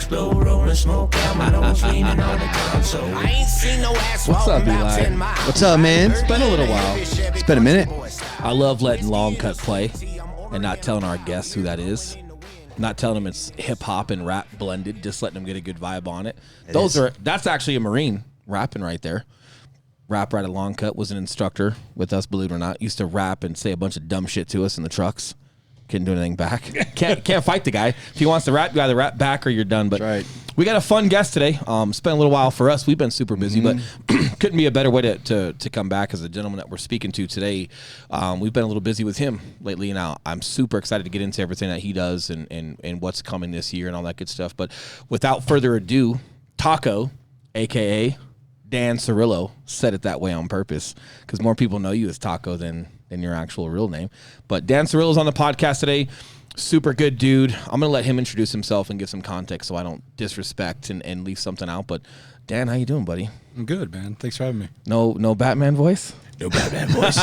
explode, rolling smoke out my nose, leaning on the console. I ain't seen no ass. What's up, Eli? What's up, man? It's been a little while. It's been a minute. I love letting Long Cut play and not telling our guests who that is. Not telling them it's hip hop and rap blended, just letting them get a good vibe on it. That's actually a Marine rapping right there. Rap right at Long Cut was an instructor with us, believe it or not. Used to rap and say a bunch of dumb shit to us in the trucks. Couldn't do anything back. Can't fight the guy. If he wants to rap, you either rap back or you're done. But right. We got a fun guest today. It's been a little while for us. We've been super busy, but couldn't be a better way to come back as the gentleman that we're speaking to today. We've been a little busy with him lately. Now I'm super excited to get into everything that he does and what's coming this year and all that good stuff. But without further ado, Taco, a.k.a. Dan Cerrillo, said it that way on purpose because more people know you as Taco than your actual real name. But Dan Cerrillo's on the podcast today. Super good dude. I'm going to let him introduce himself and give some context so I don't disrespect and leave something out. But Dan, how you doing, buddy? I'm good, man. Thanks for having me. No Batman voice? No Batman voice.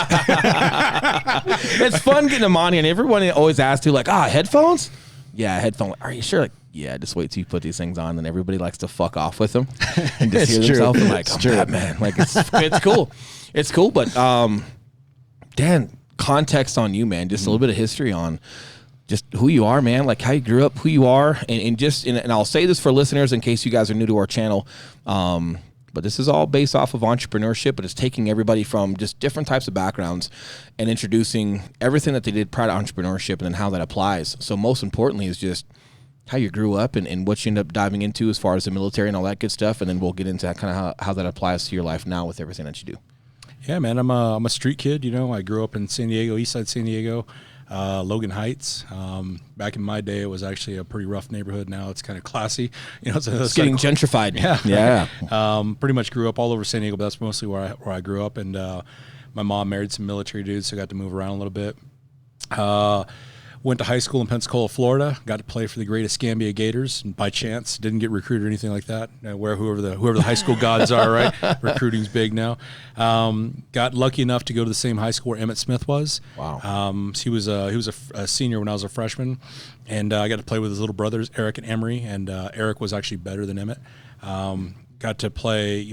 It's fun getting him on here. And everyone always asks, like, headphones? Yeah, headphones. Are you sure? Like, yeah, just wait till you put these things on. And everybody likes to fuck off with them and just hear themselves and like, I'm Batman. Like, it's cool. It's cool. But Dan, context on you, man. Just a little bit of history on just who you are, man. Like how you grew up, who you are, and I'll say this for listeners in case you guys are new to our channel. But this is all based off of entrepreneurship, but it's taking everybody from just different types of backgrounds and introducing everything that they did prior to entrepreneurship and then how that applies. So most importantly is just how you grew up and what you end up diving into as far as the military and all that good stuff. And then we'll get into kind of how that applies to your life now with everything that you do. Yeah, man, I'm a street kid. You know, I grew up in San Diego, east side San Diego, Logan Heights. Back in my day, it was actually a pretty rough neighborhood. Now it's kind of classy. You know, it's getting gentrified. Yeah. Pretty much grew up all over San Diego, but that's mostly where I grew up. And my mom married some military dudes, so I got to move around a little bit. Went to high school in Pensacola, Florida. Got to play for the great Escambia Gators. And by chance, didn't get recruited or anything like that. Where whoever the high school gods are, right? Recruiting's big now. Got lucky enough to go to the same high school where Emmitt Smith was. Wow. He was a senior when I was a freshman, and I got to play with his little brothers, Eric and Emery. And Eric was actually better than Emmitt. Got to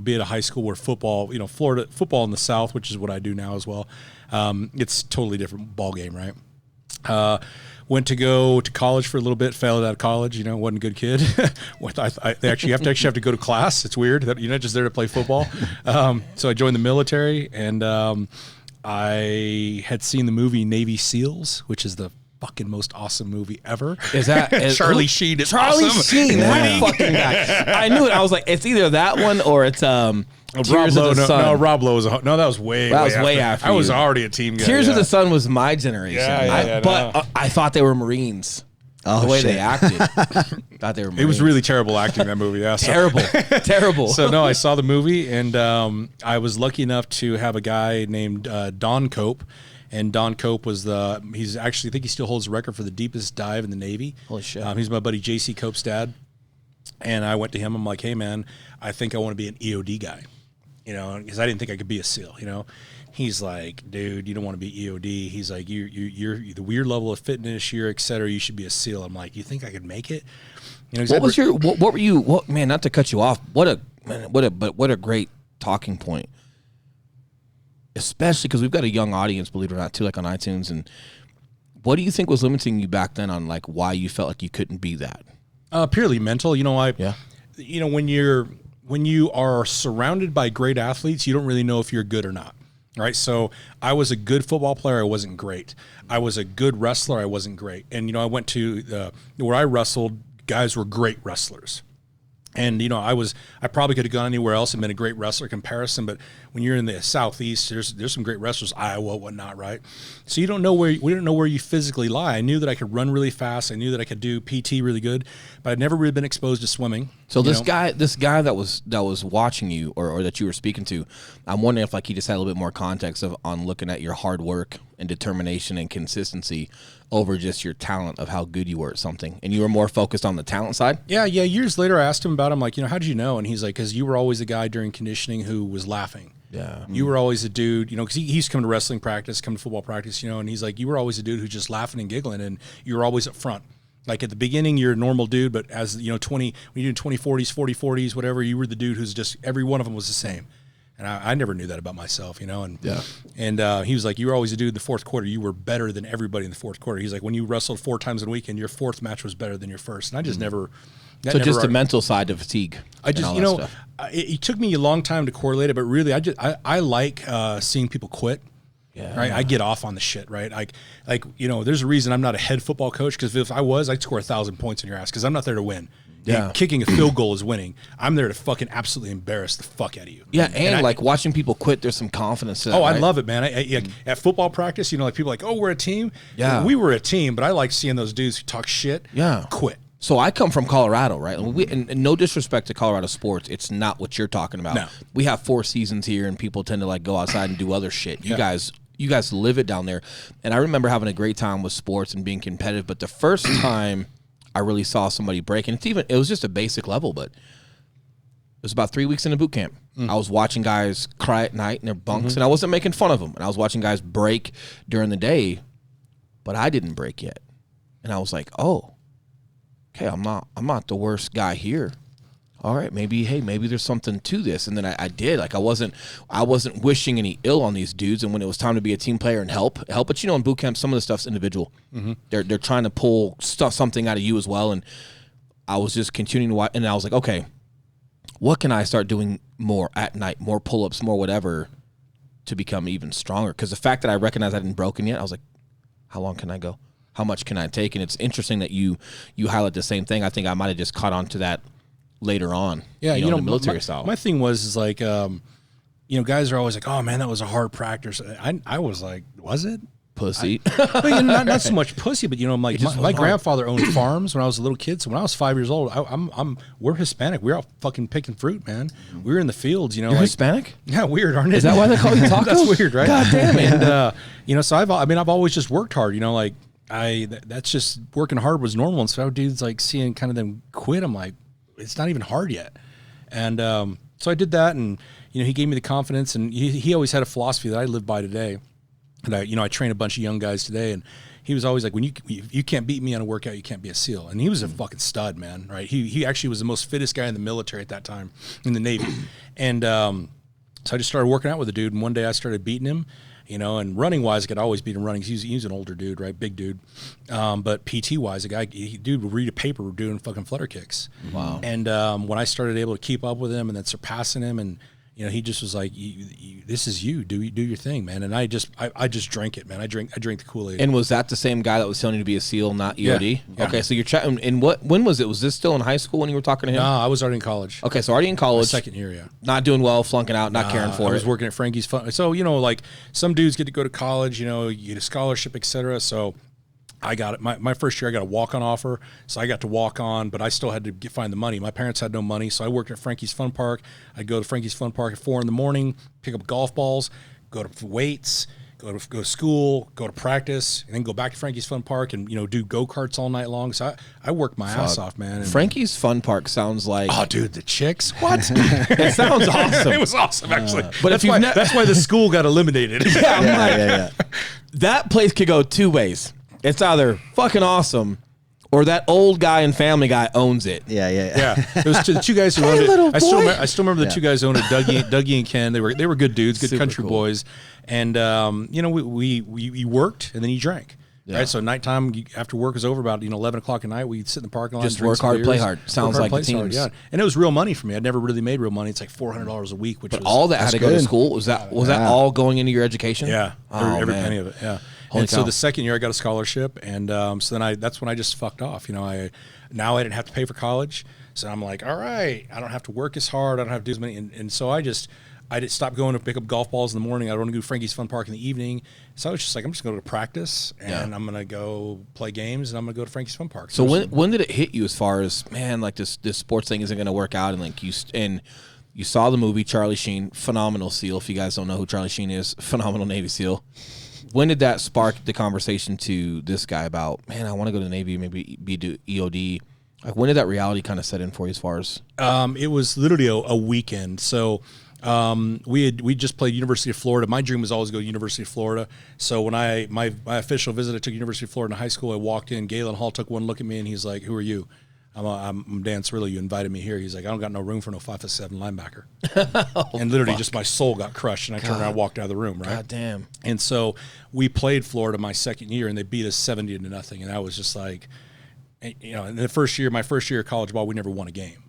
be at a high school where football, Florida football in the South, which is what I do now as well. It's a totally different ball game, right? Went to go to college for a little bit, failed out of college, wasn't a good kid. They actually have to go to class. It's weird that you're not just there to play football. So I joined the military, and I had seen the movie Navy SEALs, which is the fucking most awesome movie ever. Is that Charlie Sheen? It's Charlie awesome. Sheen, that fucking guy. I knew it. I was like, it's either that one or it's Tears of the Sun. No, Rob Lowe was that was way after. I was already a team guy. Tears of the Sun was my generation. But I thought they were Marines. The way they acted. Thought they were Marines. It was really terrible acting in that movie. Yeah, terrible. So no, I saw the movie, and I was lucky enough to have a guy named Don Cope. And Don Cope was he's actually, I think he still holds the record for the deepest dive in the Navy. Holy shit. He's my buddy J.C. Cope's dad. And I went to him. I'm like, hey, man, I think I want to be an EOD guy. Because I didn't think I could be a SEAL, He's like, dude, you don't want to be EOD. He's like, you're the weird level of fitness, et cetera. You should be a SEAL. I'm like, you think I could make it? What were you, man, not to cut you off. What a great talking point. Especially because we've got a young audience, believe it or not, too, like on iTunes. And what do you think was limiting you back then on like why you felt like you couldn't be that? Purely mental. When you are surrounded by great athletes, you don't really know if you're good or not. Right. So I was a good football player. I wasn't great. I was a good wrestler. I wasn't great. And, I went to where I wrestled, guys were great wrestlers. And, I probably could have gone anywhere else and been a great wrestler comparison. But when you're in the Southeast, there's some great wrestlers, Iowa, whatnot, right? So we don't know where you physically lie. I knew that I could run really fast. I knew that I could do PT really good, but I'd never really been exposed to swimming. So this guy that was watching you or that you were speaking to, I'm wondering if like he just had a little bit more context on looking at your hard work and determination and consistency over just your talent of how good you were at something, and you were more focused on the talent side. Yeah. Years later, I asked him about it. I'm like, how did you know? And he's like, because you were always the guy during conditioning who was laughing. Yeah. You were always a dude, because he used to come to wrestling practice, come to football practice, and he's like, you were always a dude who's just laughing and giggling, and you were always up front. Like at the beginning, you're a normal dude, but as when you're doing 20/40s, 40/40s, whatever, you were the dude who's just every one of them was the same. And I never knew that about myself, And he was like, you were always a dude in the fourth quarter. You were better than everybody in the fourth quarter. He's like, when you wrestled 4 times in a weekend, your fourth match was better than your first. And I just never. So just the mental side of fatigue. I just, it took me a long time to correlate it, but really, I like seeing people quit. Yeah. Right. I get off on the shit. Right. There's a reason I'm not a head football coach, because if I was, I'd score 1,000 points in your ass, because I'm not there to win. Yeah. Kicking a field goal is winning. I'm there to fucking absolutely embarrass the fuck out of you. Yeah. And watching people quit, there's some confidence in that. Oh, right? I love it, man. At football practice, like people are like, oh, we're a team. Yeah. We were a team, but I like seeing those dudes who talk shit. Yeah. Quit. So I come from Colorado, right? And no disrespect to Colorado sports, it's not what you're talking about. No. We have 4 seasons here, and people tend to go outside and do other shit. You guys live it down there. And I remember having a great time with sports and being competitive. But the first time I really saw somebody break, and it was just a basic level, but it was about 3 weeks into boot camp. I was watching guys cry at night in their bunks, and I wasn't making fun of them. And I was watching guys break during the day, but I didn't break yet. And I was like, oh, okay, I'm not the worst guy here. All right, maybe there's something to this. And then I did. I wasn't wishing any ill on these dudes. And when it was time to be a team player and help. But in boot camp, some of the stuff's individual. Mm-hmm. They're trying to pull something out of you as well. And I was just continuing to watch. And I was like, okay, what can I start doing more at night, more pull-ups, more whatever, to become even stronger? Because the fact that I recognized I hadn't broken yet, I was like, how long can I go? How much can I take? And it's interesting that you highlight the same thing. I think I might have just caught on to that later on. Yeah, the military style. My thing was guys are always like, "Oh man, that was a hard practice." I was like, "Was it?" Pussy. Not so much pussy, but I'm like, my grandfather owned farms when I was a little kid. So when I was 5 years old, we're Hispanic. We're out fucking picking fruit, man. We were in the fields. You're Hispanic? Yeah, weird, aren't it? Is that why they call you tacos? That's weird, right? God damn it. And so I've always just worked hard. That's just working hard was normal. And so dudes seeing kind of them quit. I'm like, it's not even hard yet. And so I did that, and he gave me the confidence, and he always had a philosophy that I live by today. And I train a bunch of young guys today, and he was always like, when you can't beat me on a workout, you can't be a SEAL. And he was a fucking stud, man, right? He actually was the most fittest guy in the military at that time, in the Navy. And so I just started working out with the dude, and one day I started beating him. And running wise, I could always beat him running. He's an older dude, right? Big dude. But PT wise, dude would read a paper doing fucking flutter kicks. Wow. And when I started able to keep up with him and then surpassing him, and he just was like, "This is you. Do your thing, man." And I just drank it, man. I drank the Kool-Aid. And was that the same guy that was telling you to be a SEAL, not EOD? Yeah. Okay, so you're chatting. And when was it? Was this still in high school when you were talking to him? No, I was already in college. Okay, so already in college. Second year, yeah. Not doing well, flunking out, not caring for it. I was working at Frankie's Fun. So some dudes get to go to college. You get a scholarship, etc. So I got it. My first year, I got a walk-on offer, so I got to walk on, but I still had to find the money. My parents had no money, so I worked at Frankie's Fun Park. I'd go to Frankie's Fun Park at 4 a.m, pick up golf balls, go to weights, go to school, go to practice, and then go back to Frankie's Fun Park and do go-karts all night long. So I worked my ass off, man. And Frankie's Fun Park sounds like... Oh, dude, the chicks? What? It sounds awesome. It was awesome, actually. But that's why the school got eliminated. Yeah. That place could go 2 ways. It's either fucking awesome, or that old guy and Family Guy owns it. Yeah. It was the 2 guys who owned it. I still remember the 2 guys who owned it, Dougie and Ken. They were good dudes, good Super country boys. And we worked, and then you drank. Yeah. Right, so nighttime after work was over, about 11 o'clock at night, we'd sit in the parking lot. Just work hard, play hard. Sounds like the teams. Yeah, and it was real money for me. I'd never really made real money. It's like $400 a week, but all that had to go to school. Was that all going into your education? Yeah, every penny of it. Yeah. So the second year I got a scholarship, and so then that's when I just fucked off. Now I didn't have to pay for college, so I'm like, all right, I don't have to work as hard, I don't have to do as many, and so I just stopped going to pick up golf balls in the morning. I don't want to go to Frankie's Fun Park in the evening. So I was just like, I'm just going to go to practice, and I'm going to go play games, and I'm going to go to Frankie's Fun Park. So when did it hit you as far as, man, this sports thing isn't going to work out, and you saw the movie Charlie Sheen, phenomenal SEAL. If you guys don't know who Charlie Sheen is, phenomenal Navy SEAL. When did that spark the conversation to this guy about, man, I want to go to the Navy, maybe be EOD? When did that reality kind of set in for you as far as? It was literally a weekend. So We just played University of Florida. My dream was always to go to University of Florida. So when my official visit, I took University of Florida in high school. I walked in. Galen Hall took one look at me, and he's like, "Who are you?" I'm Dan Cerrillo. You invited me here. He's like, "I don't got no room for no 5'7" linebacker." And literally, just my soul got crushed, and I turned around and walked out of the room. Right? God damn. And so we played Florida my second year, and they beat us 70-0, and I was just like, in the my first year of college ball, we never won a game,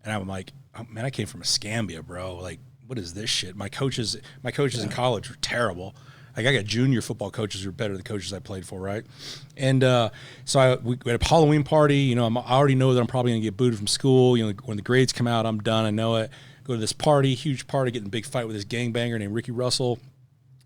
and I'm like, oh, man, I came from Escambia, bro. Like, what is this shit? My coaches in college were terrible. Like, I got junior football coaches who were better than the coaches I played for, right? And so we had a Halloween party. I already know that I'm probably going to get booted from school. When the grades come out, I'm done. I know it. Go to this party, huge party, get in a big fight with this gangbanger named Ricky Russell.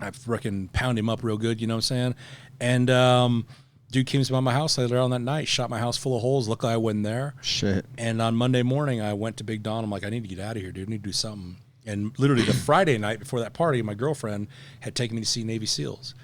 I freaking pound him up real good, you know what I'm saying? And dude came to my house later on that night, shot my house full of holes. Luckily, I wasn't there. Shit. And on Monday morning, I went to Big Don. I'm like, I need to get out of here, dude. I need to do something. And literally the Friday night before that party, my girlfriend had taken me to see Navy SEALs.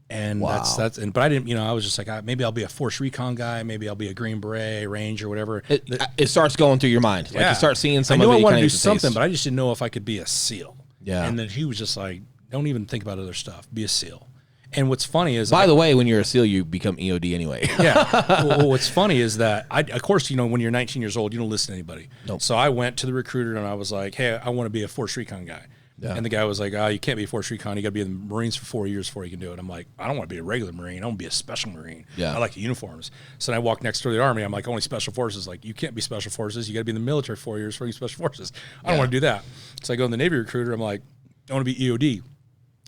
And Wow. but I didn't, I was just like, maybe I'll be a Force Recon guy. Maybe I'll be a Green Beret, Ranger, whatever. It starts going through your mind. Like, you start seeing some I of knew it. I you wanted kinda to do get the something, taste. but I just didn't know if I could be a SEAL. Yeah. And then he was just like, don't even think about other stuff. Be a SEAL. And what's funny is, By the way, when you're a SEAL, you become EOD anyway. yeah. Well, what's funny is that of course, when you're 19 years old, you don't listen to anybody. Nope. So I went to the recruiter and I was like, hey, I want to be a Force Recon guy. Yeah. And the guy was like, you can't be a Force Recon. You got to be in the Marines for 4 years before you can do it. I'm like, I don't want to be a regular Marine. I want to be a special Marine. Yeah. I like the uniforms. So then I walked next door to the Army. I'm like, only Special Forces. Like, you can't be Special Forces. You got to be in the military 4 years before you Special Forces. I don't want to do that. So I go in the Navy recruiter. I'm like, I want to be EOD.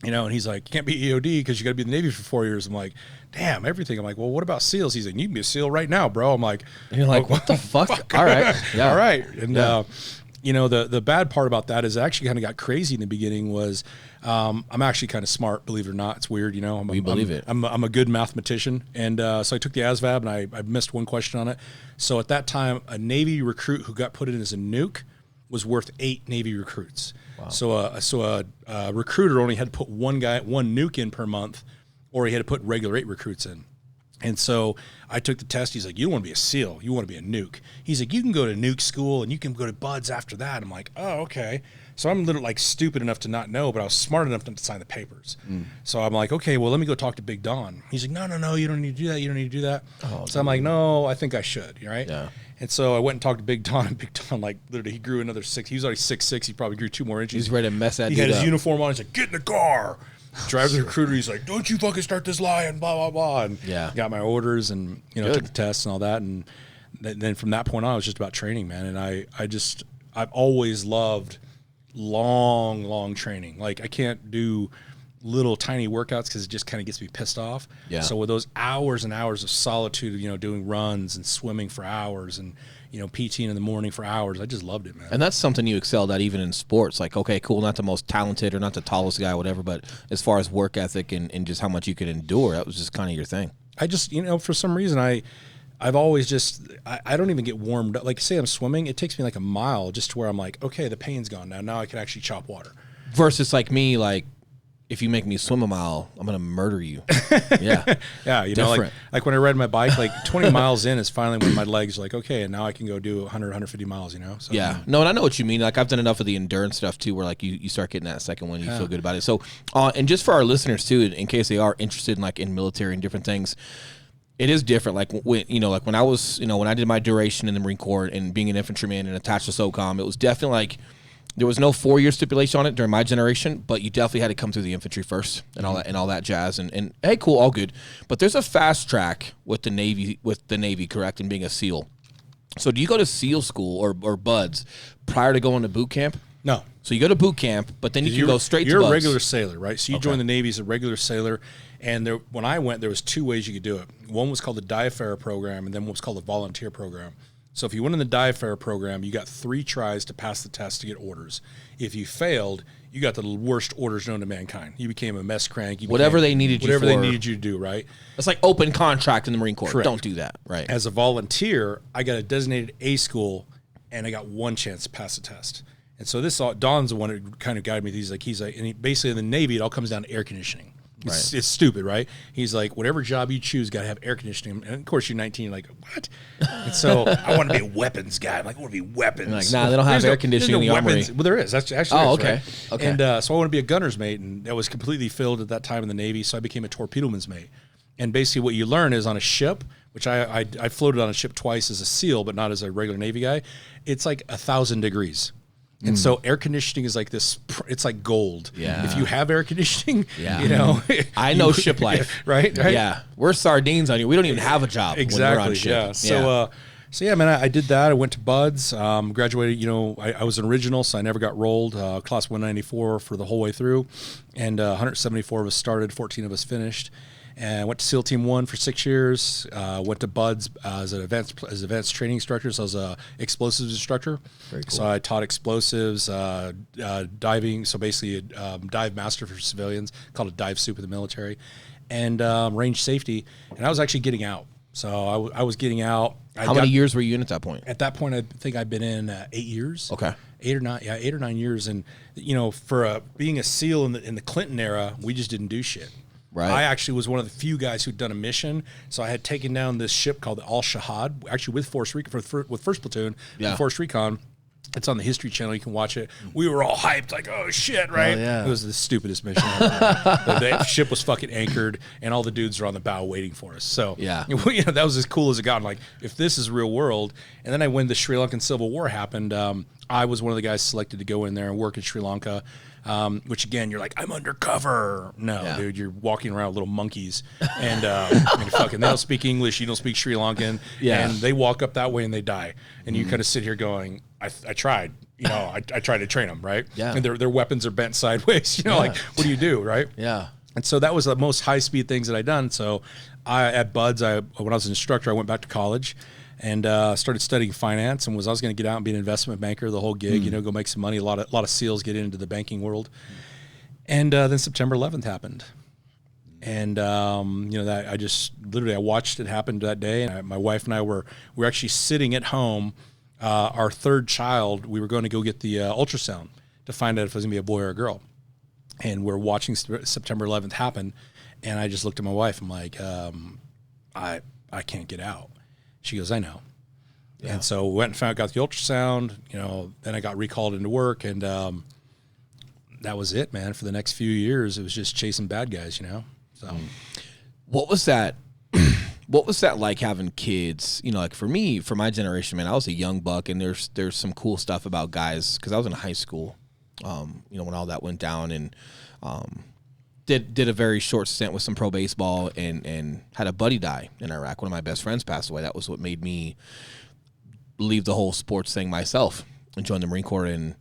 And he's like, you can't be EOD because you got to be in the Navy for 4 years. I'm like, damn, everything. I'm like, well, what about SEALs? He's like, you can be a SEAL right now, bro. I'm like, And you're like, what the fuck? All right. Yeah. all right. And, the bad part about that is it actually kind of got crazy in the beginning was I'm actually kind of smart, believe it or not. It's weird, We believe it. I'm a good mathematician. And so I took the ASVAB and I missed one question on it. So at that time, a Navy recruit who got put in as a nuke was worth 8 Navy recruits. Wow. So a recruiter only had to put one nuke in per month, or he had to put regular 8 recruits in. And so I took the test. He's like, you don't want to be a SEAL. You want to be a nuke. He's like, you can go to nuke school and you can go to BUDS after that. I'm like, oh, okay. So I'm literally like stupid enough to not know, but I was smart enough not to sign the papers. So I'm like, okay, well, let me go talk to Big Don. He's like, no, you don't need to do that. You don't need to do that. Oh, so I'm like, no, I think I should, right? Yeah. And so I went and talked to Big Don, and Big Don, like, literally, he grew another 6. He was already 6'6". He probably grew 2 more inches. He's ready to mess that He dude had his up. uniform on. He's like, get in the car. Drive to the recruiter. He's like, don't you fucking start this lie and blah, blah, blah. And Yeah. got my orders and, Good. took the tests and all that. And then from that point on, it was just about training, man. And I've always loved long training. Like, I can't do little tiny workouts because it just kind of gets me pissed off. Yeah. So with those hours and hours of solitude, doing runs and swimming for hours and, PTing in the morning for hours, I just loved it, man. And that's something you excelled at even in sports. Like, okay, cool, not the most talented or not the tallest guy, whatever, but as far as work ethic and just how much you could endure, that was just kind of your thing. I just, for some reason, I've always just, I don't even get warmed up. Like, say I'm swimming, it takes me like a mile just to where I'm like, okay, the pain's gone now. Now I can actually chop water. Versus like me, like, if you make me swim a mile, I'm going to murder you. Yeah. Yeah, like when I ride my bike, like 20 miles in is finally when my legs are like, okay, and now I can go do 100, 150 miles, So, Yeah. No, and I know what you mean. Like, I've done enough of the endurance stuff, too, where, like, you start getting that second one, you feel good about it. So, and just for our listeners, too, in case they are interested in, like, in military and different things, it is different. Like, when I was, when I did my duration in the Marine Corps and being an infantryman and attached to SOCOM, it was definitely, like, there was no 4-year stipulation on it during my generation, but you definitely had to come through the infantry first and all that jazz. And hey, cool, all good. But there's a fast track with the Navy, correct, and being a SEAL. So do you go to SEAL school or BUDS prior to going to boot camp? No. So you go to boot camp, but then you can go straight to You're BUDS. a regular sailor, right? So you join the Navy as a regular sailor. And when I went, there was 2 ways you could do it. One was called the DIFAR program, and then one was called the volunteer program. So if you went in the DIFAR program, you got 3 tries to pass the test to get orders. If you failed, you got the worst orders known to mankind. You became a mess crank. Whatever they needed you to do, right? It's like open contract in the Marine Corps. Correct. Don't do that, right? As a volunteer, I got a designated A school, and I got 1 chance to pass the test. And so Don's the one who kind of guided me. He's like, and basically in the Navy, it all comes down to air conditioning. It's stupid, right? He's like, whatever job you choose, got to have air conditioning. And of course, you're 19, you're like, what? And so I want to be a weapons guy. I'm like, I want to be weapons. Like, nah, they don't have air conditioning in the armory. Well, there is. That's actually okay. Right? Okay. And so I want to be a gunner's mate, and that was completely filled at that time in the Navy. So I became a torpedoman's mate. And basically, what you learn is on a ship, which I floated on a ship twice as a SEAL, but not as a regular Navy guy. It's like 1,000 degrees. And so air conditioning is like this, it's like gold. Yeah. If you have air conditioning, I know ship life. right? Yeah. We're sardines on you. We don't even have a job when we're on ship. Yeah. So yeah, man, I did that. I went to Buds, graduated, I was an original, so I never got rolled, class 194 for the whole way through. And 174 of us started, 14 of us finished. And I went to SEAL Team 1 for 6 years. Went to Buds as an advanced training instructor. So I was a explosives instructor. Very cool. So I taught explosives, diving. So basically a dive master for civilians, called a dive soup in the military, and range safety. And I was actually getting out. So I was getting out. How many years were you in at that point? At that point, I think I'd been in 8 years. Okay. 8 or 9 years. And, for being a SEAL in the Clinton era, we just didn't do shit. Right. I actually was one of the few guys who'd done a mission. So I had taken down this ship called the Al Shahad, actually with Force Recon, with First Platoon, with Force Recon. It's on the History Channel. You can watch it. We were all hyped, like, oh, shit, right? Yeah. It was the stupidest mission ever. The ship was fucking anchored, and all the dudes are on the bow waiting for us. So yeah, that was as cool as it got. Like, if this is real world. And then when the Sri Lankan Civil War happened, I was one of the guys selected to go in there and work in Sri Lanka. Which again, you're like, I'm undercover. No, dude, you're walking around with little monkeys, and fucking they don't speak English, you don't speak Sri Lankan, and they walk up that way and they die, and you kind of sit here going, I tried, I tried to train them, right? Yeah, and their weapons are bent sideways, like, what do you do, right? Yeah. And so that was the most high speed things that I done. So at Buds, when I was an instructor, I went back to college. And started studying finance, and I was going to get out and be an investment banker, the whole gig, go make some money. A lot of SEALs get into the banking world. And then September 11th happened. And, that I just literally, I watched it happen that day. And my wife and I were actually sitting at home. Our third child, we were going to go get the ultrasound to find out if it was going to be a boy or a girl. And we're watching September 11th happen. And I just looked at my wife. I'm like, I can't get out. She goes, I know. Yeah. And so we went and got the ultrasound, then I got recalled into work, and that was it, man. For the next few years, it was just chasing bad guys, So what was that? What was that like having kids? Like for me, for my generation, man, I was a young buck, and there's some cool stuff about guys, because I was in high school, when all that went down, and did a very short stint with some pro baseball, and had a buddy die in Iraq. One of my best friends passed away. That was what made me leave the whole sports thing myself and join the Marine Corps.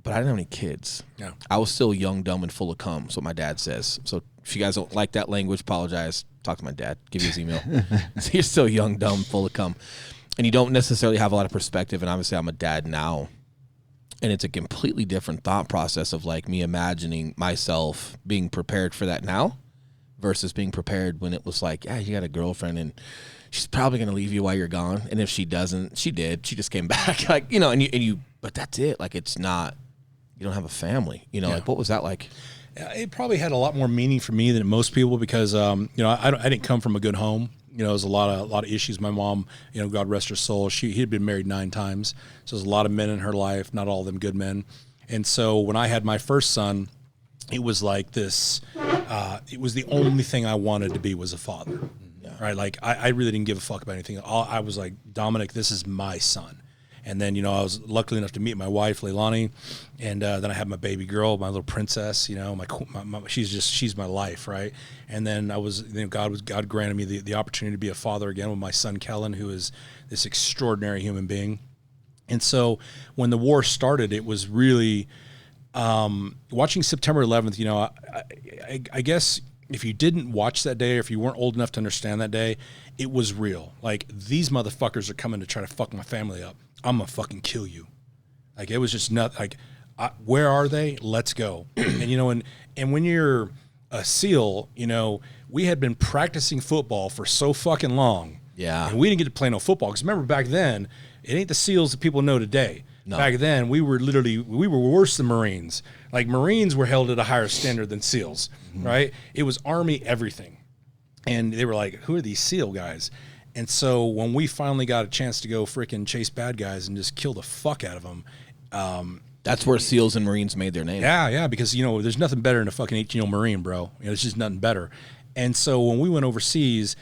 But I didn't have any kids. Yeah. I was still young, dumb, and full of cum. That's what my dad says. So if you guys don't like that language, apologize. Talk to my dad. Give you his email. So you're still young, dumb, full of cum. And you don't necessarily have a lot of perspective. And obviously I'm a dad now. And it's a completely different thought process of like me imagining myself being prepared for that now versus being prepared when it was like, yeah, you got a girlfriend and she's probably going to leave you while you're gone. And if she doesn't, she did. She just came back. Like, and you, but that's it. Like, it's not, you don't have a family, like, what was that like? It probably had a lot more meaning for me than most people because, I didn't come from a good home. There was a lot of issues. My mom, God rest her soul, he had been married 9 times. So there's a lot of men in her life, not all of them good men. And so when I had my first son, it was like this, it was the only thing I wanted to be was a father, right? Like I really didn't give a fuck about anything. I was like, Dominic, this is my son. And then, I was lucky enough to meet my wife, Leilani, and then I had my baby girl, my little princess. She's my life, right? And then I was, God granted me the opportunity to be a father again with my son Kellen, who is this extraordinary human being. And so when the war started, it was really watching September 11th. I guess if you didn't watch that day, or if you weren't old enough to understand that day, it was real. Like, these motherfuckers are coming to try to fuck my family up. I'm gonna fucking kill you. Like, it was just not like, where are they? Let's go. And when you're a SEAL, we had been practicing football for so fucking long. Yeah. And we didn't get to play no football. Because remember back then, it ain't the SEALs that people know today. No. Back then, we were worse than Marines. Like Marines were held at a higher standard than SEALs, right? It was Army everything. And they were like, who are these SEAL guys? And so when we finally got a chance to go freaking chase bad guys and just kill the fuck out of them, that's where SEALs and Marines made their name. Yeah, because, there's nothing better than a fucking 18-year-old Marine, bro. There's just nothing better. And so when we went overseas,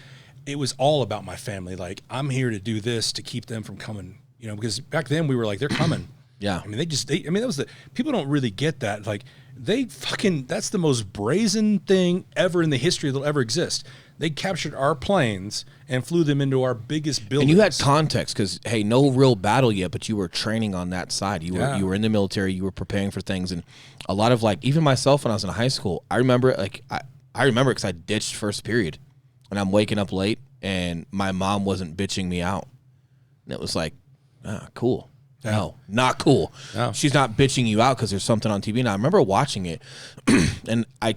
it was all about my family. Like, I'm here to do this to keep them from coming, because back then we were like, they're coming. Yeah. I mean, that was people don't really get that. Like, that's the most brazen thing ever in the history that'll ever exist. They captured our planes and flew them into our biggest buildings. And you had context because, hey, no real battle yet, but you were training on that side. You were in the military. You were preparing for things. And a lot of, like, even myself when I was in high school, I remember, like, I remember because I ditched first period. And I'm waking up late, and my mom wasn't bitching me out. And it was like, cool. Yeah. No, not cool. No. She's not bitching you out because there's something on TV. And I remember watching it, and I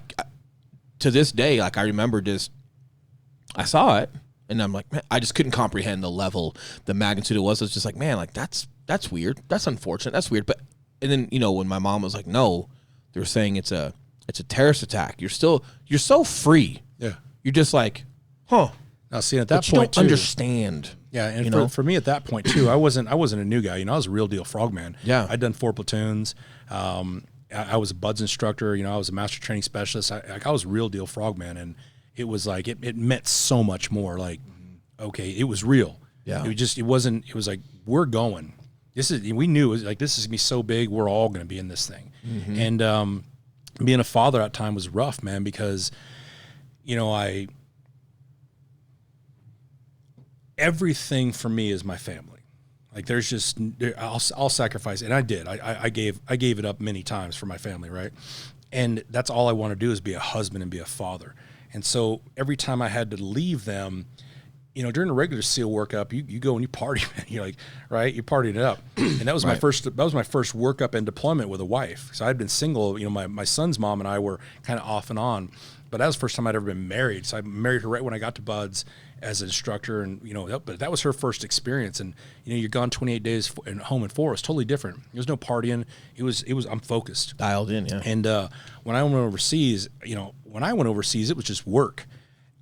to this day, like, I remember I saw it, and I'm like, man, I just couldn't comprehend the level, the magnitude it was. It's just like, man, like, that's weird. That's unfortunate. That's weird. But, and then, when my mom was like, no, they were saying it's a terrorist attack. You're so free. Yeah. You're just like, huh. Now, see, at that but point, you don't understand. Yeah, and for me at that point too, I wasn't a new guy. I was a real deal frogman. Yeah, I'd done 4 platoons. I was a BUDS instructor. I was a master training specialist. I was a real deal frogman, and it was like it meant so much more. Like, okay, it was real. Yeah, it was like, we're going. We knew it was like, this is gonna be so big. We're all gonna be in this thing. Mm-hmm. And being a father at that time was rough, man, because everything for me is my family. Like, there's just, I'll sacrifice, and I did. I gave it up many times for my family, right? And that's all I want to do is be a husband and be a father. And so every time I had to leave them, during a regular SEAL workup, you go and you party, man. You're like, right? You're partying it up. And that was my first workup and deployment with a wife. So I'd been single. My son's mom and I were kind of off and on, but that was the first time I'd ever been married. So I married her right when I got to BUDS as an instructor, and but that was her first experience. And you're gone 28 days and home in 4. It was totally different. There was no partying. It was I'm focused, dialed in. Yeah. And when I went overseas, it was just work.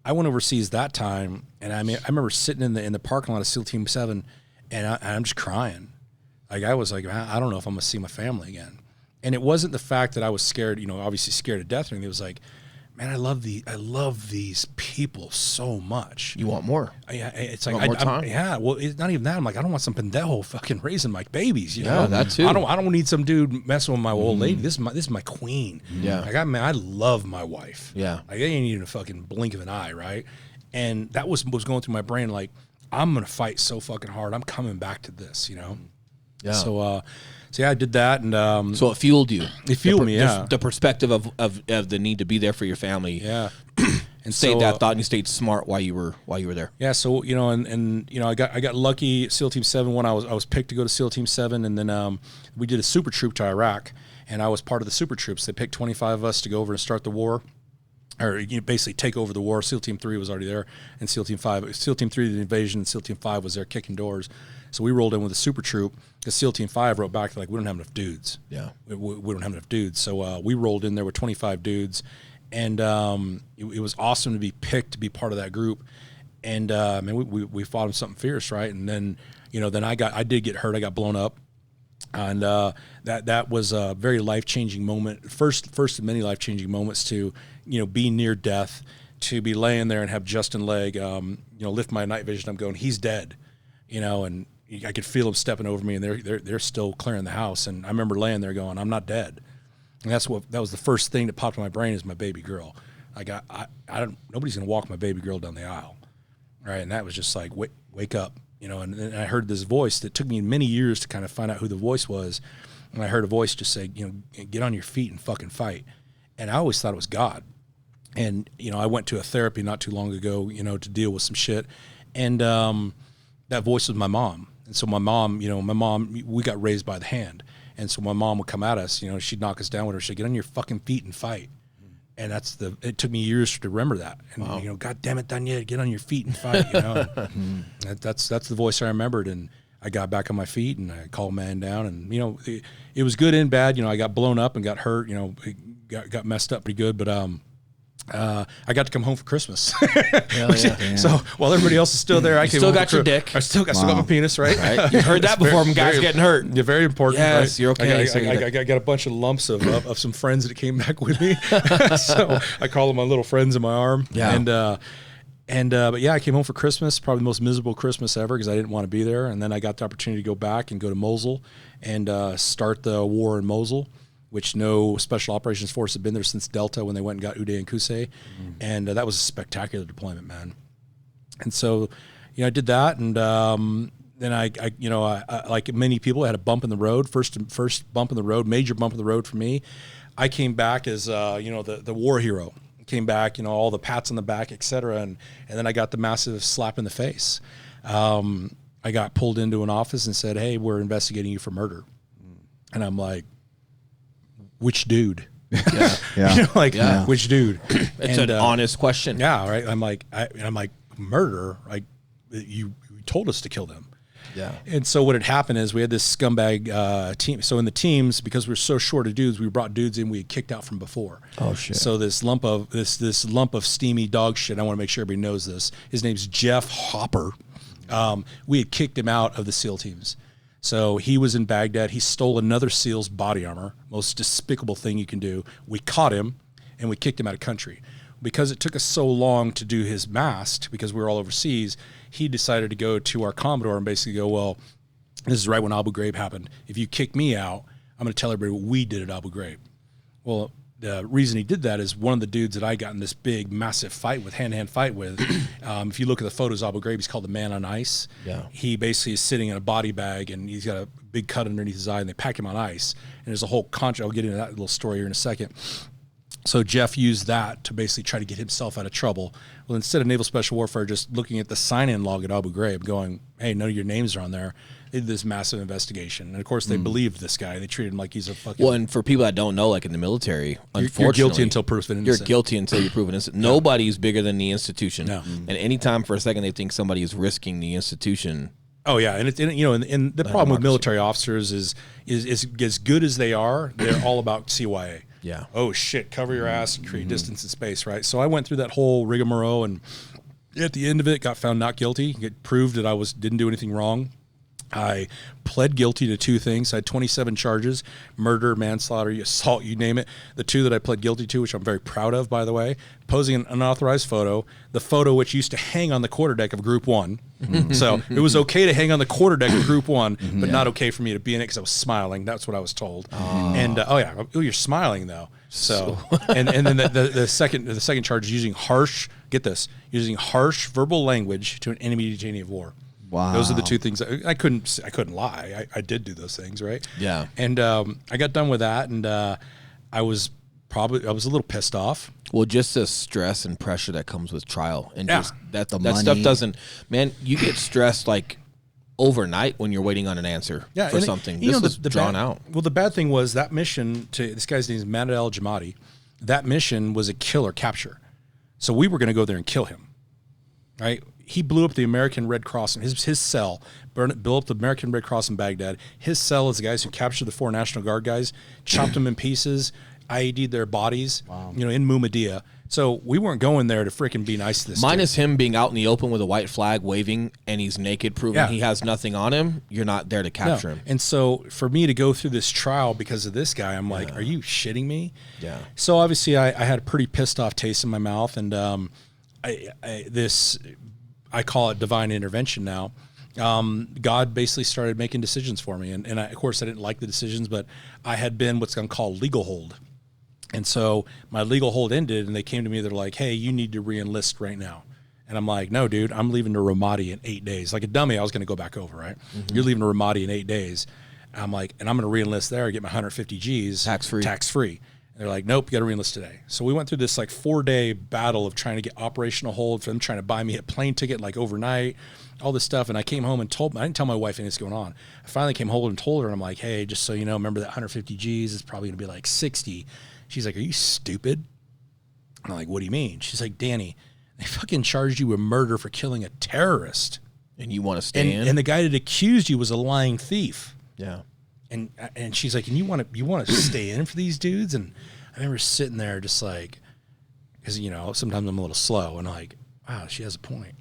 I went overseas that time, and I remember sitting in the parking lot of SEAL Team 7, and I'm just crying. Like, I was like, I don't know if I'm gonna see my family again. And it wasn't the fact that I was scared, obviously scared to death or anything. It was like, man, I love these people so much. You want more? Yeah, it's like more time? Well, it's not even that. I'm like, I don't want some pendejo fucking raising my babies. Yeah, that too. I don't need some dude messing with my old lady. This is my queen. Yeah, like, I love my wife. Yeah, like, I ain't even a fucking blink of an eye, right? And that was going through my brain. Like, I'm gonna fight so fucking hard. I'm coming back to this, Yeah. So yeah, I did that, and so it fueled you. It fueled me, yeah. The perspective of the need to be there for your family. Yeah. And stayed that thought, and you stayed smart while you were there. Yeah. So I got lucky. SEAL Team 7. When I was picked to go to SEAL Team 7, and then we did a super troop to Iraq, and I was part of the super troops. They picked 25 of us to go over and start the war, or basically take over the war. SEAL Team 3 was already there, and SEAL Team 5. SEAL Team 3 did the invasion, and SEAL Team 5 was there kicking doors. So we rolled in with a super troop, because SEAL Team 5 wrote back, like, we don't have enough dudes. Yeah. We don't have enough dudes. So we rolled in there with 25 dudes, and it was awesome to be picked to be part of that group. And we fought them something fierce, right? And then then I did get hurt. I got blown up, and that was a very life-changing moment. First of many life-changing moments to be near death, to be laying there and have Justin Legg lift my night vision. I'm going, he's dead, and I could feel them stepping over me, and they're still clearing the house. And I remember laying there going, I'm not dead. And that was the first thing that popped in my brain, is my baby girl. Like, nobody's gonna walk my baby girl down the aisle, right? And that was just like, wake up, And I heard this voice that took me many years to kind of find out who the voice was. And I heard a voice just say, get on your feet and fucking fight. And I always thought it was God. And I went to a therapy not too long ago, to deal with some shit, and that voice was my mom. And so my mom, we got raised by the hand. And so my mom would come at us, she'd knock us down with her. She'd get on your fucking feet and fight. And it took me years to remember that. And, wow. God damn it, Daniel, get on your feet and fight, That's the voice I remembered. And I got back on my feet and I calmed man down, and it was good and bad. I got blown up and got hurt. Got messed up pretty good, but I got to come home for Christmas. So while everybody else is still there, I came still home got for your dick. I still got my penis, right? You heard that before from guys getting hurt. You're very important. Yes, right? you're okay. I got a bunch of lumps of some friends that came back with me. So I call them my little friends in my arm. Yeah. But yeah, I came home for Christmas, probably the most miserable Christmas ever because I didn't want to be there. And then I got the opportunity to go back and go to Mosul and start the war in Mosul, which no special operations force had been there since Delta when they went and got Uday and Qusay. And that was a spectacular deployment, man. And so, I did that. And then I like many people, I had a bump in the road, first bump in the road, major bump in the road for me. I came back as, the war hero. Came back, all the pats on the back, et cetera. And then I got the massive slap in the face. I got pulled into an office and said, hey, we're investigating you for murder. And I'm like, which dude? Which dude? It's an honest question. Yeah, right. I'm like, murder? Like, you told us to kill them. Yeah. And so what had happened is we had this scumbag team. So in the teams, because we were so short of dudes, we brought dudes in we had kicked out from before. Oh shit. So this lump of steamy dog shit. I want to make sure everybody knows this. His name's Jeff Hopper. We had kicked him out of the SEAL teams. So he was in Baghdad. He stole another SEAL's body armor. Most despicable thing you can do. We caught him and we kicked him out of country. Because it took us so long to do his mast, because we were all overseas, he decided to go to our Commodore and basically go, well, this is right when Abu Ghraib happened. If you kick me out, I'm going to tell everybody what we did at Abu Ghraib. Well, the reason he did that is one of the dudes that I got in this big, massive fight with, hand-to-hand fight with, if you look at the photos of Abu Ghraib, he's called the Man on Ice. Yeah. He basically is sitting in a body bag, and he's got a big cut underneath his eye, and they pack him on ice. And there's a whole I'll get into that little story here in a second. So Jeff used that to basically try to get himself out of trouble. Well, instead of Naval Special Warfare just looking at the sign-in log at Abu Ghraib going, hey, none of your names are on there, they did this massive investigation. And, of course, they believed this guy. They treated him like he's a fucking... Well, and for people that don't know, like in the military, unfortunately... You're guilty until proven innocent. You're guilty until you're proven innocent. Nobody's bigger than the institution. No. And anytime for a second they think somebody is risking the institution... Oh yeah, and the problem with military officers is as good as they are, they're all about CYA. Yeah. Oh shit, cover your ass and create distance and space, right? So I went through that whole rigmarole, and at the end of it, got found not guilty. It proved that I didn't do anything wrong. I pled guilty to 2 things. I had 27 charges: murder, manslaughter, assault, you name it. The 2 that I pled guilty to, which I'm very proud of, by the way, posing an unauthorized photo, the photo which used to hang on the quarterdeck of Group 1. So it was okay to hang on the quarterdeck of Group 1, but not okay for me to be in it because I was smiling. That's what I was told. And you're smiling though. So and then the second charge is using harsh verbal language to an enemy detainee of war. Wow. Those are the 2 things. I couldn't lie. I did do those things, right? Yeah. And I got done with that, and I was a little pissed off. Well, just the stress and pressure that comes with trial, and just that money. stuff doesn't. Man, you get stressed like overnight when you're waiting on an answer for something. This was drawn out. Well, the bad thing was that mission to this guy's name is Manad Al Jamadi. That mission was a kill or capture, so we were going to go there and kill him, right? He blew up the American Red Cross in his cell, blew up the American Red Cross in Baghdad. His cell is the guys who captured the 4 National Guard guys, chopped them in pieces, IED'd their bodies, in Muhammadiyah. So we weren't going there to freaking be nice to this Minus him being out in the open with a white flag waving and he's naked, proving he has nothing on him, you're not there to capture him. And so for me to go through this trial because of this guy, I'm like, are you shitting me? Yeah. So obviously I had a pretty pissed off taste in my mouth, and I call it divine intervention now. God basically started making decisions for me. And of course, I didn't like the decisions, but I had been what's called legal hold. And so my legal hold ended, and they came to me. They're like, hey, you need to re-enlist right now. And I'm like, no, dude, I'm leaving to Ramadi in 8 days. Like a dummy, I was going to go back over, right? You're leaving to Ramadi in 8 days. And I'm like, and I'm going to re-enlist there, get my 150 Gs. Tax-free. And they're like, nope, you got to re-enlist today. So we went through this 4-day battle of trying to get operational hold, for them trying to buy me a plane ticket overnight, all this stuff. And I came home and I didn't tell my wife anything's going on. I finally came home and told her, and I'm like, hey, just so you know, remember that 150 Gs is probably going to be 60. She's like, are you stupid? And I'm like, what do you mean? She's like, Danny, they fucking charged you with murder for killing a terrorist. And you want to stay in? And the guy that accused you was a lying thief. Yeah. And she's like, and you want to stay in for these dudes? And I remember sitting there just like, because, you know, sometimes I'm a little slow and like, wow, she has a point.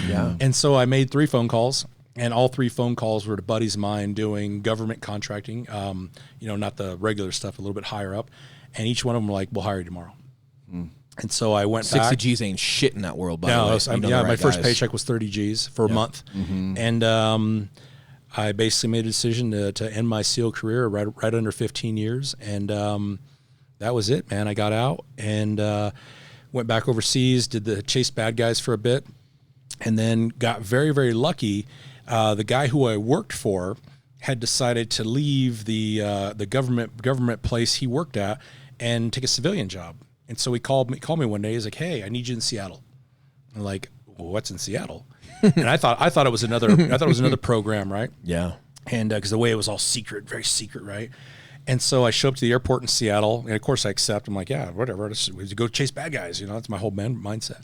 Yeah. And so I made 3 phone calls, and all 3 phone calls were to buddies of mine doing government contracting, you know, not the regular stuff, a little bit higher up. And each one of them were like, we'll hire you tomorrow. And so I went 60 back. G's ain't shit in that world, by the way. My first paycheck was 30 G's for a month. And I basically made a decision to end my SEAL career right under 15 years. And that was it, man. I got out and went back overseas, did the chase bad guys for a bit, and then got very, very lucky. The guy who I worked for had decided to leave the government place he worked at and take a civilian job. And so he called me one day. He's like, "Hey, I need you in Seattle." I'm like, well, "What's in Seattle?" And I thought it was another program, right? Yeah. And because the way it was all secret, very secret, right? And so I show up to the airport in Seattle, and of course I accept. I'm like, yeah, whatever. We go chase bad guys, you know. That's my whole mindset.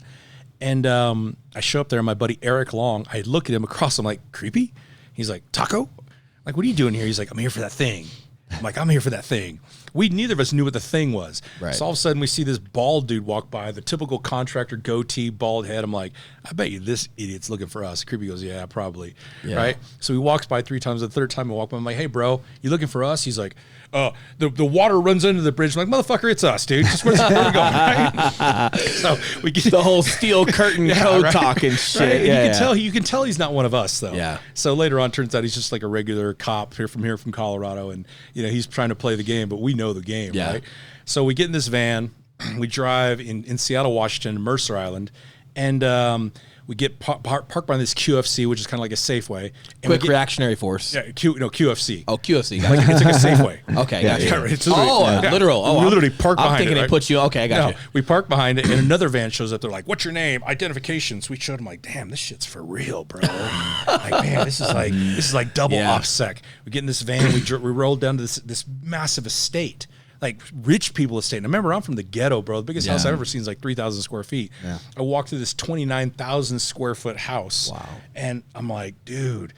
And I show up there, and my buddy Eric Long, I look at him across. I'm like, creepy. He's like, Taco. I'm like, what are you doing here? He's like, I'm here for that thing. I'm like, I'm here for that thing. Neither of us knew what the thing was. Right. So all of a sudden we see this bald dude walk by, the typical contractor goatee, bald head. I'm like, I bet you this idiot's looking for us. Creepy goes, yeah, probably. Yeah. Right. So he walks by 3 times. The third time I walk by, I'm like, hey, bro, you looking for us? He's like, the water runs under the bridge. I'm like, motherfucker, it's us, dude. Just where's the water going? Right? So we get the whole steel curtain code talking shit. Right? Yeah, you can tell he's not one of us, though. Yeah. So later on, turns out he's just like a regular cop from Colorado, and you know he's trying to play the game, but we know the game, right? So we get in this van, we drive in Seattle, Washington, Mercer Island, and we get parked by this QFC, which is kind of like a Safeway. And Quick Reactionary Force. Yeah, QFC. Oh, QFC. Like, it's like a Safeway. Okay, gotcha. Yeah, it's literal. Oh, we literally park behind it. I'm thinking right? they put you. Okay, I got you. We park behind it, and another van shows up. They're like, "What's your name? Identification." So we showed them like, "Damn, this shit's for real, bro." Like, man, this is like double OPSEC. We get in this van. We roll down to this massive estate. Like rich people estate. And remember, I'm from the ghetto, bro. The biggest house I've ever seen is like 3,000 square feet. Yeah. I walked through this 29,000 square foot house. Wow. And I'm like, dude,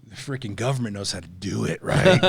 the freaking government knows how to do it, right?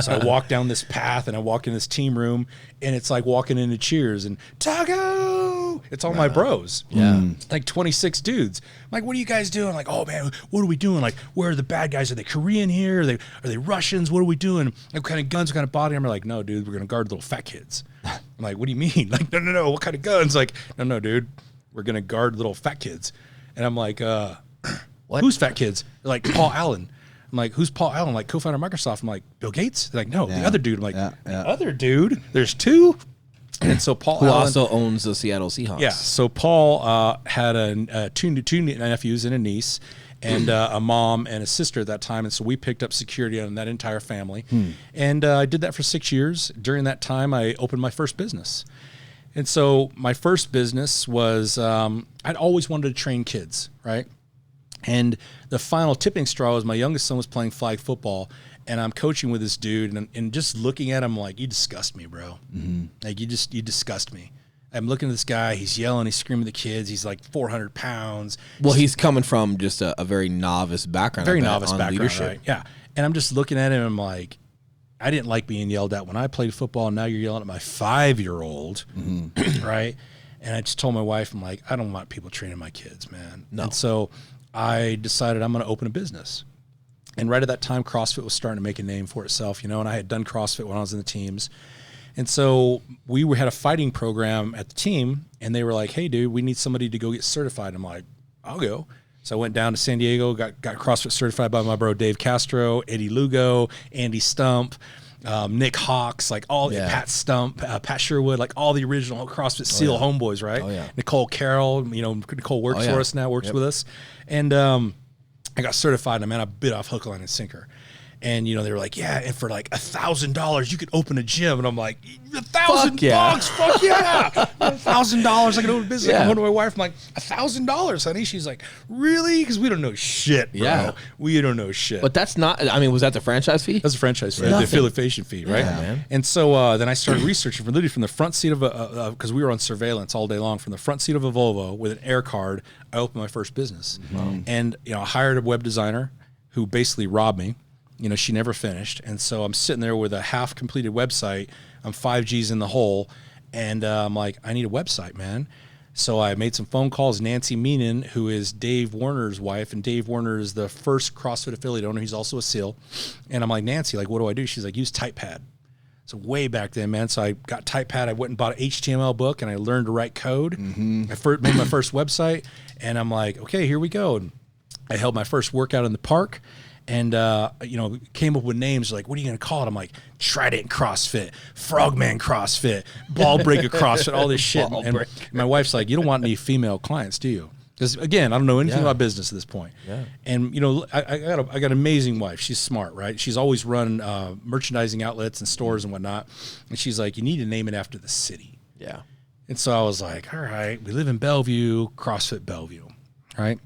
So I walk down this path and I walk in this team room, and it's like walking into Cheers and Taco. It's all my bros. Yeah. Like 26 dudes. I'm like, what are you guys doing? Like, oh man, what are we doing? Like, where are the bad guys? Are they Korean here? Are they Russians? What are we doing? Like, what kind of guns, what kind of body? I'm like, no, dude, we're gonna guard little fat kids. I'm like, what do you mean? Like, no, what kind of guns? Like, no, dude, we're gonna guard little fat kids. And I'm like, what? Who's fat kids? They're like, Paul Allen. I'm like, who's Paul Allen? Like, co-founder of Microsoft. I'm like, Bill Gates? They're like, no, the other dude. I'm like, the other dude? There's 2? And so Paul Who Allen also owns the Seattle Seahawks. Yeah. So Paul had two nephews and a niece, and a mom and a sister at that time. And so we picked up security on that entire family. And I did that for 6 years. During that time, I opened my first business. And so my first business was I'd always wanted to train kids, right? And the final tipping straw was my youngest son was playing flag football, and I'm coaching with this dude, and just looking at him like, you disgust me, bro. Like, you disgust me. I'm looking at this guy, he's yelling, he's screaming at the kids, he's like 400 pounds. Well, he's coming from just a very novice background. Very novice background, leadership. right? Yeah. And I'm just looking at him, I'm like, I didn't like being yelled at when I played football, and now you're yelling at my 5-year-old, right? And I just told my wife, I'm like, I don't want people training my kids, man. No. And so I decided I'm going to open a business. And right at that time, CrossFit was starting to make a name for itself, you know, and I had done CrossFit when I was in the teams. And so we had a fighting program at the team, and they were like, hey, dude, we need somebody to go get certified. I'm like, I'll go. So I went down to San Diego, got CrossFit certified by my bro Dave Castro, Eddie Lugo, Andy Stump, Nick Hawks, like all Pat Stump, Pat Sherwood, like all the original CrossFit SEAL homeboys, right? Oh, yeah. Nicole Carroll, you know, Nicole works for us now, works with us. And I got certified, and man, I bit off hook, line, and sinker. And, they were like, yeah, and for like $1,000, you could open a gym. And I'm like, $1,000? Fuck yeah. $1,000, I can open a business. I went to my wife, I'm like, $1,000, honey? She's like, really? Because we don't know shit, bro. Yeah. We don't know shit. But that's not, was that the franchise fee? That's a franchise fee, the affiliation fee, right? Yeah, man. And so then I started researching literally from the front seat of because we were on surveillance all day long, from the front seat of a Volvo with an air card, I opened my first business. And, I hired a web designer who basically robbed me. She never finished. And so I'm sitting there with a half completed website. I'm 5 G's in the hole. And I'm like, I need a website, man. So I made some phone calls. Nancy Meenan, who is Dave Warner's wife, and Dave Warner is the first CrossFit affiliate owner. He's also a SEAL. And I'm like, Nancy, like, what do I do? She's like, use TypePad. So way back then, man. So I got TypePad. I went and bought an HTML book, and I learned to write code. I made my first website. And I'm like, okay, here we go. And I held my first workout in the park. And, came up with names like, what are you going to call it? I'm like, Trident CrossFit, Frogman CrossFit, Ball Breaker CrossFit, all this shit. And my wife's like, you don't want any female clients, do you? Because, again, I don't know anything about business at this point. Yeah. And, I got an amazing wife. She's smart, right? She's always run merchandising outlets and stores and whatnot. And she's like, you need to name it after the city. Yeah. And so I was like, all right, we live in Bellevue, CrossFit Bellevue, right?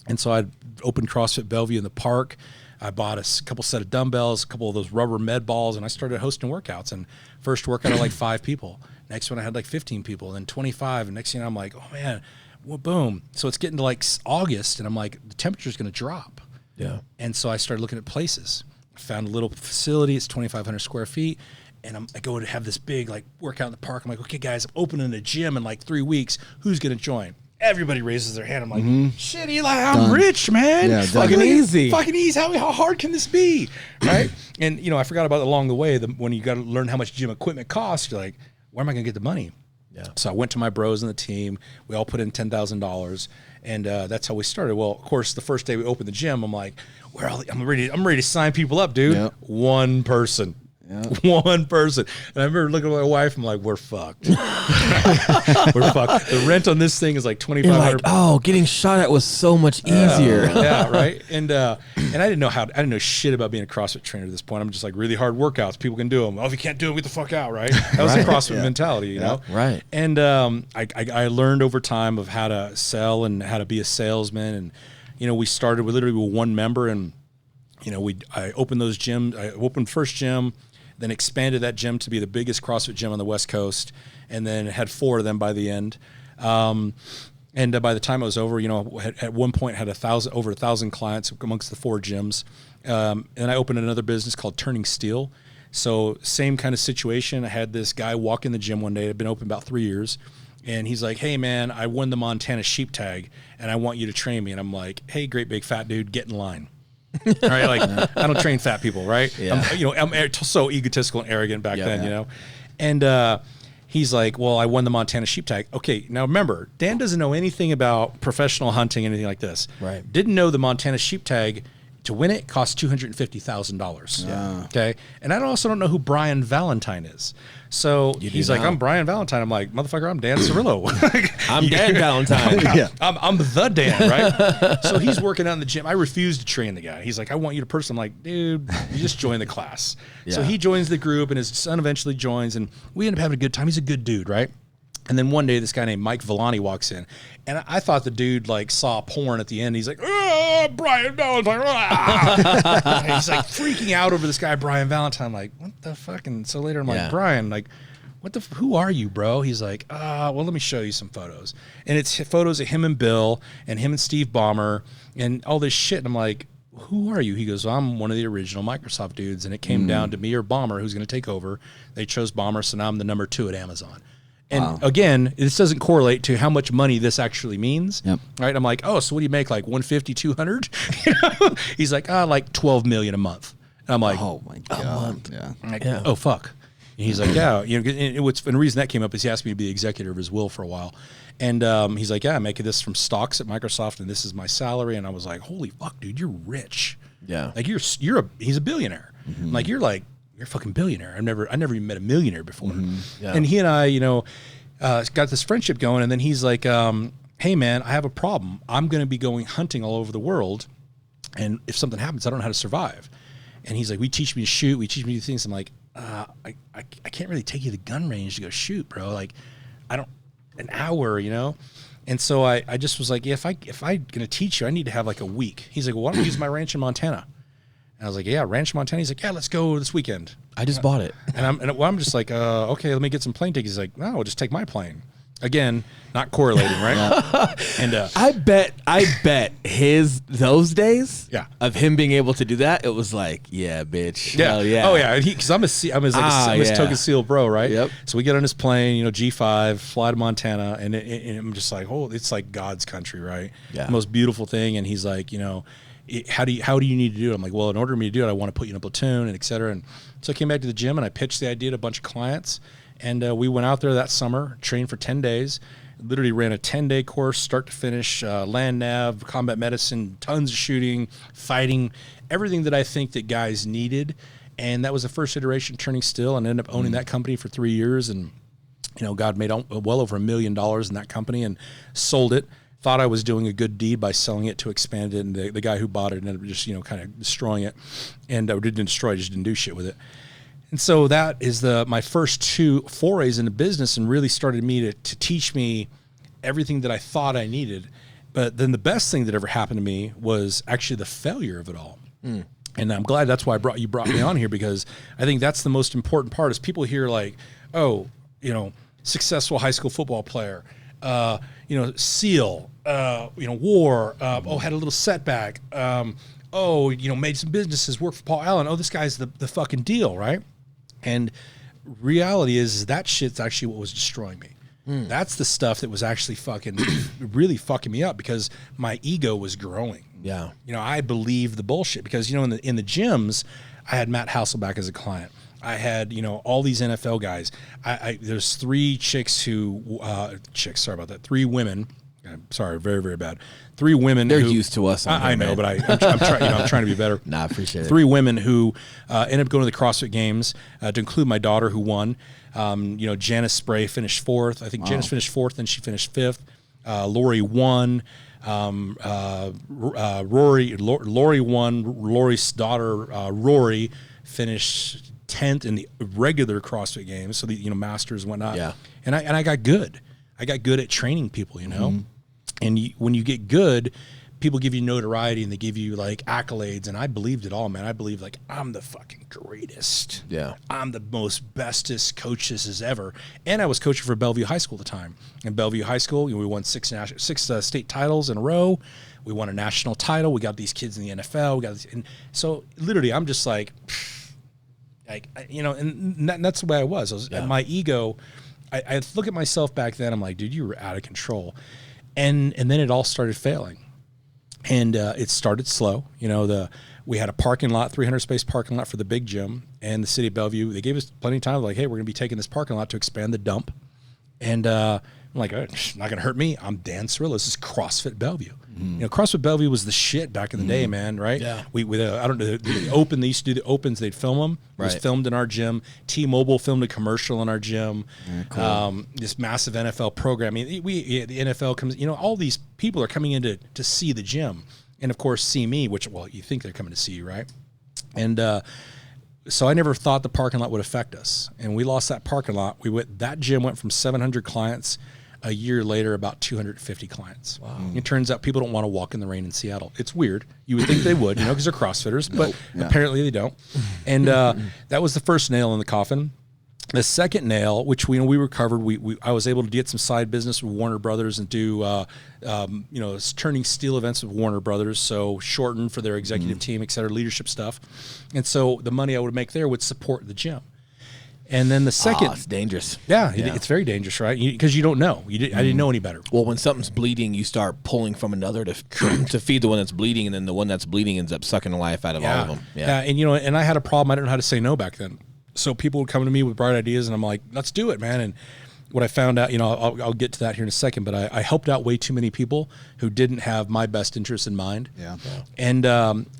And so I opened CrossFit Bellevue in the park. I bought a couple set of dumbbells, a couple of those rubber med balls, and I started hosting workouts. And first workout, I had like 5 people. Next one, I had like 15 people, then 25. And next thing I'm like, oh, man, well, boom. So it's getting to like August, and I'm like, the temperature's going to drop. Yeah. And so I started looking at places. I found a little facility. It's 2,500 square feet. And I go to have this big like workout in the park. I'm like, okay, guys, I'm opening a gym in like 3 weeks. Who's going to join? Everybody raises their hand. I'm like, shit, Eli, I'm rich, man. Yeah, fucking easy. Fucking easy. How hard can this be? Right? And, I forgot about along the way, when you got to learn how much gym equipment costs, you're like, where am I going to get the money? Yeah. So I went to my bros in the team. We all put in $10,000. And that's how we started. Well, of course, the first day we opened the gym, I'm like, I'm ready to sign people up, dude. Yep. One person. Yep. One person. And I remember looking at my wife, I'm like, we're fucked. We're fucked. The rent on this thing is like $2,500. Like, getting shot at was so much easier. Yeah, right. And I didn't know shit about being a CrossFit trainer at this point. I'm just like, really hard workouts. People can do them. Oh, if you can't do them, get the fuck out, right? That was the CrossFit mentality, you know? Right. And I learned over time of how to sell and how to be a salesman. And, we started with literally one member, and, I opened those gyms. I opened first gym, then expanded that gym to be the biggest CrossFit gym on the West Coast, and then had 4 of them by the end. And by the time it was over, at one point had over 1,000 clients amongst the 4 gyms. And I opened another business called Turning Steel. So same kind of situation. I had this guy walk in the gym one day. It had been open about 3 years. And he's like, hey, man, I won the Montana sheep tag, and I want you to train me. And I'm like, hey, great big fat dude, get in line. All right, like I don't train fat people, right? Yeah. I'm so egotistical and arrogant back then, And he's like, well, I won the Montana sheep tag. Okay, now remember, Dan doesn't know anything about professional hunting, anything like this. Right. Didn't know the Montana sheep tag, to win it, cost $250,000. Yeah. Okay. And I also don't know who Brian Valentine is. So he's like, I'm Brian Valentine. I'm like, motherfucker, I'm Dan Cerrillo. I'm Dan Valentine. I'm the Dan, right? So he's working out in the gym. I refuse to train the guy. He's like, I want you to person. I'm like, dude, you just join the class. Yeah. So he joins the group, and his son eventually joins, and we end up having a good time. He's a good dude, right? And then one day, this guy named Mike Villani walks in, and I thought the dude like saw porn at the end. He's like, Brian Valentine. He's like freaking out over this guy, Brian Valentine. I'm like, what the fuck? And so later I'm like, Brian, like, who are you, bro? He's like, well, let me show you some photos. And it's photos of him and Bill and him and Steve Ballmer and all this shit. And I'm like, who are you? He goes, well, I'm one of the original Microsoft dudes. And it came down to me or Ballmer who's going to take over. They chose Ballmer, so now I'm the number 2 at Amazon. And again, this doesn't correlate to how much money this actually means. Yep. Right? I'm like, oh, so what do you make? Like 150, 200? He's like, like 12 million a month. And I'm like, oh my God. Yeah. I'm like, oh, fuck. And he's like, yeah. And the reason that came up is he asked me to be the executor of his will for a while. And he's like, yeah, I'm making this from stocks at Microsoft, and this is my salary. And I was like, holy fuck, dude, you're rich. Yeah. Like he's a billionaire. Mm-hmm. Like you're a fucking billionaire. I never even met a millionaire before. Mm-hmm. Yeah. And he and I, got this friendship going. And then he's like, hey man, I have a problem. I'm going to be going hunting all over the world. And if something happens, I don't know how to survive. And he's like, we teach me to shoot. We teach me to do things. I'm like, I can't really take you to the gun range to go shoot, bro. Like, an hour, you know? And so I just was like, yeah, if I'm going to teach you, I need to have like a week. He's like, well, why don't we use my ranch in Montana? And I was like, yeah, ranch in Montana. He's like, yeah, let's go this weekend. I just bought it. And I'm just like, okay, let me get some plane tickets. He's like, no, I'll just take my plane. Again, not correlating, right? And I bet those days Yeah. of him being able to do that, it was like, yeah, bitch. yeah, Hell yeah. oh yeah, because I'm his token SEAL bro, right? Yep. So we get on his plane, you know, G5, fly to Montana, and I'm just like, oh, it's like God's country, right? Yeah. The most beautiful thing. And he's like, you know, how do you need to do it? I'm like, well, in order for me to do it, I want to put you in a platoon and et cetera. And so I came back to the gym and I pitched the idea to a bunch of clients. And we went out there that summer, trained for 10 days, literally ran a 10-day course, start to finish, land nav, combat medicine, tons of shooting, fighting, everything that I think that guys needed. And that was the first iteration, turning still, and ended up owning that company for 3 years. And, you know, God made well over $1 million in that company and sold it. Thought I was doing a good deed by selling it to expand it. And the guy who bought it ended up just, you know, kind of destroying it. And didn't destroy it, just didn't do shit with it. And so that is my first 2 forays into business, and really started me to teach me everything that I thought I needed. But then the best thing that ever happened to me was actually the failure of it all. And I'm glad that's why you brought me on here, because I think that's the most important part. Is people hear like, oh, you know, successful high school football player, you know, SEAL, you know, war, oh, had a little setback, oh, you know, made some businesses, worked for Paul Allen. Oh, this guy's the fucking deal, right? And reality is that shit's actually what was destroying me. That's the stuff that was actually really fucking me up, because my ego was growing. Yeah. You know, I believed the bullshit, because, you know, in the gyms, I had Matt Hasselbeck as a client. I had, you know, all these NFL guys. There's 3 3 women. Sorry, very, very bad. 3 women. They're used to us. I know, but I'm trying to be better. Nah, I appreciate it. 3 women who ended up going to the CrossFit Games, to include my daughter, who won. You know, Janice Spray finished 4th. I think Janice finished 4th, and she finished 5th. Lori won. Lori won. Lori's daughter, Rory, finished 10th in the regular CrossFit Games. So the, you know, masters and whatnot. Yeah. And I got good. I got good at training people, you know. And when you get good, people give you notoriety and they give you like accolades. And I believed it all, man. I believed like I'm the fucking greatest. Yeah. I'm the most bestest coach this has ever. And I was coaching for Bellevue High School at the time. In Bellevue High School, you know, we won 6 state titles in a row. We won a national title. We got these kids in the NFL. We got this, and so literally, I'm just like, you know, and that's the way I was. My ego. I look at myself back then. I'm like, dude, you were out of control. And then it all started failing. And it started slow. You know, we had a parking lot, 300 space parking lot for the big gym, and the city of Bellevue, they gave us plenty of time. Like, hey, we're going to be taking this parking lot to expand the dump. And I'm like, it's not going to hurt me. I'm Dan Cerrillo. This is CrossFit Bellevue. You know, CrossFit Bellevue was the shit back in the day, man, right? Yeah. We I don't know, the Open, they used to do the Opens, they'd film them. It was filmed in our gym. T-Mobile filmed a commercial in our gym. Cool. This massive NFL program. I mean, the NFL comes, you know, all these people are coming in to see the gym. And, of course, see me, which, well, you think they're coming to see you, right? And so I never thought the parking lot would affect us. And we lost that parking lot. That gym went from 700 clients a year later, about 250 clients. Wow. It turns out people don't want to walk in the rain in Seattle. It's weird. You would think they would, you know, because they're CrossFitters, but apparently they don't. And that was the first nail in the coffin. The second nail, which we recovered, I was able to get some side business with Warner Brothers and do, you know, turning steel events with Warner Brothers, so shortened for their executive team, et cetera, leadership stuff. And so the money I would make there would support the gym. And then the second, it's dangerous. Yeah, it's very dangerous, right? Because you don't know. I didn't know any better. Well, when something's bleeding, you start pulling from another to feed the one that's bleeding, and then the one that's bleeding ends up sucking the life out of all of them. Yeah, and you know, and I had a problem. I didn't know how to say no back then. So people would come to me with bright ideas, and I'm like, let's do it, man. And what I found out, you know, I'll get to that here in a second, but I helped out way too many people who didn't have my best interest in mind. Yeah. And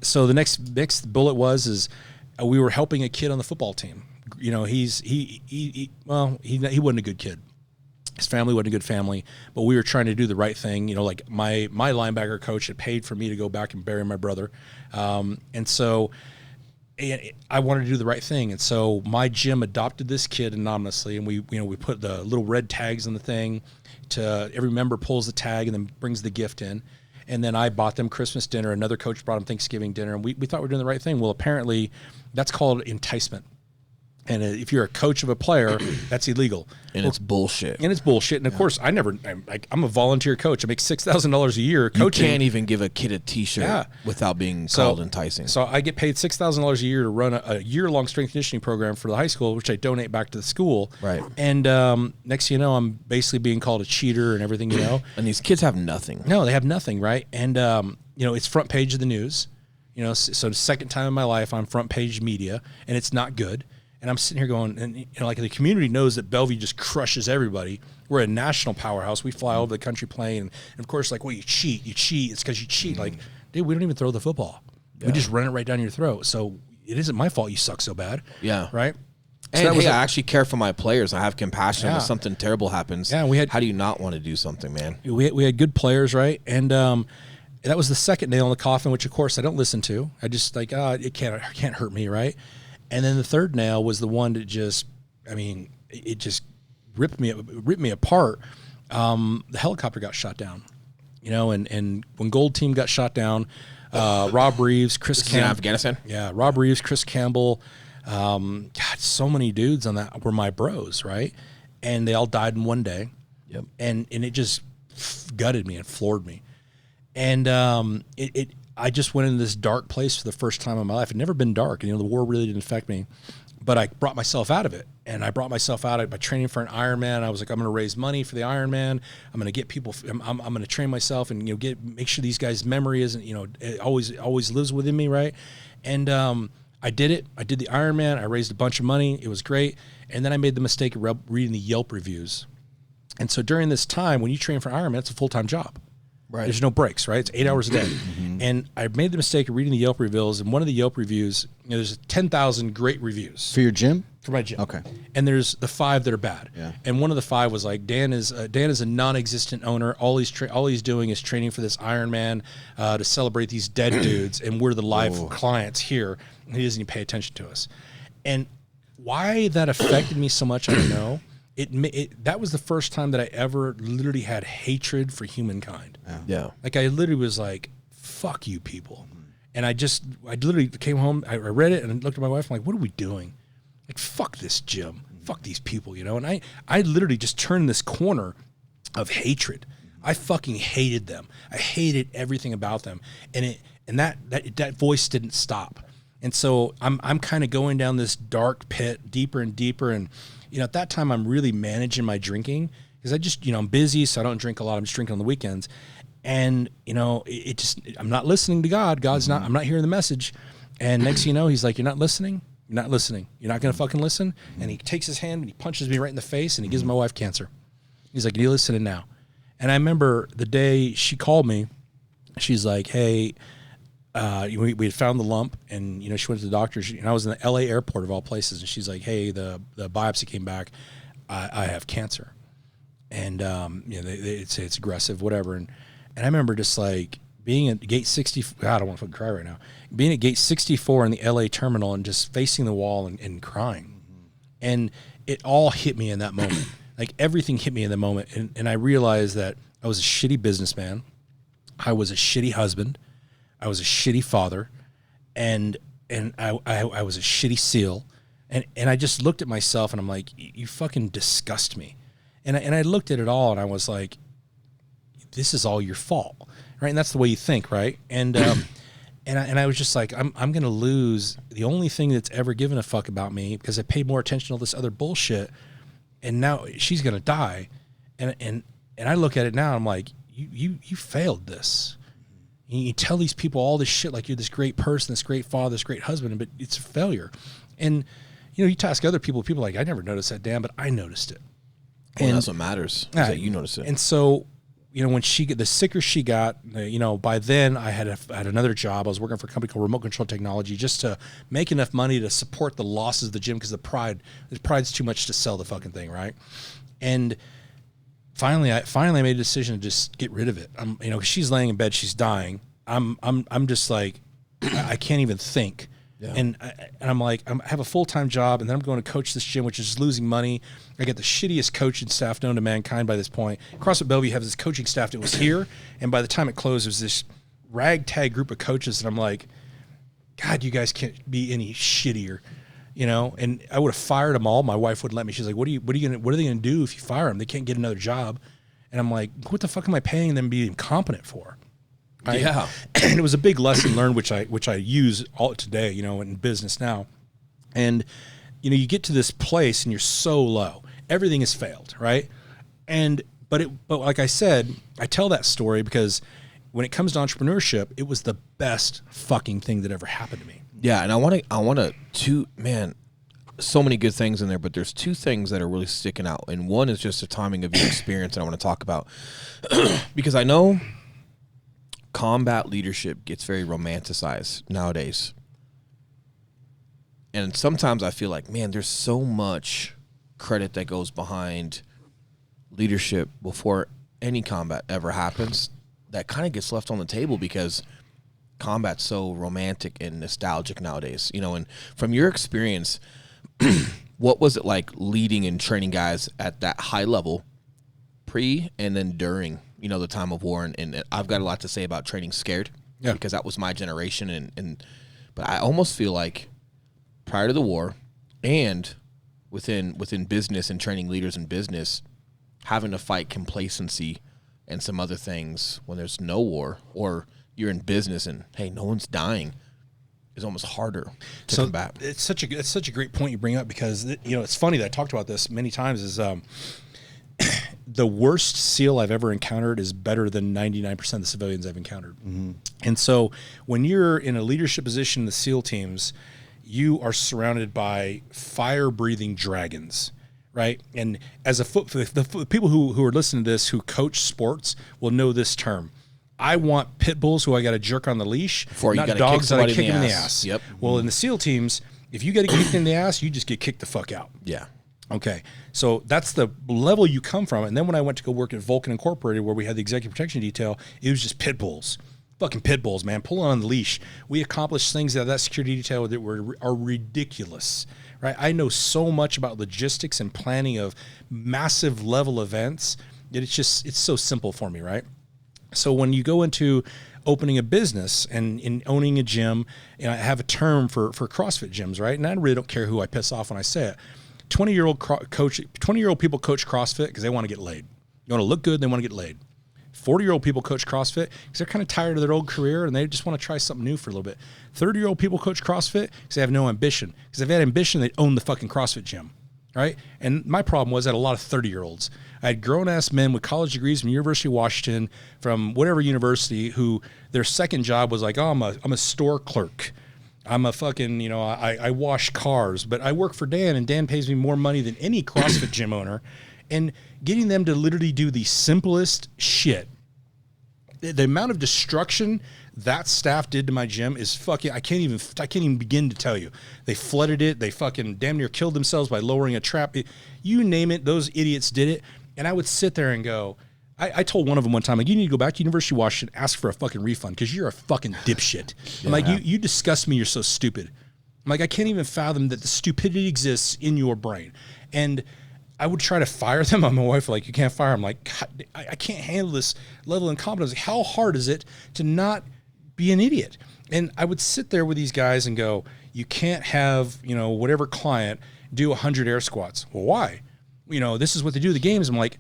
so the next bullet was we were helping a kid on the football team. You know, he wasn't a good kid. His family wasn't a good family, but we were trying to do the right thing. You know, like my linebacker coach had paid for me to go back and bury my brother. And so I wanted to do the right thing. And so my gym adopted this kid anonymously, and we put the little red tags on the thing. To every member pulls the tag and then brings the gift in. And then I bought them Christmas dinner. Another coach brought them Thanksgiving dinner, and we thought we were doing the right thing. Well, apparently that's called enticement. And if you're a coach of a player, that's illegal. And it's bullshit. And of course, I'm a volunteer coach. I make $6,000 a year coaching. You can't even give a kid a T-shirt without being called enticing. So I get paid $6,000 a year to run a year-long strength conditioning program for the high school, which I donate back to the school. Right. And next thing you know, I'm basically being called a cheater and everything, And these kids have nothing. No, they have nothing, right? And, it's front page of the news. So the second time in my life I'm front page media, and it's not good. And I'm sitting here going, and like the community knows that Bellevue just crushes everybody. We're a national powerhouse. We fly all over the country playing, and of course, like, well, you cheat. It's because you cheat. Like, dude, we don't even throw the football. Yeah. We just run it right down your throat. So it isn't my fault you suck so bad. Yeah. Right. So and I actually care for my players. I have compassion when something terrible happens. Yeah, how do you not want to do something, man? We had good players, right? And that was the second nail in the coffin, which of course I don't listen to. I just like, it can't hurt me, right? And then the third nail was the one that just, it just ripped me apart. The helicopter got shot down, and when Gold Team got shot down, Rob Reeves, Chris Campbell. In Afghanistan? Yeah, Rob Reeves, Chris Campbell. God, so many dudes on that were my bros, right? And they all died in one day. Yep. And it just gutted me and floored me. And I just went into this dark place for the first time in my life. It'd never been dark. The war really didn't affect me, but I brought myself out of it. And I brought myself out of it by training for an Ironman. I was like, I'm going to raise money for the Ironman. I'm going to get people. I'm going to train myself and make sure these guys' memory isn't it always lives within me, right? And I did it. I did the Ironman. I raised a bunch of money. It was great. And then I made the mistake of reading the Yelp reviews. And so during this time, when you train for Ironman, it's a full-time job. Right. There's no breaks, right? It's 8 hours a day. And I made the mistake of reading the Yelp reviews, and one of the Yelp reviews, there's 10,000 great reviews. For your gym? For my gym. Okay. And there's the 5 that are bad. Yeah. And one of the 5 was like, Dan is a non-existent owner. All he's doing is training for this Ironman to celebrate these dead dudes, and we're the live clients here, and he doesn't even pay attention to us. And why that affected me so much, I don't know. That was the first time that I ever literally had hatred for humankind. Yeah. Like I literally was like, fuck you people. And I literally came home, I read it and I looked at my wife, I'm like, what are we doing? Like, fuck this gym. Fuck these people, And I literally just turned this corner of hatred. I fucking hated them. I hated everything about them. And that voice didn't stop. And so I'm kind of going down this dark pit deeper and deeper. And at that time, I'm really managing my drinking because I just, I'm busy, so I don't drink a lot. I'm just drinking on the weekends. And, I'm not listening to God. I'm not hearing the message. And next thing you know, he's like, you're not listening. You're not listening. You're not going to fucking listen. And he takes his hand and he punches me right in the face and he gives my wife cancer. He's like, you're listening now. And I remember the day she called me, she's like, hey, we had found the lump, and she went to the doctor. And I was in the LA airport of all places, and she's like, "Hey, the biopsy came back. I have cancer," and they say it's aggressive, whatever. And I remember just like being at gate 60. God, I don't want to fucking cry right now. Being at gate 64 in the LA terminal and just facing the wall and crying, and it all hit me in that moment. Like everything hit me in the moment, and I realized that I was a shitty businessman, I was a shitty husband. I was a shitty father, and I was a shitty SEAL, and I just looked at myself and I'm like, you fucking disgust me, and I looked at it all and I was like, this is all your fault, right? And that's the way you think, right? And I was just like, I'm gonna lose the only thing that's ever given a fuck about me because I paid more attention to all this other bullshit, and now she's gonna die, and I look at it now and I'm like, you failed this. You tell these people all this shit like you're this great person, this great father, this great husband, but it's a failure. And, you task other people are like, I never noticed that, Dan, but I noticed it. Well, and that's what matters, is that you notice it. And so, when the sicker she got, by then I had another job. I was working for a company called Remote Control Technology just to make enough money to support the losses of the gym because the pride's too much to sell the fucking thing, right? And Finally, I made a decision to just get rid of it. She's laying in bed, she's dying. I'm just like, I can't even think. Yeah. And I'm like, I have a full-time job, and then I'm going to coach this gym, which is losing money. I get the shittiest coaching staff known to mankind by this point. CrossFit Bellevue has this coaching staff that was here, and by the time it closed, it was this ragtag group of coaches, and I'm like, God, you guys can't be any shittier, you know? And I would have fired them all. My wife wouldn't let me. She's like, what are they going to do if you fire them? They can't get another job. And I'm like, what the fuck am I paying them to be incompetent for? Right? Yeah. And it was a big lesson learned, which I use all today, you know, in business now. And, you know, you get to this place and you're so low. Everything has failed, right? But like I said, I tell that story because when it comes to entrepreneurship, it was the best fucking thing that ever happened to me. Yeah, and I want to man, so many good things in there, but there's two things that are really sticking out. And one is just the timing of your experience I want to talk about. Because I know combat leadership gets very romanticized nowadays. And sometimes I feel like, man, there's so much credit that goes behind leadership before any combat ever happens that kind of gets left on the table because combat's so romantic and nostalgic nowadays. You know, and from your experience, what was it like leading and training guys at that high level pre and then during, you know, the time of war? And I've got a lot to say about training scared because that was my generation. But I almost feel like prior to the war and within business and training leaders in business, having to fight complacency and some other things when there's no war or you're in business and, hey, no one's dying is almost harder to combat. It's such a great point you bring up because, you know, it's funny that I talked about this many times is the worst SEAL I've ever encountered is better than 99% of the civilians I've encountered. Mm-hmm. And so when you're in a leadership position in the SEAL teams, you are surrounded by fire-breathing dragons, right? And as the people who are listening to this who coach sports will know this term. I want pit bulls who I got to jerk on the leash, not dogs that I kick them in the ass. Yep. Well, in the SEAL teams, if you get kicked in the ass, you just get kicked the fuck out. Yeah. Okay. So that's the level you come from. And then when I went to go work at Vulcan Incorporated, where we had the executive protection detail, it was just pit bulls. Fucking pit bulls, man. Pulling on the leash. We accomplished things out of that security detail that are ridiculous. Right? I know so much about logistics and planning of massive level events that it's so simple for me, right? So when you go into opening a business and in owning a gym, and I have a term for CrossFit gyms, right? And I really don't care who I piss off when I say it. 20-year-old people coach CrossFit because they want to get laid. You want to look good, they want to get laid. 40-year-old people coach CrossFit because they're kind of tired of their old career and they just want to try something new for a little bit. 30-year-old people coach CrossFit because they have no ambition. Because if they had ambition, they'd own the fucking CrossFit gym, right? And my problem was I had a lot of 30-year-olds. I had grown-ass men with college degrees from University of Washington, from whatever university, who their second job was like, oh, I'm a store clerk. I'm a fucking, you know, I wash cars, but I work for Dan, and Dan pays me more money than any CrossFit gym owner. And getting them to literally do the simplest shit, the amount of destruction that staff did to my gym is fucking, I can't even begin to tell you. They flooded it. They fucking damn near killed themselves by lowering a trap. You name it, those idiots did it. And I would sit there and go, I told one of them one time, like, you need to go back to University of Washington, ask for a fucking refund because you're a fucking dipshit. Yeah. I'm like, you disgust me. You're so stupid. I'm like, I can't even fathom that the stupidity exists in your brain. And I would try to fire them. My wife like, you can't fire. I'm like, God, I can't handle this level of incompetence. How hard is it to not be an idiot? And I would sit there with these guys and go, you can't have, you know, whatever client do 100 air squats. Well, why? You know, this is what they do at the games. I'm like,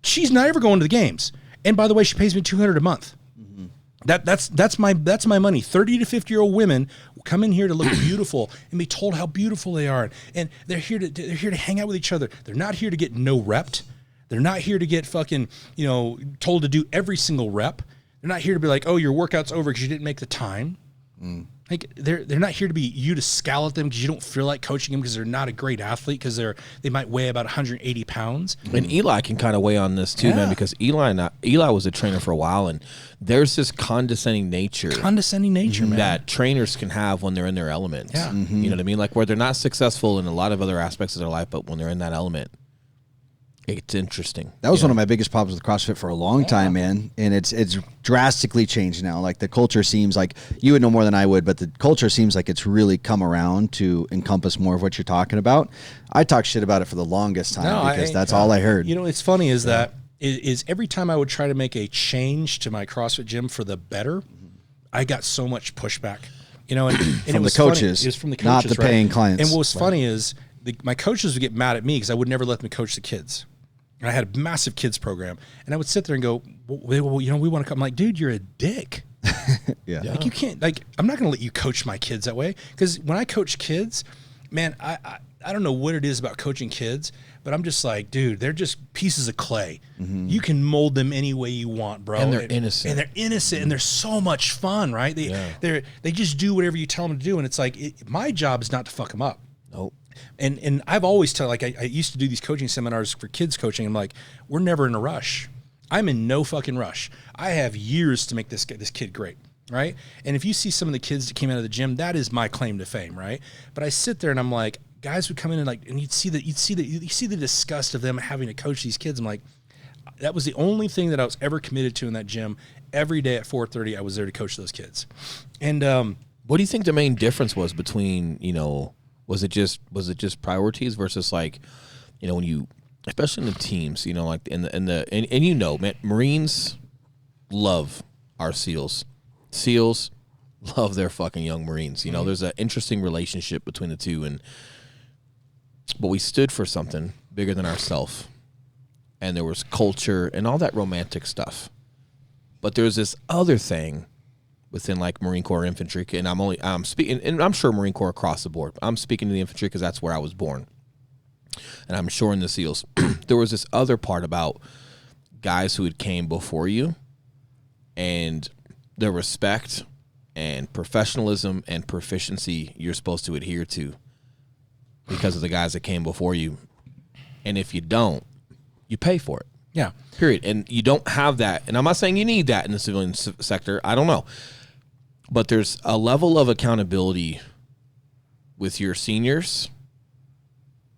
she's not ever going to the games. And by the way, she pays me $200 a month. Mm-hmm. That's my money. 30 to 50-year-old women will come in here to look beautiful and be told how beautiful they are. And they're here to hang out with each other. They're not here to get no repped. They're not here to get fucking, you know, told to do every single rep. They're not here to be like, oh, your workout's over because you didn't make the time. Mm. Like they're not here to be you to scowl at them because you don't feel like coaching them because they're not a great athlete because they might weigh about 180 pounds. And Eli can kind of weigh on this too, man, because Eli was a trainer for a while, and there's this condescending nature, man, that trainers can have when they're in their element. Yeah. Mm-hmm. You know what I mean? Like where they're not successful in a lot of other aspects of their life, but when they're in that element, It's interesting. That was one of my biggest problems with CrossFit for a long time, man. And it's drastically changed now. Like the culture seems like, you would know more than I would, but the culture seems like it's really come around to encompass more of what you're talking about. I talked shit about it for the longest time because that's all I heard. You know, it's funny is that is every time I would try to make a change to my CrossFit gym for the better, I got so much pushback. You know, and from it was the coaches, funny. It was from the not coaches, the paying clients. And what was funny is my coaches would get mad at me because I would never let them coach the kids. And I had a massive kids program, and I would sit there and go, well, you know, we want to come. I'm like, dude, you're a dick. Yeah. Like you can't, like, I'm not going to let you coach my kids that way. Because when I coach kids, man, I don't know what it is about coaching kids, but I'm just like, dude, they're just pieces of clay. You can mold them any way you want, bro. And they're innocent. And they're innocent, and they're so much fun, right? They just do whatever you tell them to do, and it's like, my job is not to fuck them up. Nope. And I've always like I used to do these coaching seminars for kids coaching. I'm like, we're never in a rush. I'm in no fucking rush. I have years to make this kid great, right? And if you see some of the kids that came out of the gym, that is my claim to fame, right? But I sit there and I'm like, guys would come in and you'd see the disgust of them having to coach these kids. I'm like, that was the only thing that I was ever committed to in that gym. Every day at 4:30, I was there to coach those kids. And what do you think the main difference was between, you know, was it just priorities versus, like, you know, when you, especially in the teams, you know, like and you know, man, Marines love our SEALs. SEALs love their fucking young Marines. You know, there's an interesting relationship between the two, but we stood for something bigger than ourselves, and there was culture and all that romantic stuff. But there's this other thing within, like, Marine Corps infantry, and I'm speaking, and I'm sure Marine Corps across the board. I'm speaking to the infantry because that's where I was born, and I'm sure in the SEALs there was this other part about guys who had came before you, and the respect and professionalism and proficiency you're supposed to adhere to because of the guys that came before you, and if you don't, you pay for it. yeah, Period. And you don't have that, and I'm not saying you need that in the civilian sector. I don't know. But there's a level of accountability with your seniors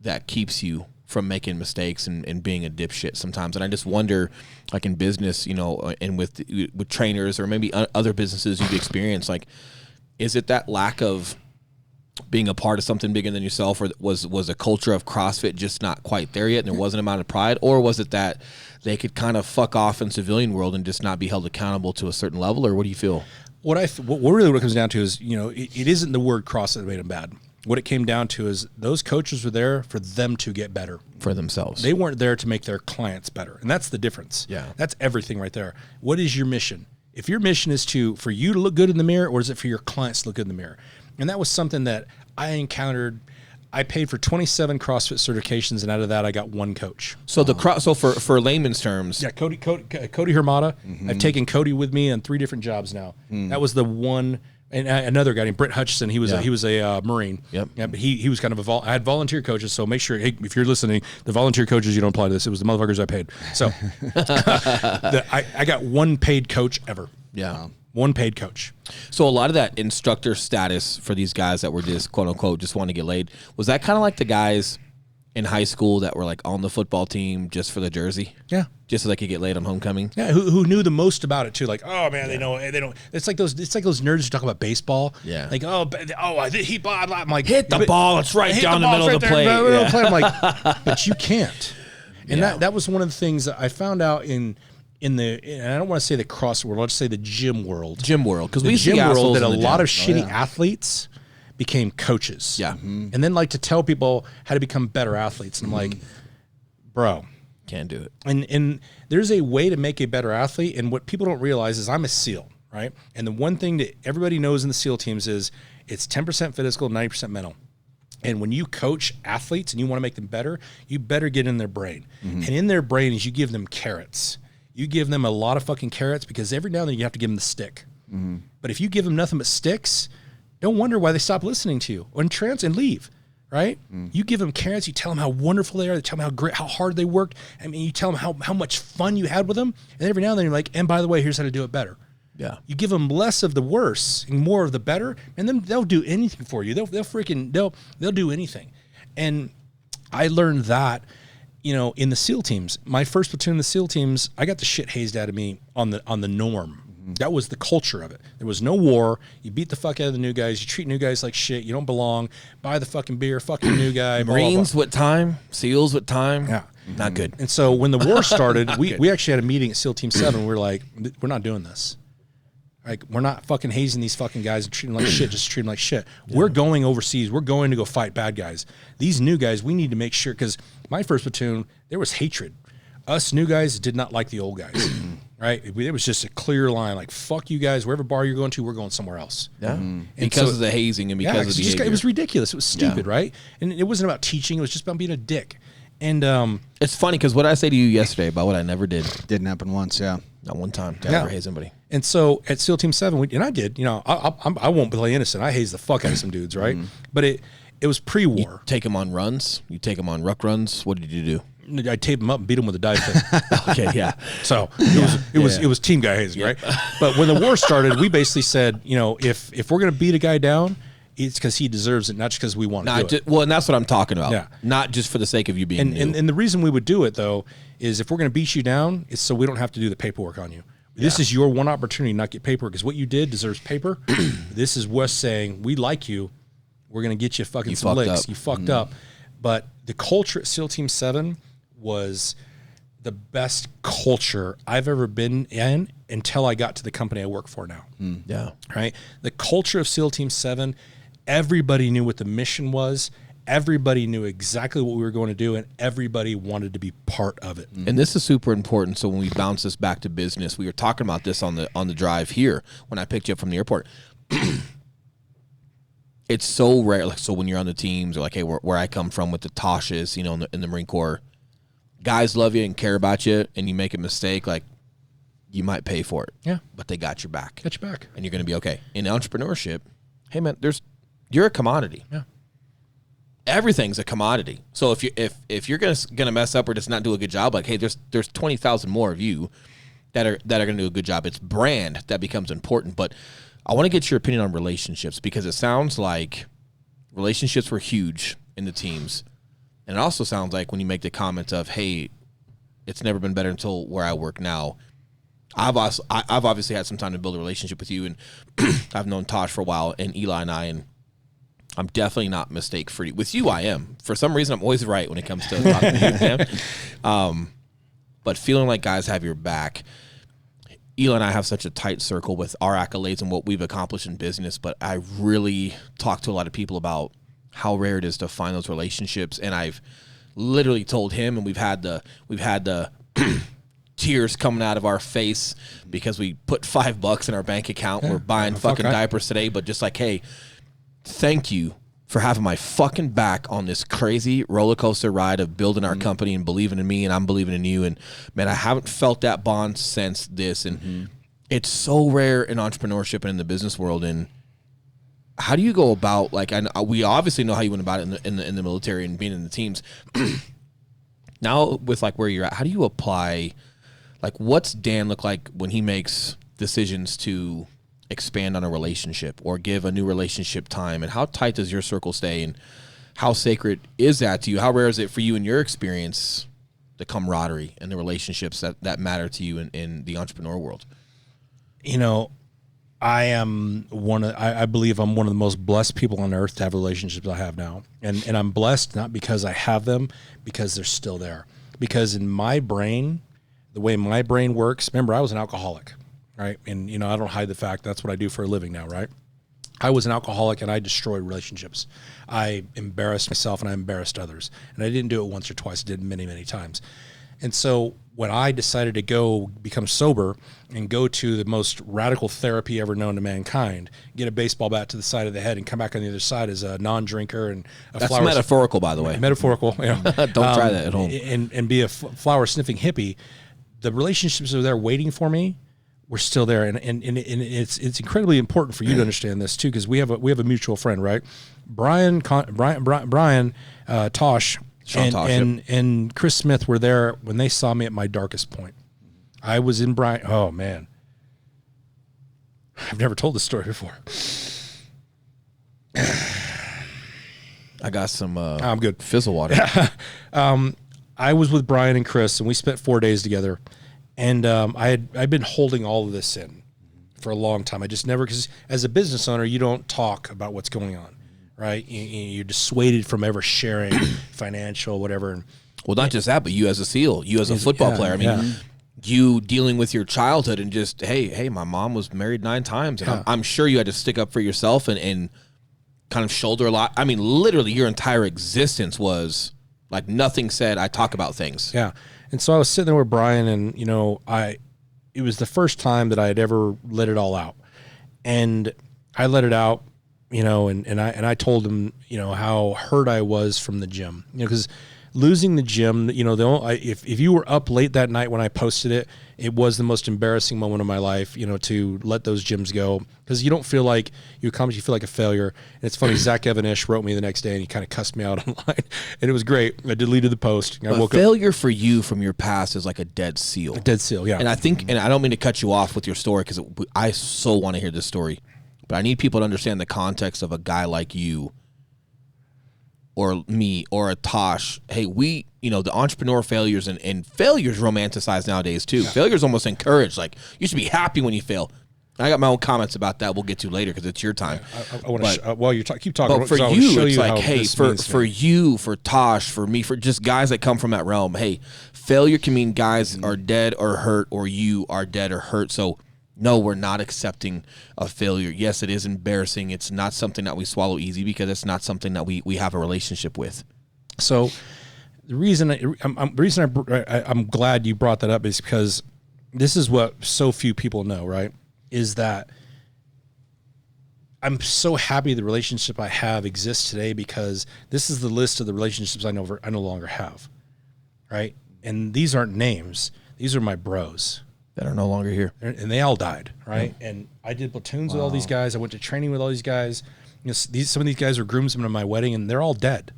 that keeps you from making mistakes and being a dipshit sometimes. And I just wonder, like in business, you know, and with trainers or maybe other businesses you've experienced, like, is it that lack of being a part of something bigger than yourself, or was a culture of CrossFit just not quite there yet and there wasn't an amount of pride? Or was it that they could kind of fuck off in civilian world and just not be held accountable to a certain level? Or what do you feel? what it comes down to is, you know, it isn't the word CrossFit that made them bad. What it came down to is those coaches were there for them to get better For themselves. They weren't there to make their clients better, and that's the difference. Yeah, that's everything right there. What is your mission? If your mission is for you to look good in the mirror, or is it for your clients to look good in the mirror? And that was something that I encountered. I paid for 27 CrossFit certifications, and out of that, I got one coach. So for layman's terms, yeah, Cody Hermata. Mm-hmm. I've taken Cody with me on 3 different jobs now. That was the one, and another guy named Britt Hutchison. He was a Marine. Yep. Yeah, but he was kind of I had volunteer coaches, so make sure, hey, if you're listening, the volunteer coaches, you don't apply to this. It was the motherfuckers I paid. So I got one paid coach ever. Yeah. One paid coach. So a lot of that instructor status for these guys that were just quote unquote just want to get laid, was that kind of like the guys in high school that were like on the football team just for the jersey? Yeah. Just so they could get laid on homecoming? Yeah, who knew the most about it too? Like, oh man, they know. It's like those nerds who talk about baseball. Yeah. Like, he blah blah. I'm like, hit the ball, it's right down the middle of the plate. I'm like, but you can't. And that was one of the things that I found out in and I don't want to say the CrossFit world, let's say the gym world. Because we see world that a lot of shitty athletes became coaches. Yeah. Mm-hmm. And then like to tell people how to become better athletes. And I'm like, bro, can't do it. And there's a way to make a better athlete. And what people don't realize is I'm a SEAL, right? And the one thing that everybody knows in the SEAL teams is it's 10% physical, 90% mental. And when you coach athletes and you want to make them better, you better get in their brain. Mm-hmm. And in their brain is you give them carrots. You give them a lot of fucking carrots because every now and then you have to give them the stick. Mm-hmm. But if you give them nothing but sticks, don't wonder why they stop listening to you and leave, right? You give them carrots, you tell them how wonderful they are, you tell them how great, how hard they worked. I mean, you tell them how much fun you had with them. And every now and then you're like, and by the way, here's how to do it better. Yeah. You give them less of the worse and more of the better, and then they'll do anything for you. They'll do anything. And I learned that in the SEAL teams, my first platoon in the SEAL teams, I got the shit hazed out of me on the norm. That was the culture of it. There was no war. You beat the fuck out of the new guys. You treat new guys like shit. You don't belong. Buy the fucking beer. Fuck your new guy. Marines with time. SEALs with time. Yeah. Not good. And so when the war started, we actually had a meeting at SEAL Team 7. We were like, we're not doing this. Like, we're not fucking hazing these fucking guys and treating them like shit, just treat them like shit. Yeah. We're going overseas. We're going to go fight bad guys. These new guys, we need to make sure, because my first platoon, there was hatred. Us new guys did not like the old guys, right? It was just a clear line, like, fuck you guys, wherever bar you're going to, we're going somewhere else. Yeah. Because of the hazing and because of the behavior. It was ridiculous. It was stupid, right? And it wasn't about teaching. It was just about being a dick. And it's funny because what I say to you yesterday about what I never did. Didn't happen once, yeah. Not one time. Never haze anybody. And so at SEAL Team 7, and I did, I won't play innocent. I hazed the fuck out of some dudes, right? But it was pre-war. You take them on runs. You take them on ruck runs. What did you do? I taped them up and beat them with a dive pin. Okay, yeah. So it was team guy hazing, right? But when the war started, we basically said, if we're gonna beat a guy down, it's because he deserves it, not just because we want to do it. Well, and that's what I'm talking about. Yeah. Not just for the sake of you being new. And the reason we would do it, though, is if we're going to beat you down, it's so we don't have to do the paperwork on you. This is your one opportunity to not get paperwork, because what you did deserves paper. This is Wes saying, we like you. We're going to get you fucking some licks. You fucked up. But the culture at SEAL Team 7 was the best culture I've ever been in until I got to the company I work for now. Yeah. Right? The culture of SEAL Team 7, everybody knew what the mission was. Everybody knew exactly what we were going to do, and everybody wanted to be part of it. And this is super important. So when we bounce this back to business, we were talking about this on the drive here when I picked you up from the airport. It's so rare. Like, so when you're on the teams, or like, hey, where I come from with the Toshes, in the Marine Corps, guys love you and care about you, and you make a mistake, like, you might pay for it. Yeah. But they got your back. Got your back. And you're going to be okay. In entrepreneurship, hey, man, you're a commodity. Yeah. Everything's a commodity. So if you're gonna mess up or just not do a good job, like, hey, there's 20,000 more of you that are gonna do a good job. It's brand that becomes important. But I want to get your opinion on relationships, because it sounds like relationships were huge in the teams, and it also sounds like when you make the comments of, hey, it's never been better until where I work now. I've obviously had some time to build a relationship with you, and I've known Tosh for a while, and Eli and I, and I'm definitely not mistake-free. With you, I am. For some reason, I'm always right when it comes to talking to you. But feeling like guys have your back. Eli and I have such a tight circle with our accolades and what we've accomplished in business, but I really talk to a lot of people about how rare it is to find those relationships. And I've literally told him, and we've had the tears coming out of our face because we put $5 in our bank account. We're buying fucking diapers today, but just like, hey, thank you for having my fucking back on this crazy roller coaster ride of building our company and believing in me, and I'm believing in you. And man, I haven't felt that bond since this. And it's so rare in entrepreneurship and in the business world. And how do you go about, like, we obviously know how you went about it in the military and being in the teams. Now with like where you're at, how do you apply, like, what's Dan look like when he makes decisions to expand on a relationship or give a new relationship time, and how tight does your circle stay, and how sacred is that to you? How rare is it for you in your experience, the camaraderie and the relationships that matter to you in the entrepreneur world? I believe I'm one of the most blessed people on earth to have relationships I have now. And I'm blessed not because I have them, because they're still there. Because in my brain, the way my brain works, remember, I was an alcoholic. Right. And, I don't hide the fact that's what I do for a living now. Right. I was an alcoholic, and I destroyed relationships. I embarrassed myself, and I embarrassed others. And I didn't do it once or twice. I did it many, many times. And so when I decided to go become sober and go to the most radical therapy ever known to mankind, get a baseball bat to the side of the head and come back on the other side as a non-drinker and a That's metaphorical, by the way. Metaphorical. Don't try that at home. And be a flower-sniffing hippie. The relationships that are there waiting for me, we're still there, and it's incredibly important for you to understand this too, because we have a mutual friend, right? Brian Tosh, and Chris Smith were there when they saw me at my darkest point. I was in Brian. Oh man, I've never told this story before. I got some. I'm good. Fizzle water. I was with Brian and Chris, and we spent 4 days together. And I'd been holding all of this in for a long time. I just never, because as a business owner, you don't talk about what's going on, right? You're dissuaded from ever sharing financial, whatever. Well, not just that, but you as a SEAL, you as a football player. I mean, you dealing with your childhood and just, hey, my mom was married 9 times. And I'm sure you had to stick up for yourself and kind of shoulder a lot. I mean, literally your entire existence was like nothing said. I talk about things. Yeah. And so I was sitting there with Brian, and, you know, it was the first time that I had ever let it all out. And I let it out, you know, and I told him, you know, how hurt I was from the gym, you know, because losing the gym, you know, if you were up late that night when I posted it, it was the most embarrassing moment of my life, you know, to let those gyms go, because you don't feel like you accomplished, you feel like a failure. And it's funny, Zach Evanish wrote me the next day and he kind of cussed me out online, and it was great. I deleted the post. I woke failure up. For you from your past is like a dead seal. A dead seal, yeah. And I think, and I don't mean to cut you off with your story, because I so want to hear this story, but I need people to understand the context of a guy like you or me or a Tosh. Hey, you know, the entrepreneur failures and failures romanticized nowadays too. Yeah. Failures almost encouraged. Like, you should be happy when you fail. I got my own comments about that. We'll get to later because it's your time. I want to. While you keep talking. But for you, it's like, hey, for you, for Tosh, for me, for just guys that come from that realm. Hey, failure can mean guys are dead or hurt, or you are dead or hurt. So no, we're not accepting a failure. Yes, it is embarrassing. It's not something that we swallow easy, because it's not something that we have a relationship with. So the reason I'm glad you brought that up is because this is what so few people know, right? Is that I'm so happy the relationship I have exists today, because this is the list of the relationships I no longer have, right? And these aren't names. These are my bros. That are no longer here. And they all died, right? Yeah. And I did platoons with all these guys. I went to training with all these guys. You know, some of these guys were groomsmen of my wedding, and they're all dead.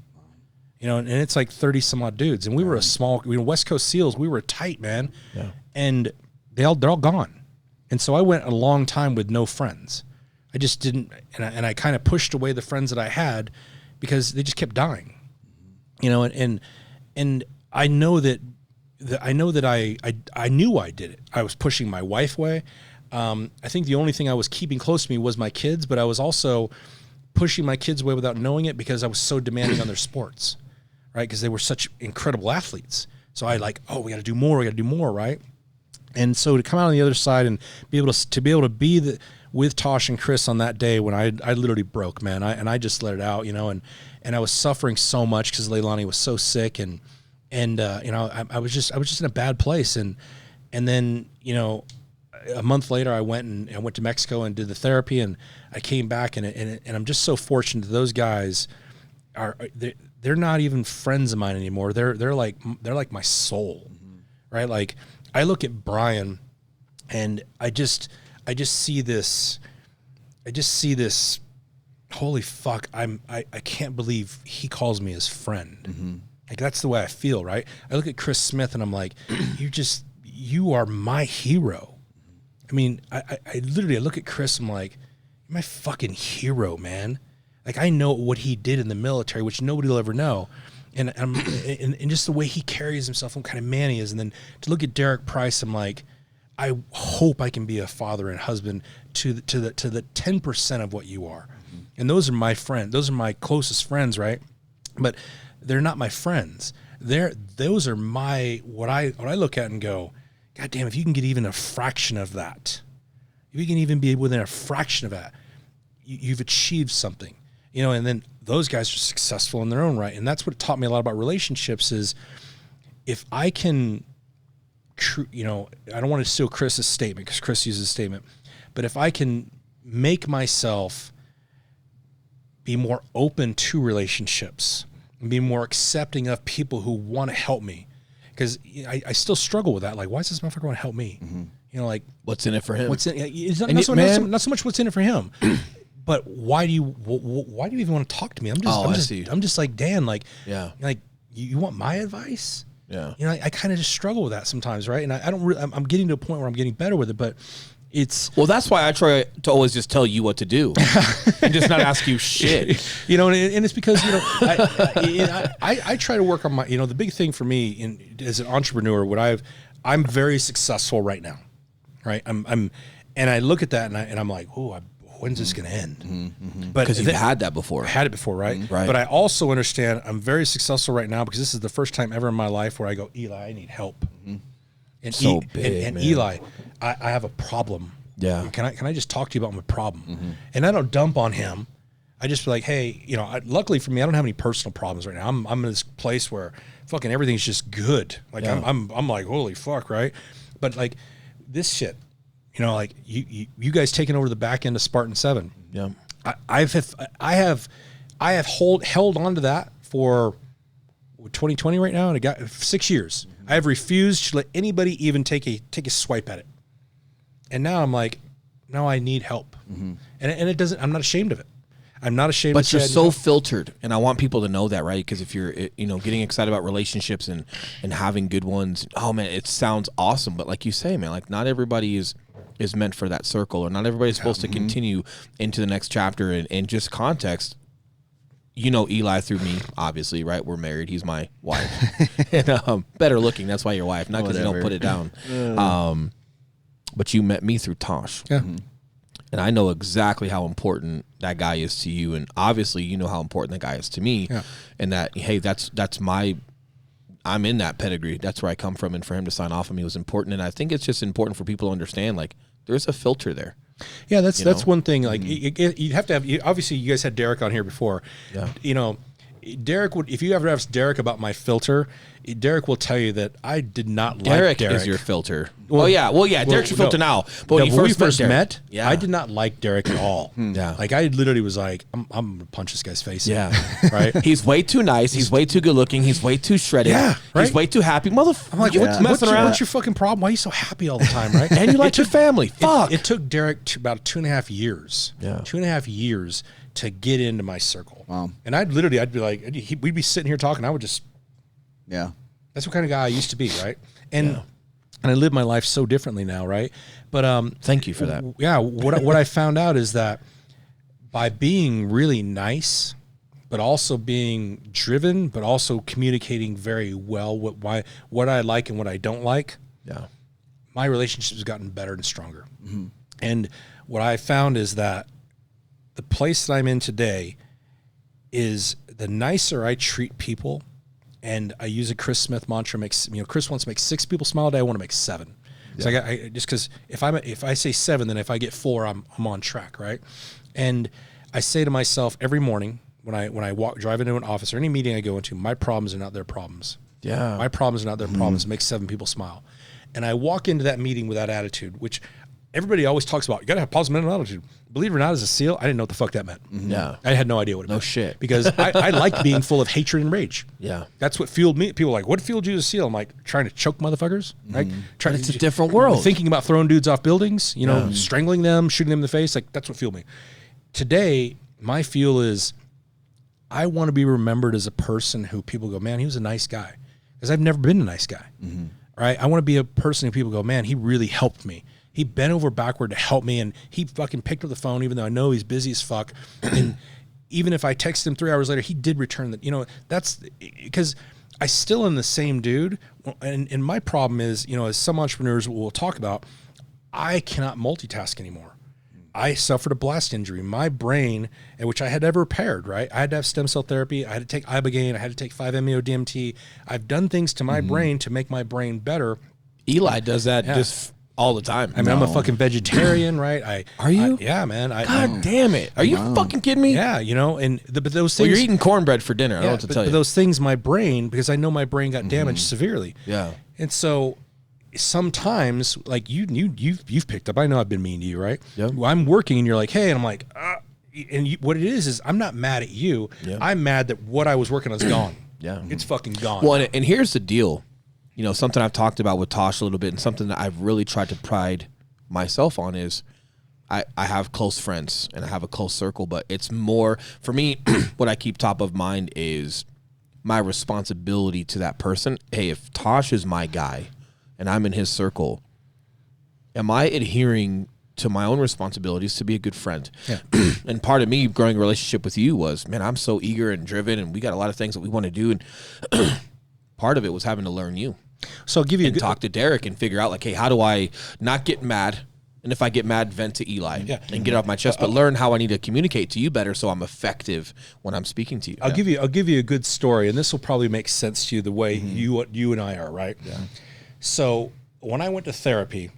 You know, and it's like 30 some odd dudes. And we were a small, West Coast SEALs, we were tight, man. Yeah. And they're all gone. And so I went a long time with no friends. I just didn't, and I kind of pushed away the friends that I had because they just kept dying. You know, and I know that I knew I did it. I was pushing my wife away. I think the only thing I was keeping close to me was my kids, but I was also pushing my kids away without knowing it, because I was so demanding on their sports, right? Because they were such incredible athletes. So we got to do more, right? And so to come out on the other side and be able to be with Tosh and Chris on that day when I literally broke, man. I just let it out, you know, and I was suffering so much because Leilani was so sick, and you know, I was just in a bad place, and then, you know, a month later I went to Mexico and did the therapy, and I came back, and I'm just so fortunate that those guys they're not even friends of mine anymore. They're like my soul, right? Like, I look at Brian, and I just see this. Holy fuck! I can't believe he calls me his friend. Mm-hmm. Like, that's the way I feel, right? I look at Chris Smith and I'm like, you are my hero. I mean, I literally look at Chris, I'm like, you're my fucking hero, man. Like, I know what he did in the military, which nobody will ever know. And just the way he carries himself, what kind of man he is. And then to look at Derek Price, I'm like, I hope I can be a father and husband to the 10% of what you are. Mm-hmm. And those are my friends. Those are my closest friends, right? But they're not my friends. Those are what I look at and go, God damn, if you can get even a fraction of that, if you can even be within a fraction of that, you've achieved something, you know. And then those guys are successful in their own right. And that's what taught me a lot about relationships is, if I can, you know, I don't want to steal Chris's statement because Chris uses a statement, but if I can make myself be more open to relationships, be more accepting of people who want to help me, because I still struggle with that. Like, why does this motherfucker want to help me? Mm-hmm. You know, like, what's in it for him? It's not so much what's in it for him, but why do you even want to talk to me? I'm just like, Dan, like, yeah, like, you want my advice? Yeah, you know, I kind of just struggle with that sometimes, right? And I don't really, I'm getting to a point where I'm getting better with it, but Well, that's why I try to always just tell you what to do and just not ask you shit. You know, and it's because, you know, I try to work on my, you know, the big thing for me as an entrepreneur, I'm very successful right now, right? And I look at that and I'm like, oh, when's this going to end? Mm-hmm. But because you've had that before. I had it before, right? Right. But I also understand I'm very successful right now because this is the first time ever in my life where I go, Eli, I need help. Mm-hmm. And so big, and man. Eli, I have a problem. Yeah. Can I just talk to you about my problem? And I don't dump on him. I just be like, hey, you know, luckily for me, I don't have any personal problems right now. I'm in this place where fucking everything's just good. Like I'm like, holy fuck, right? But like this shit, you know, like you guys taking over the back end of Spartan7. Yeah. I have held on to that for 2020 right now, and I got 6 years. I have refused to let anybody even take a swipe at it. And now I'm like, no, I need help. And it doesn't, I'm not ashamed of it. I'm not ashamed. But you're so filtered, and I want people to know that, right? Because if you're, you know, getting excited about relationships and having good ones, oh man, it sounds awesome. But like you say, man, like not everybody is meant for that circle, or not everybody's supposed to continue into the next chapter. And just context, you know, Eli through me, obviously, right? We're married. He's my wife. And, better looking. That's why your wife, not because you don't put it down. But you met me through Tosh. Yeah. And I know exactly how important that guy is to you. And obviously, you know how important that guy is to me. Yeah. And that, hey, that's I'm in that pedigree. That's where I come from. And for him to sign off on me was important. And I think it's just important for people to understand, like, there's a filter there. Yeah, that's one thing. Like, you'd have to have, obviously, you guys had Derek on here before. Yeah. You know, Derek would, if you ever ask Derek about my filter, Derek will tell you that I did not like Derek. Derek is your filter. Well, yeah, Derek's your filter now. But when we first met, yeah. I did not like Derek at all. Yeah. Like, I literally was like, I'm going to punch this guy's face. Yeah. Right? He's way too nice. He's way too good looking. He's way too shredded. Yeah. Right? He's way too happy. Motherfucker. I'm like, what's your fucking problem? Why are you so happy all the time, right? And you like your family. Fuck. It took Derek about 2.5 years. Yeah. 2.5 years to get into my circle. Wow. And I'd be like, we'd be sitting here talking. I would just, yeah. That's what kind of guy I used to be, right? And I live my life so differently now, right? But thank you for that. Yeah, what I found out is that by being really nice, but also being driven, but also communicating very well what I like and what I don't like. Yeah, my relationships have gotten better and stronger. Mm-hmm. And what I found is that the place that I'm in today is the nicer I treat people. And I use a Chris Smith mantra. Chris wants to make 6 people smile a day. I want to make 7. Yeah. So I just because if I say 7, then if I get 4, I'm on track, right? And I say to myself every morning when I drive into an office or any meeting I go into, my problems are not their problems. Yeah, my problems are not their problems. Make 7 people smile. And I walk into that meeting with that attitude, which everybody always talks about. You got to have positive mental attitude. Believe it or not, as a SEAL, I didn't know what the fuck that meant. Yeah. I had no idea what it meant. No shit. Because I liked being full of hatred and rage. Yeah. That's what fueled me. People are like, what fueled you as a SEAL? I'm like, trying to choke motherfuckers. Right? It's a different world. Thinking about throwing dudes off buildings, strangling them, shooting them in the face. Like, that's what fueled me. Today, my fuel is I want to be remembered as a person who people go, man, he was a nice guy. Because I've never been a nice guy. Right? I want to be a person who people go, man, he really helped me. He bent over backward to help me, and he fucking picked up the phone, even though I know he's busy as fuck. And even if I texted him 3 hours later, he did return that. That's because I still am the same dude. And my problem is, as some entrepreneurs will talk about, I cannot multitask anymore. I suffered a blast injury. My brain, which I had never repaired, right? I had to have stem cell therapy. I had to take Ibogaine. I had to take 5-MeO-DMT. I've done things to my brain to make my brain better. Eli does that just all the time. I mean, I'm a fucking vegetarian, right? Are you? Yeah, man. God damn it. Are you fucking kidding me? Yeah, but those things. Well, you're eating cornbread for dinner. I don't know what to tell you. Those things, my brain, because I know my brain got damaged severely. Yeah. And so sometimes, like you've picked up, I know I've been mean to you, right? Yeah. I'm working and you're like, hey, and I'm like, what it is I'm not mad at you. Yeah. I'm mad that what I was working on is gone. Yeah. It's fucking gone. Well, and here's the deal. Something I've talked about with Tosh a little bit, and something that I've really tried to pride myself on is I have close friends and I have a close circle, but it's more, for me, what I keep top of mind is my responsibility to that person. Hey, if Tosh is my guy and I'm in his circle, am I adhering to my own responsibilities to be a good friend. Yeah. And part of me growing a relationship with you was, man, I'm so eager and driven, and we got a lot of things that we want to do. And part of it was having to learn you. So I'll give you and talk to Derek and figure out like, hey, how do I not get mad? And if I get mad, vent to Eli and get it off my chest, but learn how I need to communicate to you better so I'm effective when I'm speaking to you. I'll give you a good story, and this will probably make sense to you the way you and I are, right? Yeah. So when I went to therapy,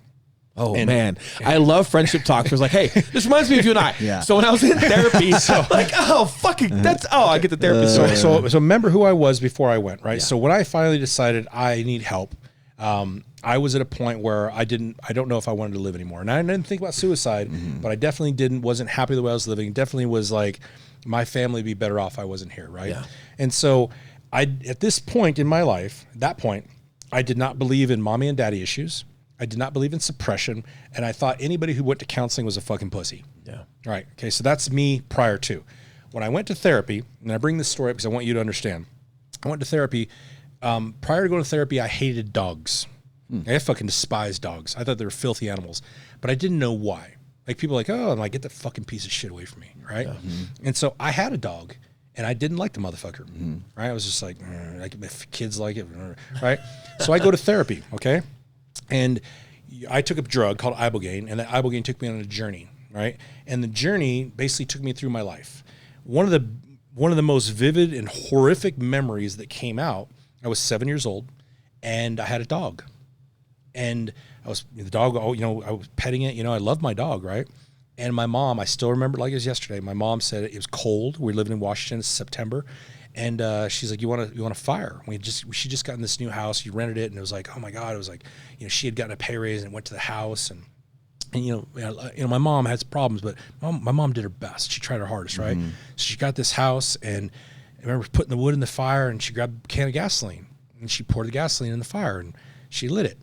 man, I love friendship talks. It's like, hey, this reminds me of you and I. Yeah. So when I was in therapy, I get the therapy. So remember who I was before I went, right? Yeah. So when I finally decided I need help, I was at a point where I don't know if I wanted to live anymore. And I didn't think about suicide, but I definitely wasn't happy the way I was living. Definitely was like, my family would be better off I wasn't here, right? Yeah. And so at this point in my life, I did not believe in mommy and daddy issues. I did not believe in suppression, and I thought anybody who went to counseling was a fucking pussy. Yeah. All right. Okay. So that's me prior to. When I went to therapy, and I bring this story up because I want you to understand. I went to therapy. Prior to going to therapy, I hated dogs. I fucking despised dogs. I thought they were filthy animals, but I didn't know why. Like people are like, oh, I'm like, get that fucking piece of shit away from me, right? And so I had a dog, and I didn't like the motherfucker, right? I was just like if kids like it, right? So I go to therapy, okay? And I took a drug called Ibogaine, and that Ibogaine took me on a journey, right? And the journey basically took me through my life. One of the most vivid and horrific memories that came out, I was 7 years old, and I had a dog. And I was I was petting it, I loved my dog, right? And my mom, I still remember like it was yesterday. My mom said it was cold. We were living in Washington, it's September. And she's like, you want a fire? She just got in this new house. You rented it, and it was like, oh my god! It was like, she had gotten a pay raise and went to the house, and my mom had some problems, but my mom did her best. She tried her hardest, right? So she got this house, and I remember putting the wood in the fire, and she grabbed a can of gasoline, and she poured the gasoline in the fire, and she lit it.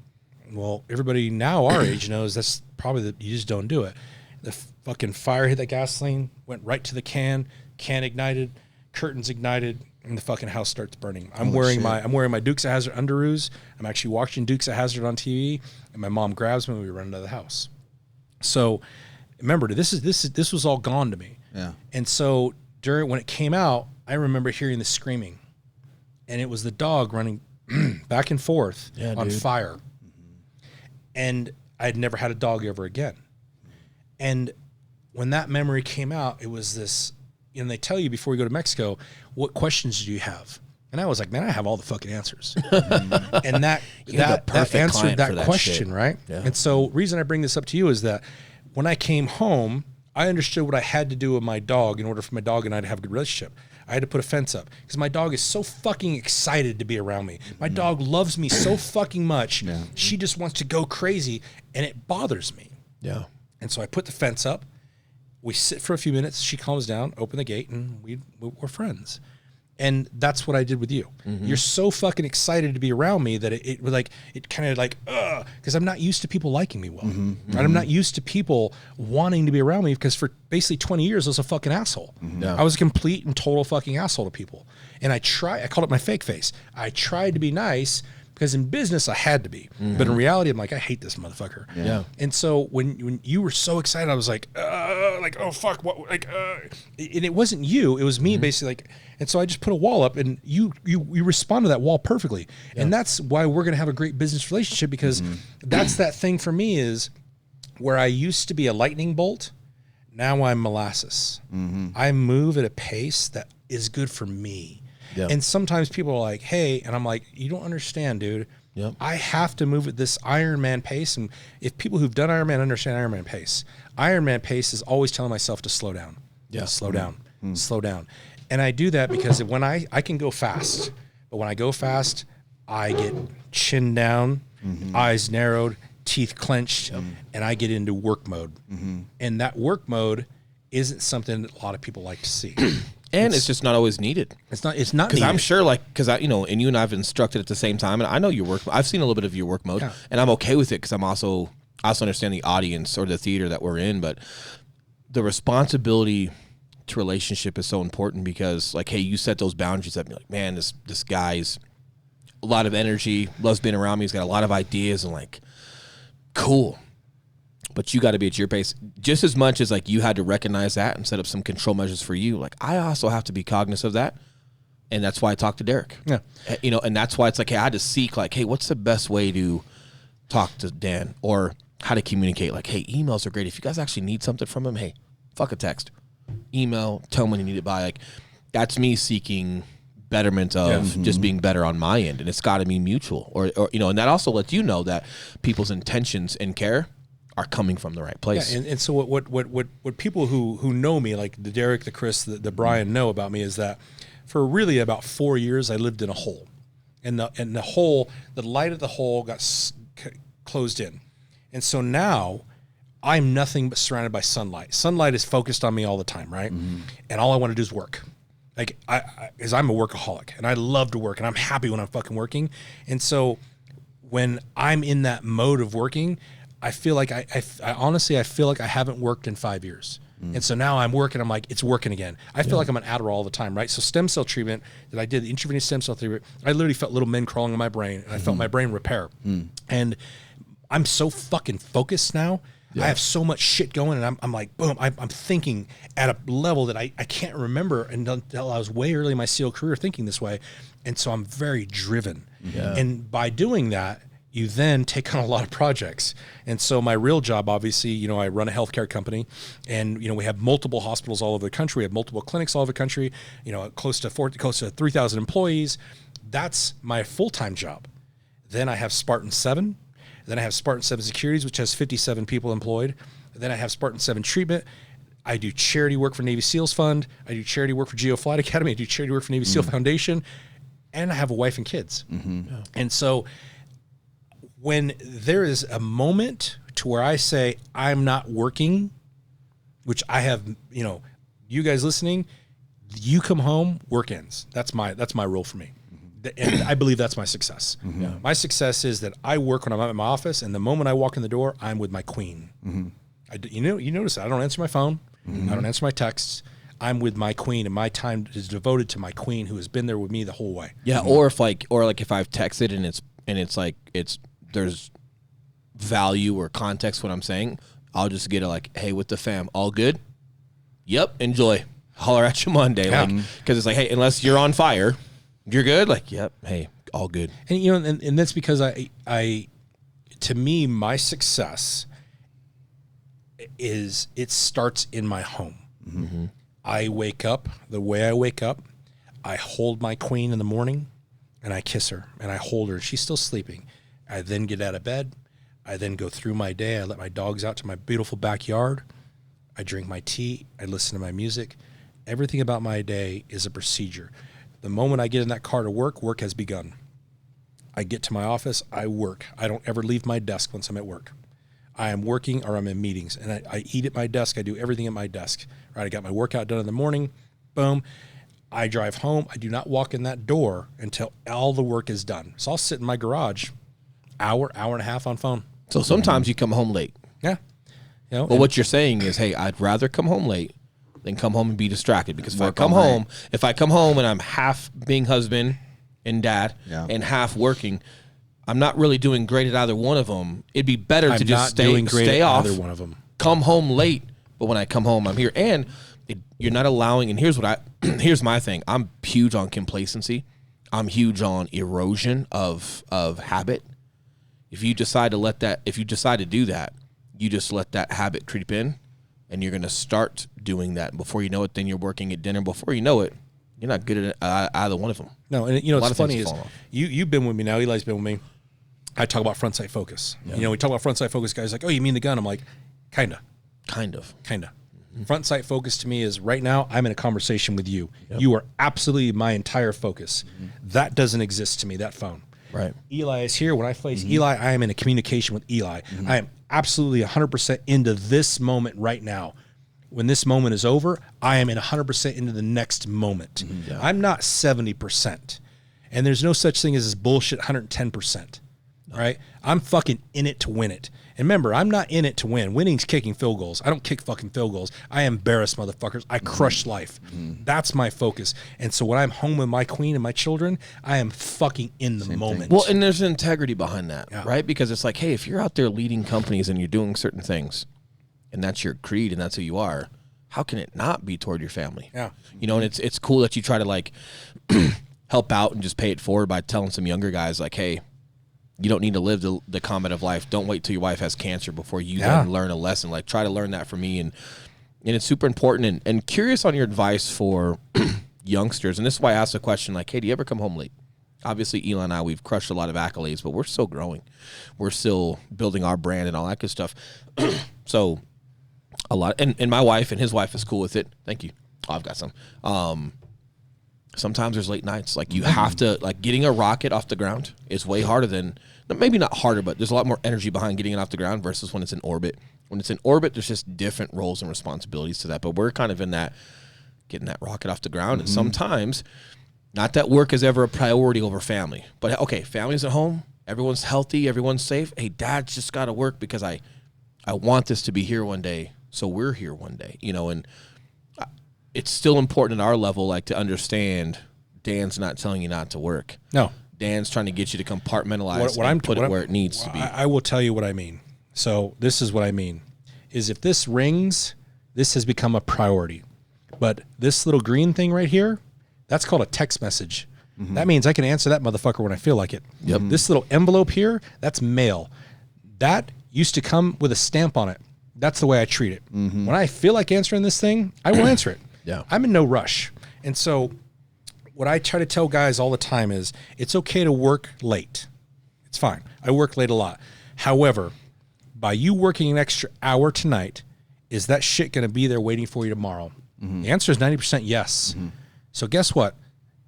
Well, everybody now our age knows that's probably you just don't do it. The fucking fire hit that gasoline, went right to the can ignited. Curtains ignited, and the fucking house starts burning. I'm wearing my Dukes of Hazzard underoos. I'm actually watching Dukes of Hazzard on TV, and my mom grabs me and we run out of the house. So remember, this was all gone to me. Yeah. And so when it came out, I remember hearing the screaming, and it was the dog running back and forth on fire. And I had never had a dog ever again. And when that memory came out, it was this. And they tell you before you go to Mexico, what questions do you have? And I was like, man, I have all the fucking answers. And that answered that question, shit. Right? Yeah. And so reason I bring this up to you is that when I came home, I understood what I had to do with my dog in order for my dog and I to have a good relationship. I had to put a fence up because my dog is so fucking excited to be around me. My dog loves me so fucking much. Yeah. She just wants to go crazy, and it bothers me. Yeah. And so I put the fence up. We sit for a few minutes. She calms down, open the gate, and we're friends. And that's what I did with you. You're so fucking excited to be around me that it kind of like, because I'm not used to people liking me well. Right? I'm not used to people wanting to be around me because for basically 20 years I was a fucking asshole. Yeah. I was a complete and total fucking asshole to people. And I called it my fake face. I tried to be nice because in business I had to be, but in reality I'm like, I hate this motherfucker. Yeah. And so when you were so excited, I was like oh fuck, what? And it wasn't you, it was me basically. Like, and so I just put a wall up, and you respond to that wall perfectly, and that's why we're gonna have a great business relationship because that's that thing for me is where I used to be a lightning bolt, now I'm molasses. I move at a pace that is good for me. Yep. And sometimes people are like, hey, and I'm like, you don't understand, dude. Yep. I have to move at this Iron Man pace. And if people who've done Iron Man understand Iron Man pace is always telling myself to slow down. Yeah. Slow down. Slow down. And I do that because when I can go fast, but when I go fast, I get chin down, eyes narrowed, teeth clenched, and I get into work mode. And that work mode isn't something that a lot of people like to see. And it's just not always needed. It's not because I'm sure, because and you and I have instructed at the same time, and I know your work. I've seen a little bit of your work mode, and I'm okay with it because I also understand the audience or the theater that we're in. But the responsibility to relationship is so important because, like, hey, you set those boundaries up. You're like, man, this guy's a lot of energy, loves being around me. He's got a lot of ideas, and like, cool. But you got to be at your pace just as much as like you had to recognize that and set up some control measures for you. Like I also have to be cognizant of that. And that's why I talked to Derek. Yeah. You know, and that's why it's like, hey, I had to seek like, hey, what's the best way to talk to Dan, or how to communicate? Like, hey, emails are great. If you guys actually need something from him, hey, fuck a text. Email, tell him when you need it by. Like, that's me seeking betterment of just being better on my end. And it's got to be mutual. Or, you know, and that also lets you know that people's intentions and care are coming from the right place. Yeah, and so what people who know me, like the Derek, the Chris, the Brian know about me is that for really about 4 years I lived in a hole, and the hole, the light of the hole got closed in, and so now I'm nothing but surrounded by sunlight. Sunlight is focused on me all the time, right? And all I want to do is work. Like because I'm a workaholic and I love to work and I'm happy when I'm fucking working, and so when I'm in that mode of working, I feel like I honestly feel like I haven't worked in 5 years. And so now I'm working, I'm like, it's working again. I feel like I'm on Adderall all the time, right? So stem cell treatment that I did, the intravenous stem cell treatment, I literally felt little men crawling in my brain, and I felt my brain repair. And I'm so fucking focused now. I have so much shit going, and I'm like, boom, I'm thinking at a level that I can't remember until I was way early in my SEAL career thinking this way. And so I'm very driven. And by doing that, you then take on a lot of projects. And so my real job, obviously, you know, I run a healthcare company, and, you know, we have multiple hospitals all over the country. We have multiple clinics all over the country, you know, close to 3,000 employees. That's my full-time job. Then I have Spartan7. Then I have Spartan7 Securities, which has 57 people employed. Then I have Spartan7 Treatment. I do charity work for Navy SEALs Fund. I do charity work for Geo Flight Academy. I do charity work for Navy SEAL Foundation. And I have a wife and kids. And so when there is a moment to where I say I'm not working, which I have, you know, you guys listening, you come home, work ends. That's my rule for me. And I believe that's my success. My success is that I work when I'm at my office, and the moment I walk in the door, I'm with my queen. You notice that I don't answer my phone. I don't answer my texts. I'm with my queen, and my time is devoted to my queen, who has been there with me the whole way. Yeah. Or if I've texted and it's like there's value or context what I'm saying, I'll just get it like, hey, with the fam, all good? Yep, enjoy. Holler at you Monday. Yeah. Like, because it's like, hey, unless you're on fire, you're good? Like, yep, hey, all good. And, you know, and that's because I to me, my success is, it starts in my home. I wake up the way I wake up. I hold my queen in the morning, and I kiss her, and I hold her. She's still sleeping. I then get out of bed. I then go through my day. I let my dogs out to my beautiful backyard. I drink my tea. I listen to my music. Everything about my day is a procedure. The moment I get in that car to work, work has begun. I get to my office. I work. I don't ever leave my desk once I'm at work. I am working or I'm in meetings, and I eat at my desk. I do everything at my desk. Right? I got my workout done in the morning. Boom. I drive home. I do not walk in that door until all the work is done. So I'll sit in my garage, hour and a half on phone. So sometimes you come home late. Yeah. You know, But what you're saying is, hey, I'd rather come home late than come home and be distracted. Because if I come home and I'm half being husband and dad and half working, I'm not really doing great at either one of them. It'd be better to just stay off. Either one of them. Come home late, but when I come home, I'm here. And you're not allowing. And here's here's my thing. I'm huge on complacency. I'm huge on erosion of habit. If you decide to do that, you just let that habit creep in, and you're going to start doing that. Before you know it, then you're working at dinner. Before you know it, you're not good at either one of them. No, and you know what's funny is you've been with me now. Eli's been with me. I talk about front sight focus. Yeah. You know, we talk about front sight focus. Guys like, oh, you mean the gun? I'm like, kinda. Front sight focus to me is right now I'm in a conversation with you. Yep. You are absolutely my entire focus. That doesn't exist to me, that phone. Right. Eli is here. When I face Eli, I am in a communication with Eli. I am absolutely 100% into this moment right now. When this moment is over, I am in 100% into the next moment. I'm not 70%. And there's no such thing as this bullshit 110%. right? I'm fucking in it to win it. And remember, I'm not in it to win. Winning's kicking field goals. I don't kick fucking field goals. I embarrass motherfuckers. I crush life. That's my focus. And so when I'm home with my queen and my children, I am fucking in the moment. Well, and there's an integrity behind that, right? Because it's like, hey, if you're out there leading companies and you're doing certain things, and that's your creed and that's who you are, how can it not be toward your family? Yeah. You know, and it's cool that you try to like help out and just pay it forward by telling some younger guys like, hey, you don't need to live the combat of life. Don't wait till your wife has cancer before you then learn a lesson. Like, try to learn that from me. And it's super important. And curious on your advice for youngsters. And this is why I asked the question, like, hey, do you ever come home late? Obviously, Elon and I, we've crushed a lot of accolades, but we're still growing. We're still building our brand and all that good stuff. So a lot. And my wife and his wife is cool with it. Thank you. Oh, I've got some. Sometimes there's late nights. Like, you have to, like, getting a rocket off the ground is way harder than, maybe not harder, but there's a lot more energy behind getting it off the ground versus when it's in orbit. When it's in orbit, there's just different roles and responsibilities to that. But we're kind of in that, getting that rocket off the ground. And sometimes, not that work is ever a priority over family, but okay, family's at home, everyone's healthy, everyone's safe. Hey, dad's just got to work because I want this to be here one day, so we're here one day, you know. And it's still important at our level, like, to understand Dan's not telling you not to work. No. Dan's trying to get you to compartmentalize and put it where it needs to be. I will tell you what I mean. So this is what I mean, is if this rings, this has become a priority. But this little green thing right here, that's called a text message. That means I can answer that motherfucker when I feel like it. Yep. This little envelope here, that's mail. That used to come with a stamp on it. That's the way I treat it. When I feel like answering this thing, I will answer it. Yeah. I'm in no rush. And so what I try to tell guys all the time is it's okay to work late. It's fine. I work late a lot. However, by you working an extra hour tonight, is that shit going to be there waiting for you tomorrow? The answer is 90% yes. So guess what?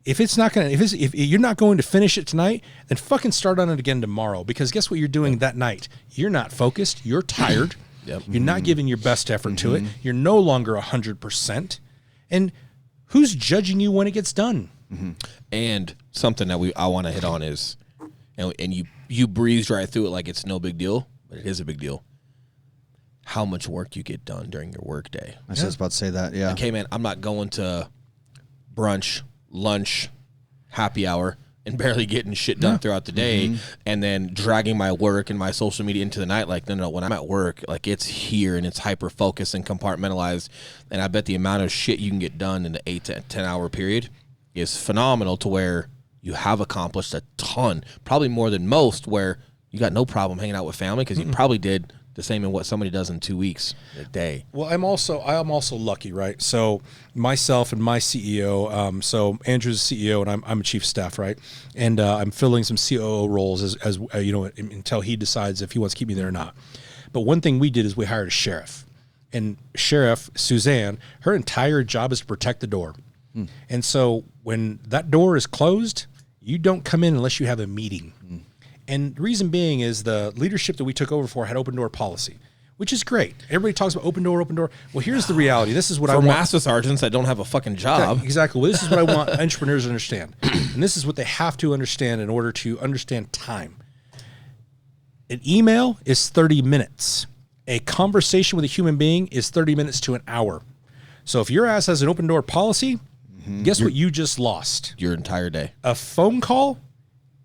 If it's not going to, if you're not going to finish it tonight, then fucking start on it again tomorrow. Because guess what you're doing that night? You're not focused. You're tired. You're not giving your best effort to it. You're no longer 100%. And who's judging you when it gets done? And something that I want to hit on is, and you breezed right through it like it's no big deal, but it is a big deal. How much work you get done during your work day. I was just about to say that, yeah. Okay, man, I'm not going to brunch, lunch, happy hour, and barely getting shit done throughout the day, and then dragging my work and my social media into the night. Like, no, when I'm at work, like, it's here and it's hyper focused and compartmentalized. And I bet the amount of shit you can get done in the 8 to 10 hour period is phenomenal, to where you have accomplished a ton, probably more than most, where you got no problem hanging out with family because you probably did the same in what somebody does in 2 weeks, a day. Well, I am also lucky, right? So myself and my CEO, so Andrew's the CEO and I'm a chief of staff, right? And I'm filling some COO roles as you know, until he decides if he wants to keep me there or not. But one thing we did is we hired a sheriff, and Sheriff Suzanne, her entire job is to protect the door. And so when that door is closed, you don't come in unless you have a meeting. And the reason being is the leadership that we took over for had open door policy, which is great. Everybody talks about open door, open door. Well, here's the reality. This is what I want. For master sergeants that don't have a fucking job. Exactly. Well, this is what I want entrepreneurs to understand. And this is what they have to understand in order to understand time. An email is 30 minutes. A conversation with a human being is 30 minutes to an hour. So if your ass has an open door policy, guess what you just lost? Your entire day. A phone call,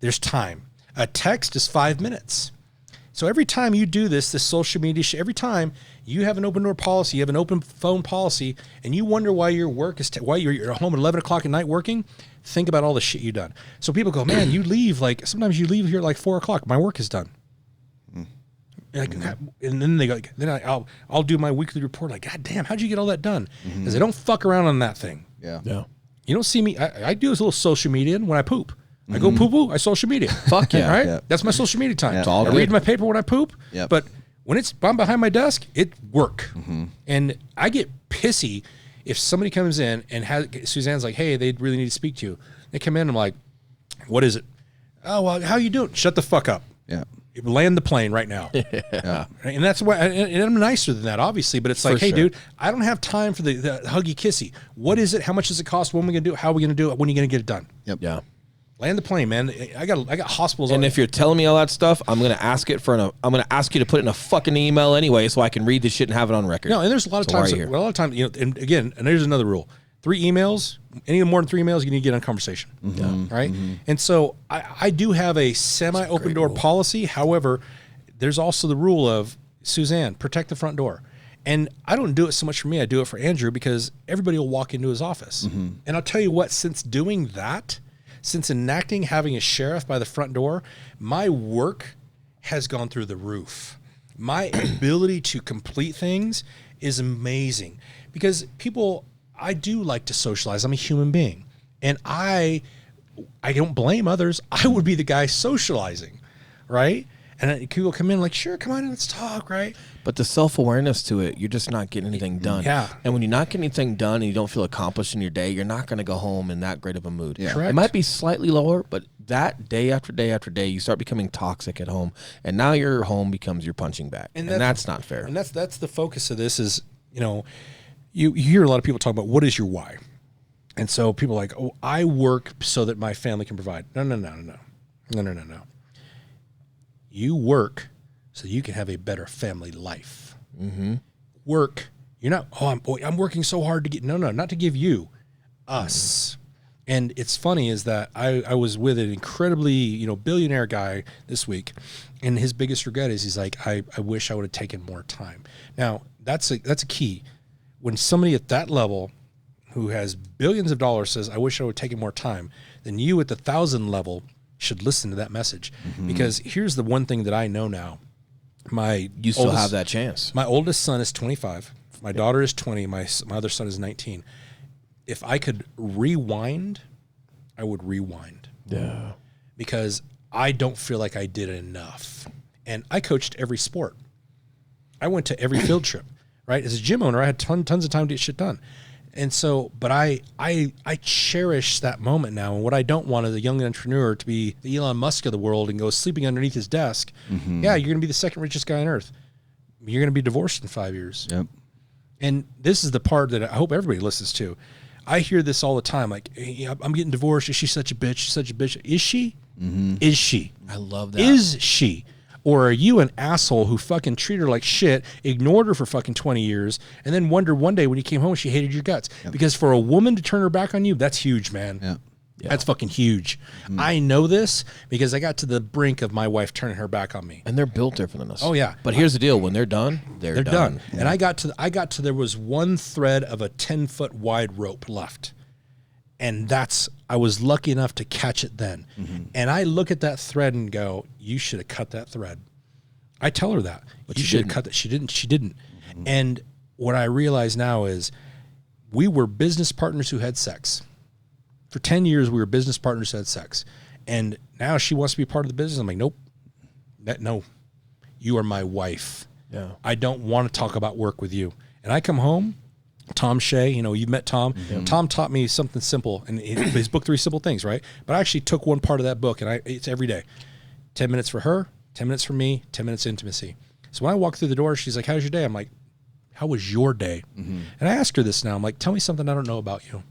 there's time. A text is 5 minutes. So every time you do this social media shit, every time you have an open door policy, you have an open phone policy, and you wonder why your work is, why you're home at 11 o'clock at night working, think about all the shit you've done. So people go, man, you leave, like, sometimes you leave here like 4 o'clock. My work is done. Like, and then they go, then I'll do my weekly report. Like, God damn, how'd you get all that done? Because I don't fuck around on that thing. Yeah. You don't see me. I do this little social media when I poop. I go poo-poo, I social media. Fuck yeah. Right? Yeah. That's my social media time. Yeah. It's all I good. read my paper when I poop, Yep. but when I'm behind my desk, it's work. And I get pissy if somebody comes in and Suzanne's like, hey, they really need to speak to you. They come in and I'm like, what is it? Oh, well, how you doing? Shut the fuck up. Yeah. Land the plane right now. Yeah. And that's why, and I'm nicer than that, obviously, but it's like, hey, dude, I don't have time for the huggy kissy. What is it? How much does it cost? When are we going to do it? How are we going to do it? When are you going to get it done? Yep. Yeah. Land the plane, man. I got hospitals. And if you're telling me all that stuff, I'm gonna ask you to put it in a fucking email anyway, so I can read this shit and have it on record. No, and there's a lot of times. Well, a lot of times, and again, and there's another rule: 3 emails. Any more than 3 emails, you need to get on conversation, right? And so I do have a semi-open door policy. However, there's also the rule of Suzanne, protect the front door. And I don't do it so much for me. I do it for Andrew because everybody will walk into his office. And I'll tell you what, since doing that. Since enacting having a sheriff by the front door, my work has gone through the roof. My ability to complete things is amazing because I do like to socialize. I'm a human being. And I don't blame others. I would be the guy socializing, right? And people come in like, sure, come on in, let's talk, right? But the self-awareness to it, you're just not getting anything done. Yeah. And when you're not getting anything done and you don't feel accomplished in your day, you're not going to go home in that great of a mood. Yeah. Correct. It might be slightly lower, but that day after day after day, you start becoming toxic at home. And now your home becomes your punching bag. And that's not fair. And that's the focus of this is, you hear a lot of people talk about what is your why? And so people are like, oh, I work so that my family can provide. No. You work so you can have a better family life. Work. You're not, I'm working so hard to get, no, not to give you, us. And it's funny is that I was with an incredibly, billionaire guy this week, and his biggest regret is he's like, I wish I would have taken more time. Now, that's a key. When somebody at that level who has billions of dollars says, I wish I would have taken more time, then you at the 1,000 level should listen to that message. Because here's the one thing that I know now. You still have that chance. My oldest son is 25. My daughter is 20. My other son is 19. If I could rewind, I would rewind. Yeah. Because I don't feel like I did enough. And I coached every sport. I went to every field trip, right? As a gym owner, I had tons of time to get shit done. And so, but I cherish that moment now. And what I don't want as a young entrepreneur to be the Elon Musk of the world and go sleeping underneath his desk. Yeah, you're going to be the second richest guy on earth. You're going to be divorced in 5 years. Yep. And this is the part that I hope everybody listens to. I hear this all the time. Like, hey, I'm getting divorced. Is she such a bitch? She's such a bitch. Is she? Is she? I love that. Is she? Or are you an asshole who fucking treated her like shit, ignored her for fucking 20 years, and then wondered one day when you came home she hated your guts? Yep. Because for a woman to turn her back on you, that's huge, man. Yeah. That's fucking huge. I know this because I got to the brink of my wife turning her back on me. And they're built different than us. Oh, yeah. But here's the deal. When they're done, they're done. Yeah. And I got to there was one thread of a 10-foot wide rope left. And I was lucky enough to catch it then. And I look at that thread and go, you should have cut that thread. I tell her that. But you should have cut that. She didn't. And what I realize now is we were business partners who had sex. For 10 years, we were business partners who had sex. And now she wants to be part of the business. I'm like, nope. No. You are my wife. Yeah. I don't want to talk about work with you. And I come home, Tom Shea, you've met Tom. Tom taught me something simple, and his book, 3 Simple Things, right? But I actually took one part of that book, and it's every day. 10 minutes for her, 10 minutes for me, 10 minutes intimacy. So when I walk through the door, she's like, how's your day? I'm like, how was your day? And I ask her this now. I'm like, tell me something I don't know about you.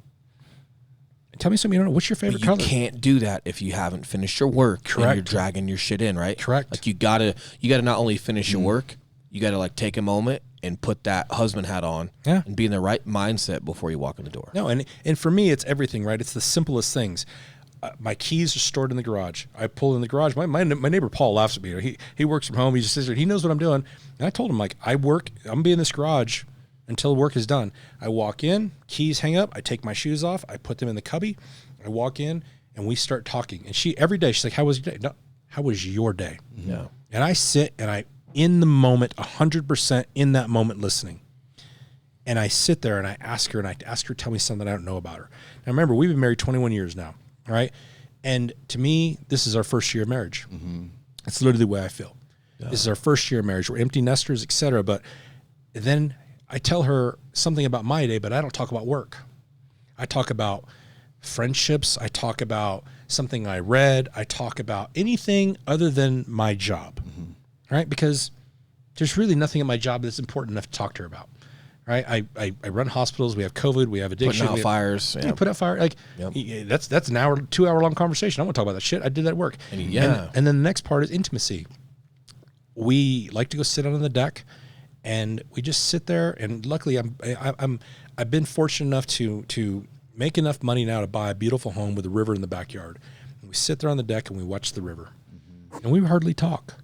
Tell me something you don't know. What's your favorite color? You can't do that if you haven't finished your work. Correct. And you're dragging your shit in, right? Correct. Like you gotta not only finish your work, you gotta like take a moment and put that husband hat on, and be in the right mindset before you walk in the door. No, and for me, it's everything, right? It's the simplest things. My keys are stored in the garage. I pull in the garage. My neighbor Paul laughs at me. He works from home. He just sits there. He knows what I'm doing. And I told him, like, I'm gonna be in this garage until work is done. I walk in, keys hang up. I take my shoes off. I put them in the cubby. I walk in and we start talking. And every day she's like, "How was your day?" No, how was your day? Yeah. And I sit and I in the moment, 100% in that moment, listening. And I sit there and I ask her to tell me something I don't know about her. Now remember, we've been married 21 years now. All right. And to me, this is our first year of marriage. That's literally the way I feel. Yeah. This is our first year of marriage. We're empty nesters, etc. But then I tell her something about my day, but I don't talk about work. I talk about friendships. I talk about something I read. I talk about anything other than my job. Right? Because there's really nothing in my job that's important enough to talk to her about. right? I run hospitals. We have COVID. We have addiction. Putting out fires. Yeah, put out fire. Like that's an hour, 2 hour long conversation. I want to talk about that shit. I did that work. And then the next part is intimacy. We like to go sit on the deck, and we just sit there. And luckily, I've been fortunate enough to make enough money now to buy a beautiful home with a river in the backyard. And we sit there on the deck and we watch the river, and we hardly talk.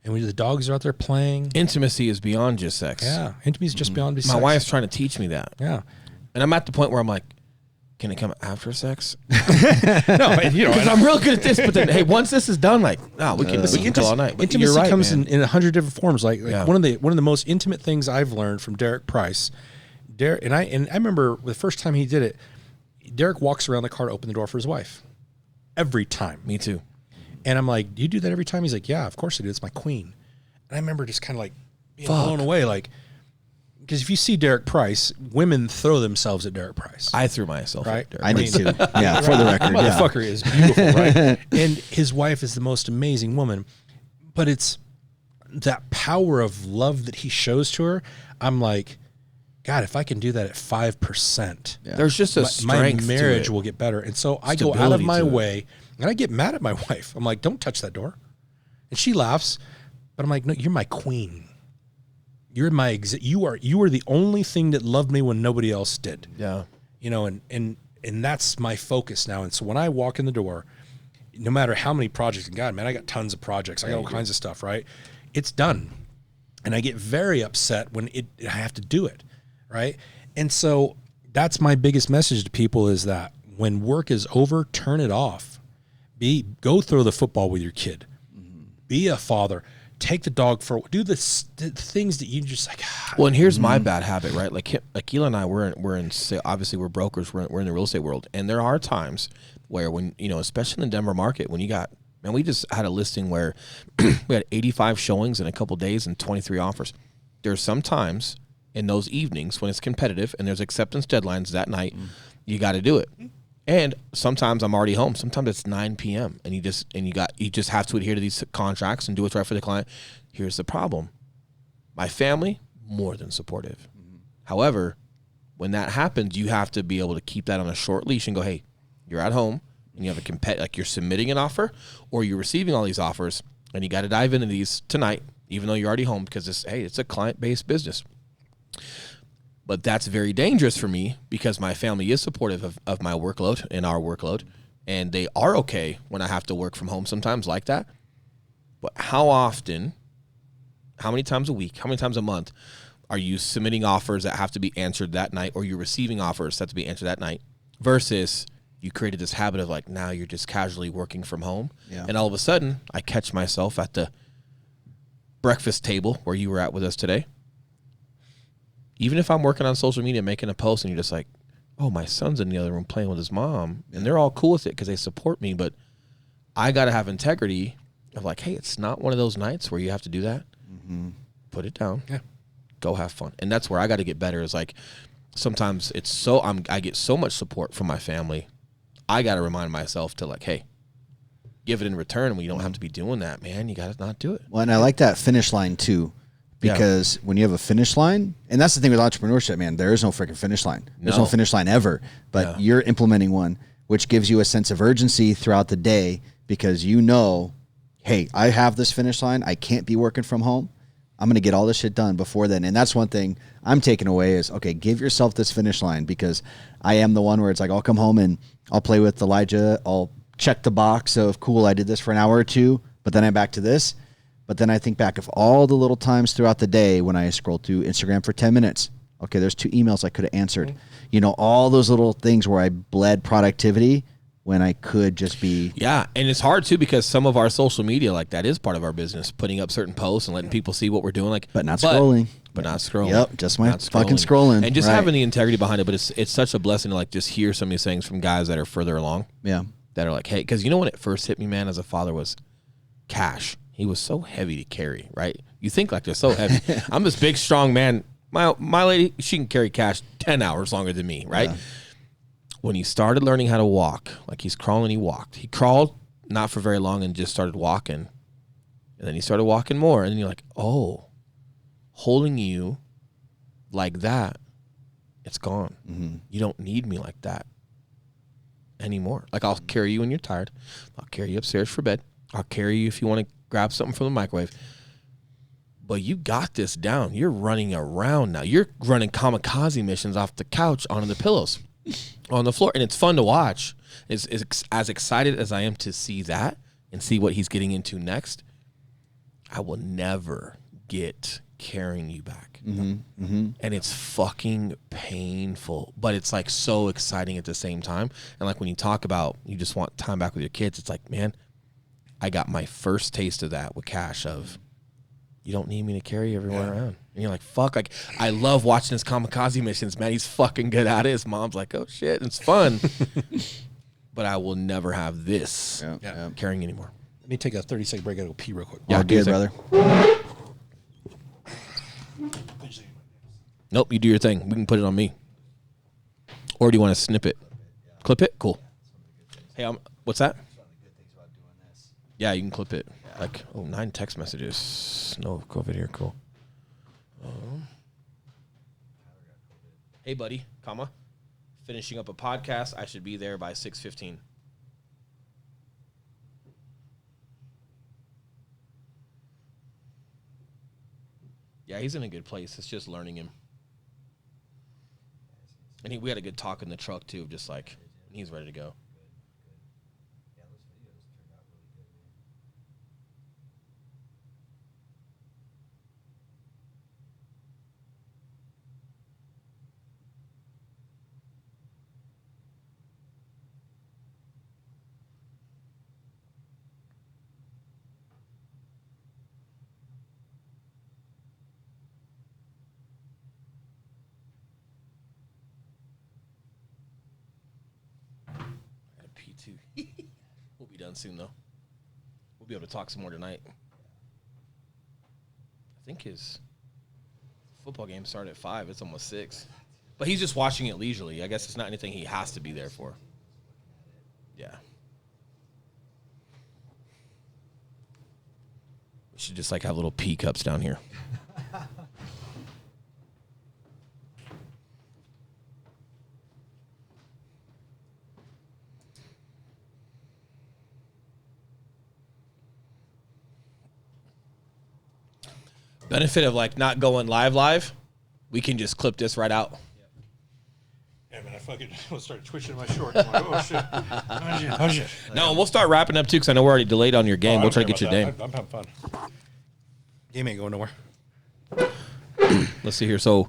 And the dogs are out there playing. Intimacy is beyond just sex. Yeah, intimacy is just beyond sex. My wife's trying to teach me that. Yeah, and I'm at the point where I'm like, can it come after sex? no, and, because I'm real good at this. But then, hey, once this is done, like, we can go all night. But intimacy right, comes man. in 100 different forms. Like one of the most intimate things I've learned from Derek Price. And I remember the first time he did it. Derek walks around the car to open the door for his wife. Every time. Me too. And I'm like, do you do that every time? He's like, yeah, of course I do. It's my queen. And I remember just kind of like being blown away. Like, because if you see Derek Price, women throw themselves at Derek Price. I threw myself at Derek. I did too. Yeah, for the record. Motherfucker is beautiful, right? And his wife is the most amazing woman. But it's that power of love that he shows to her. I'm like, God, if I can do that at 5%, there's just a strength. My marriage will get better. And so I go out of my way, and I get mad at my wife. I'm like, don't touch that door. And she laughs, but I'm like, no, you're my queen. You're my you are the only thing that loved me when nobody else did. Yeah. And that's my focus now. And so when I walk in the door, no matter how many projects, and God, man, I got tons of projects. I got all kinds of stuff, right? It's done. And I get very upset when I have to do it. Right. And so that's my biggest message to people is that when work is over, turn it off. Go throw the football with your kid. Be a father. Take the dog for do the things that you just like. Well, and here's my bad habit, right? Like Keela and I, we're in obviously we're brokers. We're in the real estate world, and there are times where when especially in the Denver market, when you got we just had a listing where we had 85 showings in a couple days and 23 offers. There's some times in those evenings when it's competitive and there's acceptance deadlines that night, you got to do it. And sometimes I'm already home. Sometimes it's 9 p.m. and you just have to adhere to these contracts and do what's right for the client. Here's the problem. My family, more than supportive. However, when that happens, you have to be able to keep that on a short leash and go, hey, you're at home and you have like you're submitting an offer or you're receiving all these offers and you got to dive into these tonight, even though you're already home because it's a client-based business. But that's very dangerous for me because my family is supportive of my workload and our workload, and they are okay when I have to work from home sometimes like that. But how often, how many times a week, how many times a month are you submitting offers that have to be answered that night or you're receiving offers that have to be answered that night versus you created this habit of like now you're just casually working from home. Yeah. And all of a sudden I catch myself at the breakfast table where you were at with us today. Even if I'm working on social media, making a post, and you're just like, oh, my son's in the other room playing with his mom, and they're all cool with it because they support me, but I got to have integrity of like, hey, it's not one of those nights where you have to do that. Put it down. Yeah. Go have fun. And that's where I got to get better is like sometimes I get so much support from my family. I got to remind myself to like, hey, give it in return. When you don't have to be doing that, man, you got to not do it. Well, and I like that finish line too. Because when you have a finish line, and that's the thing with entrepreneurship, man, there is no freaking finish line. There's no finish line ever, but you're implementing one, which gives you a sense of urgency throughout the day because hey, I have this finish line. I can't be working from home. I'm going to get all this shit done before then. And that's one thing I'm taking away is, okay, give yourself this finish line because I am the one where it's like, I'll come home and I'll play with Elijah. I'll check the box of cool. I did this for an hour or two, but then I'm back to this. But then I think back of all the little times throughout the day when I scrolled through Instagram for 10 minutes. Okay, there's 2 emails I could have answered. All those little things where I bled productivity when I could just be. Yeah, and it's hard too because some of our social media, like that is part of our business, putting up certain posts and letting people see what we're doing. Like, but not scrolling. But not scrolling. Yep, just my fucking scrolling. And just having the integrity behind it. But it's such a blessing to like just hear some of these things from guys that are further along. Yeah. That are like, hey, because when it first hit me, man, as a father was cash. He was so heavy to carry, right? You think like they're so heavy. I'm this big, strong man. My lady, she can carry cash 10 hours longer than me, right? Yeah. When he started learning how to walk, like he's crawling, he walked. He crawled not for very long and just started walking. And then he started walking more. And then you're like, oh, holding you like that, it's gone. You don't need me like that anymore. Like, I'll carry you when you're tired. I'll carry you upstairs for bed. I'll carry you if you want to grab something from the microwave. But you got this down. You're running around now. You're running kamikaze missions off the couch onto the pillows on the floor. And it's fun to watch. It's as excited as I am to see that and see what he's getting into next. I will never get carrying you back. And it's fucking painful. But it's like so exciting at the same time. And like when you talk about you just want time back with your kids, it's like, man, I got my first taste of that with Cash of, you don't need me to carry you everywhere around. And you're like, fuck. Like, I love watching his kamikaze missions, man. He's fucking good at it. His mom's like, oh, shit. It's fun. But I will never have this carrying anymore. Let me take a 30-second break. I gotta go pee real quick. Yeah, good, brother. Nope, you do your thing. We can put it on me. Or do you want to snip it? Clip it? Cool. Hey, what's that? Yeah, you can clip it. Like, 9 text messages. No COVID here. Cool. Hey, buddy, finishing up a podcast. I should be there by 6:15. Yeah, he's in a good place. It's just learning him. And we had a good talk in the truck, too, just like, he's ready to go. P2. We'll be done soon, though. We'll be able to talk some more tonight. I think his football game started at 5. It's almost 6. But he's just watching it leisurely. I guess it's not anything he has to be there for. Yeah. We should just, like, have little pea cups down here. Benefit of like not going live, we can just clip this right out. Yeah, man, I fucking start twitching my shorts. I'm like, oh shit! Oh shit! No, we'll start wrapping up too because I know we're already delayed on your game. We'll try to get your game. I'm having fun. Game ain't going nowhere. Let's see here. So,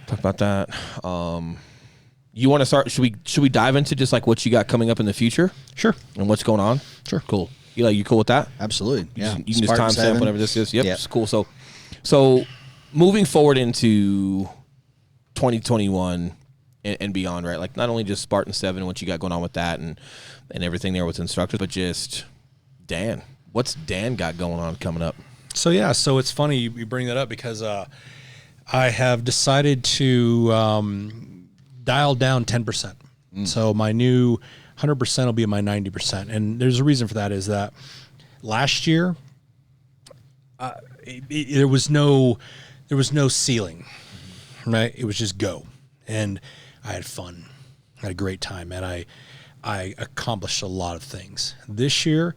talk about that. You want to start? Should we dive into just like what you got coming up in the future? Sure. And what's going on? Sure. Cool. You cool with that? Absolutely. Yeah. You can just timestamp whatever this is. Yep. Yeah. It's cool. So moving forward into 2021 and beyond, right? Like not only just Spartan7 and what you got going on with that and everything there with instructors, but just Dan. What's Dan got going on coming up? So it's funny you bring that up because I have decided to dial down 10%. So my new 100% will be my 90%. And there's a reason for that is that last year there was no ceiling, right? It was just go. And I had fun. I had a great time. And I accomplished a lot of things. This year,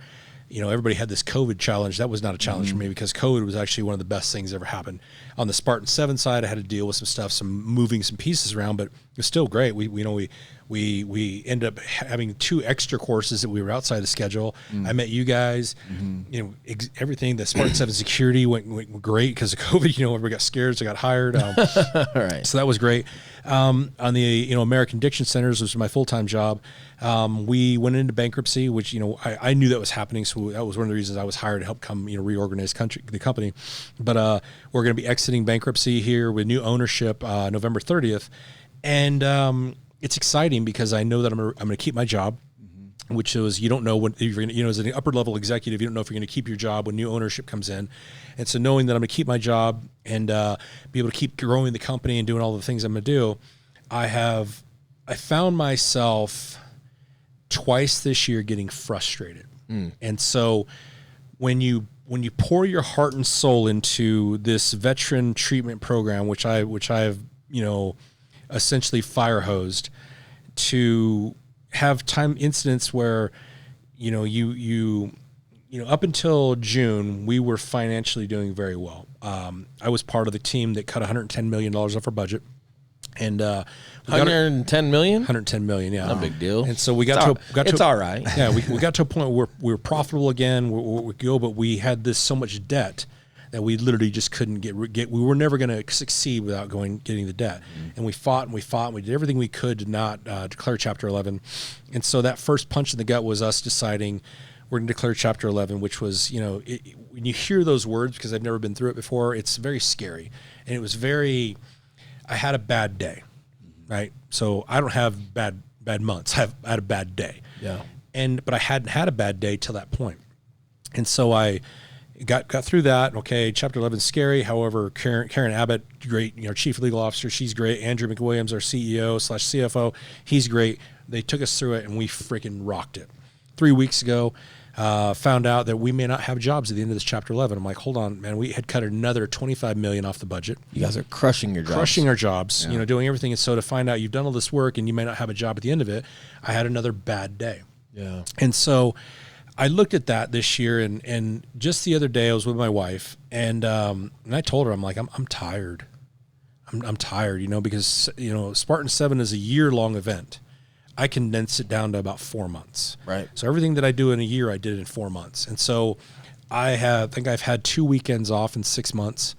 everybody had this COVID challenge. That was not a challenge for me because COVID was actually one of the best things that ever happened. On the Spartan7 side, I had to deal with some stuff, moving some pieces around, but it was still great. We ended up having 2 extra courses that we were outside the schedule. I met you guys. Everything. The Spartan7 security went great because of COVID. Everybody got scared, so I got hired. All right. So that was great. On the American Addiction Centers, which was my full-time job, we went into bankruptcy, which I knew that was happening. So that was one of the reasons I was hired to help reorganize the company. But we're going to be exiting bankruptcy here with new ownership November 30th, and it's exciting because I know that I'm going to keep my job, which is you don't know when you're going to, as an upper level executive, you don't know if you're going to keep your job when new ownership comes in. And so knowing that I'm going to keep my job and be able to keep growing the company and doing all the things I'm going to do, I found myself twice this year getting frustrated. And so when you when you pour your heart and soul into this veteran treatment program, which I've essentially fire hosed, to have time incidents where you up until June we were financially doing very well. I was part of the team that cut $110 million off our budget. And 110 million? 110 million, yeah. No big deal. And so we it's all right. Yeah, we got to a point where we were profitable again. We go, but we had so much debt that we literally just couldn't get. We were never going to succeed without getting the debt. And we fought and we fought and we did everything we could to not declare Chapter 11. And so that first punch in the gut was us deciding we're going to declare Chapter 11, which was, when you hear those words, because I've never been through it before, it's very scary. And it was I had a bad day, right? So I don't have bad months. I had a bad day. Yeah. But I hadn't had a bad day till that point. And so I got through that. Okay, Chapter 11 is scary. However, Karen Abbott, great, Chief Legal Officer, she's great. Andrew McWilliams, our CEO/CFO, he's great. They took us through it and we freaking rocked it. 3 weeks ago, found out that we may not have jobs at the end of this Chapter 11. I'm like, hold on, man. We had cut another $25 million off the budget. You guys are crushing your jobs. Crushing our jobs, doing everything. And so to find out you've done all this work and you may not have a job at the end of it, I had another bad day. Yeah. And so I looked at that this year, and just the other day I was with my wife, and I told her, I'm like, I'm tired. I'm tired, because, Spartan7 is a year-long event. I condensed it down to about 4 months. Right. So everything that I do in a year, I did in 4 months. And so I think I've had 2 weekends off in 6 months.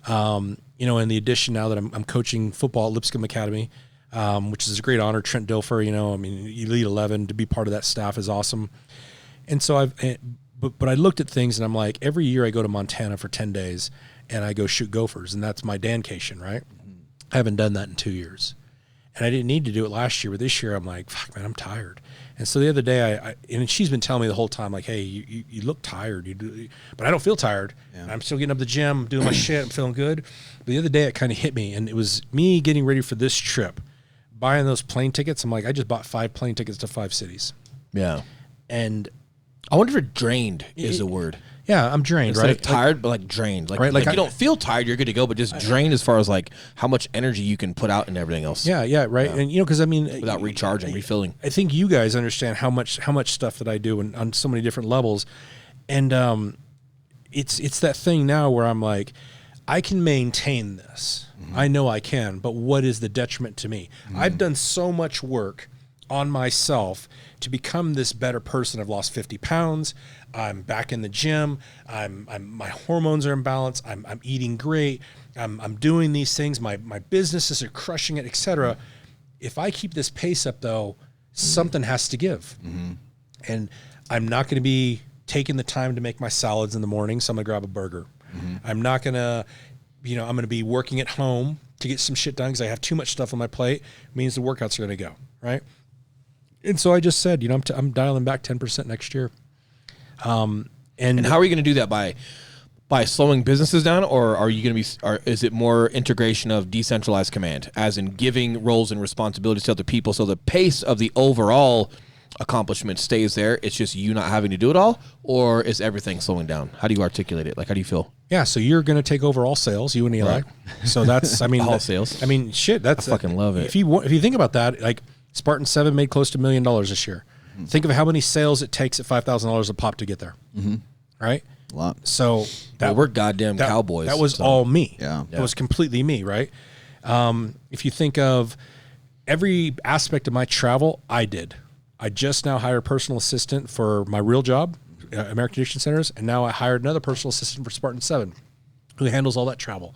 In the addition now that I'm coaching football at Lipscomb Academy, which is a great honor. Trent Dilfer, Elite 11, to be part of that staff is awesome. And so but I looked at things and I'm like, every year I go to Montana for 10 days and I go shoot gophers, and that's my dancation, right? I haven't done that in 2 years. And I didn't need to do it last year, but this year I'm like, fuck, man, I'm tired. And so the other day, and she's been telling me the whole time, like, hey, you look tired. But I don't feel tired. Yeah. I'm still getting up to the gym, doing my shit. I'm feeling good. But the other day, it kind of hit me, and it was me getting ready for this trip, buying those plane tickets. I'm like, I just bought 5 plane tickets to 5 cities. Yeah. And I wonder if drained is a word. Yeah, I'm drained, Instead right? of tired, but like drained. Like, right, like you don't feel tired, you're good to go, but just drained as far as like how much energy you can put out and everything else. Yeah, right. Yeah. And because without recharging, refilling. I think you guys understand how much stuff that I do on so many different levels, and it's that thing now where I'm like, I can maintain this. Mm-hmm. I know I can, but what is the detriment to me? Mm-hmm. I've done so much work on myself to become this better person. I've lost 50 pounds. I'm back in the gym. My hormones are in balance. I'm eating great. I'm doing these things. My businesses are crushing it, etc. If I keep this pace up, though, something has to give. Mm-hmm. And I'm not going to be taking the time to make my salads in the morning, so I'm going to grab a burger. Mm-hmm. I'm not going to, I'm going to be working at home to get some shit done because I have too much stuff on my plate. It means the workouts are going to go, right? And so I just said, I'm dialing back 10% next year. And how are you going to do that? By slowing businesses down, or are you going to be? Is it more integration of decentralized command, as in giving roles and responsibilities to other people, so the pace of the overall accomplishment stays there? It's just you not having to do it all, or is everything slowing down? How do you articulate it? Like, how do you feel? Yeah, so you're going to take over all sales, you and Eli. Right. So that's, all sales. Shit, that's I fucking love it. If you think about that, like Spartan7 made close to $1 million this year. Mm-hmm. Think of how many sales it takes at $5,000 a pop to get there. Mm-hmm. Right? A lot. So we're goddamn cowboys. That was all me. Yeah. It was completely me, right? If you think of every aspect of my travel, I did. I just now hired a personal assistant for my real job, American Addiction Centers, and now I hired another personal assistant for Spartan7 who handles all that travel.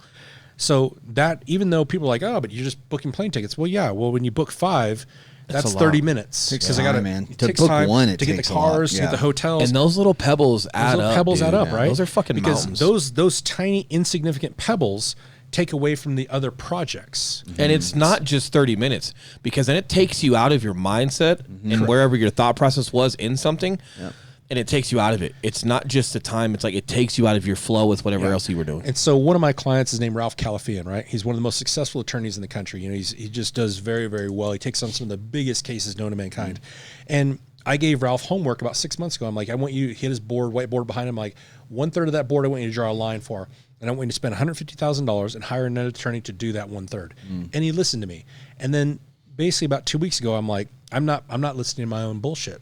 So that, even though people are like, oh, but you're just booking plane tickets. Well, yeah. Well, when you book 5, that's 30 minutes. Because I got to book time one, to get the cars, to get the hotels. And those little pebbles add up. Right? Those are fucking because mountains. those tiny insignificant pebbles take away from the other projects. Mm-hmm. And it's not just 30 minutes, because then it takes you out of your mindset and wherever your thought process was in something. Yep. And it takes you out of it. It's not just the time. It's like it takes you out of your flow with whatever else you were doing. And so one of my clients is named Ralph Calafian, right? He's one of the most successful attorneys in the country. He just does very, very well. He takes on some of the biggest cases known to mankind. And I gave Ralph homework about 6 months ago. I'm like, I want you to hit his board, whiteboard behind him. Like 1/3 of that board, I want you to draw a line for, and I want you to spend $150,000 and hire another attorney to do that 1/3. And he listened to me. And then basically about 2 weeks ago, I'm like, I'm not listening to my own bullshit.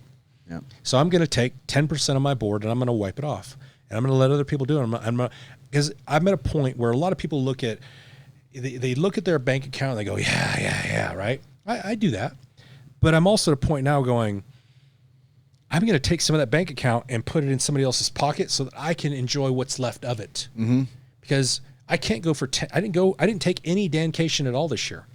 Yeah. So I'm going to take 10% of my board and I'm going to wipe it off, and I'm going to let other people do it. Because I'm at a point where a lot of people look at, they look at their bank account and they go, yeah, right? I do that. But I'm also at a point now going, I'm going to take some of that bank account and put it in somebody else's pocket so that I can enjoy what's left of it. Mm-hmm. Because I can't go for I didn't take any dancation at all this year.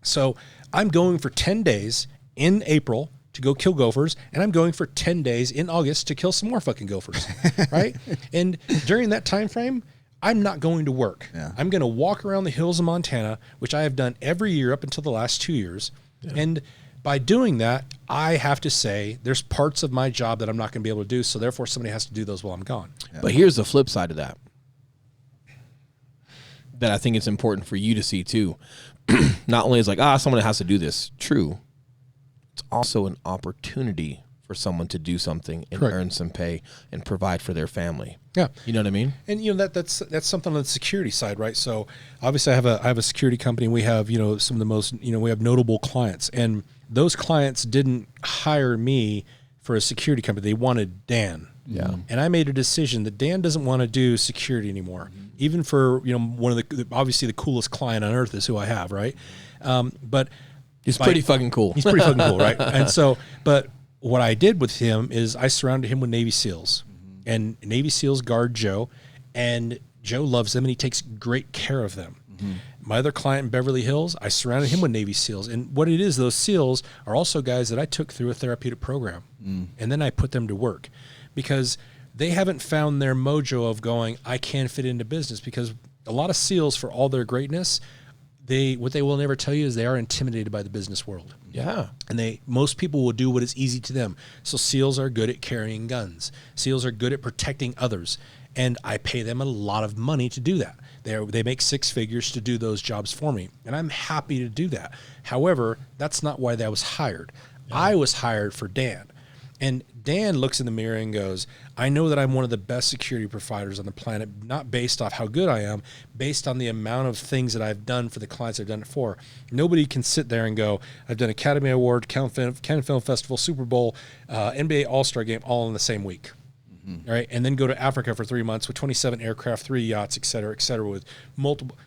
So I'm going for 10 days in April to go kill gophers, and I'm going for 10 days in August to kill some more fucking gophers, right? And during that time frame, I'm not going to work. Yeah. I'm going to walk around the hills of Montana, which I have done every year up until the last 2 years. Yeah. And by doing that, I have to say there's parts of my job that I'm not going to be able to do, so therefore somebody has to do those while I'm gone. Yeah. But here's the flip side of that I think it's important for you to see too. Not only is like, someone has to do this, true, it's also an opportunity for someone to do something and Correct. earn some pay and provide for their family. Yeah. You know what I mean? And that's something on the security side, right? So obviously I have a security company. We have, some of the most, we have notable clients, and those clients didn't hire me for a security company. They wanted Dan. Yeah. And I made a decision that Dan doesn't want to do security anymore. Mm-hmm. Even for, one of the, obviously the coolest client on earth is who I have, right? But he's pretty fucking cool. He's pretty fucking cool, right? And so, but what I did with him is I surrounded him with Navy SEALs, and Navy SEALs guard Joe, and Joe loves them and he takes great care of them. Mm-hmm. My other client in Beverly Hills, I surrounded him with Navy SEALs. And what it is, those SEALs are also guys that I took through a therapeutic program. And then I put them to work because they haven't found their mojo of going, I can fit into business. Because a lot of SEALs, for all their greatness, what they will never tell you is they are intimidated by the business world. Yeah. And most people will do what is easy to them. So SEALs are good at carrying guns. SEALs are good at protecting others. And I pay them a lot of money to do that. They make six figures to do those jobs for me. And I'm happy to do that. However, that's not why I was hired. Yeah. I was hired for Dan. And Dan looks in the mirror and goes, I know that I'm one of the best security providers on the planet, not based off how good I am, based on the amount of things that I've done for the clients I've done it for. Nobody can sit there and go, I've done Academy Award, Cannes Film Festival, Super Bowl, NBA All-Star Game all in the same week. Mm-hmm. Right? And then go to Africa for 3 months with 27 aircraft, 3 yachts, et cetera, with multiple.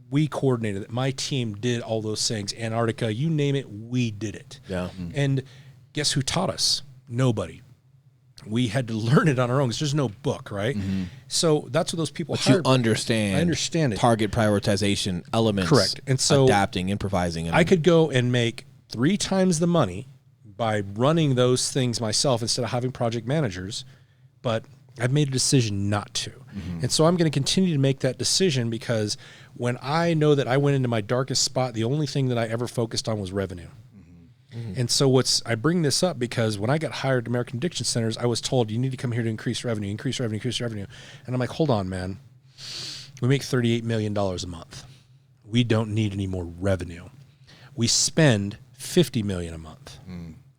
We coordinated it. My team did all those things. Antarctica, you name it, we did it. Yeah. Mm-hmm. And guess who taught us? Nobody. We had to learn it on our own because there's no book, right? Mm-hmm. So that's what those people hired. You understand. I understand it. Target prioritization elements. Correct. And so adapting, improvising. I could go and make 3 times the money by running those things myself instead of having project managers, but I've made a decision not to. Mm-hmm. And so I'm going to continue to make that decision because when I know that I went into my darkest spot, the only thing that I ever focused on was revenue. Mm-hmm. And so I bring this up because when I got hired at American Addiction Centers, I was told you need to come here to increase revenue. And I'm like, hold on, man. We make $38 million a month. We don't need any more revenue. We spend $50 million a month.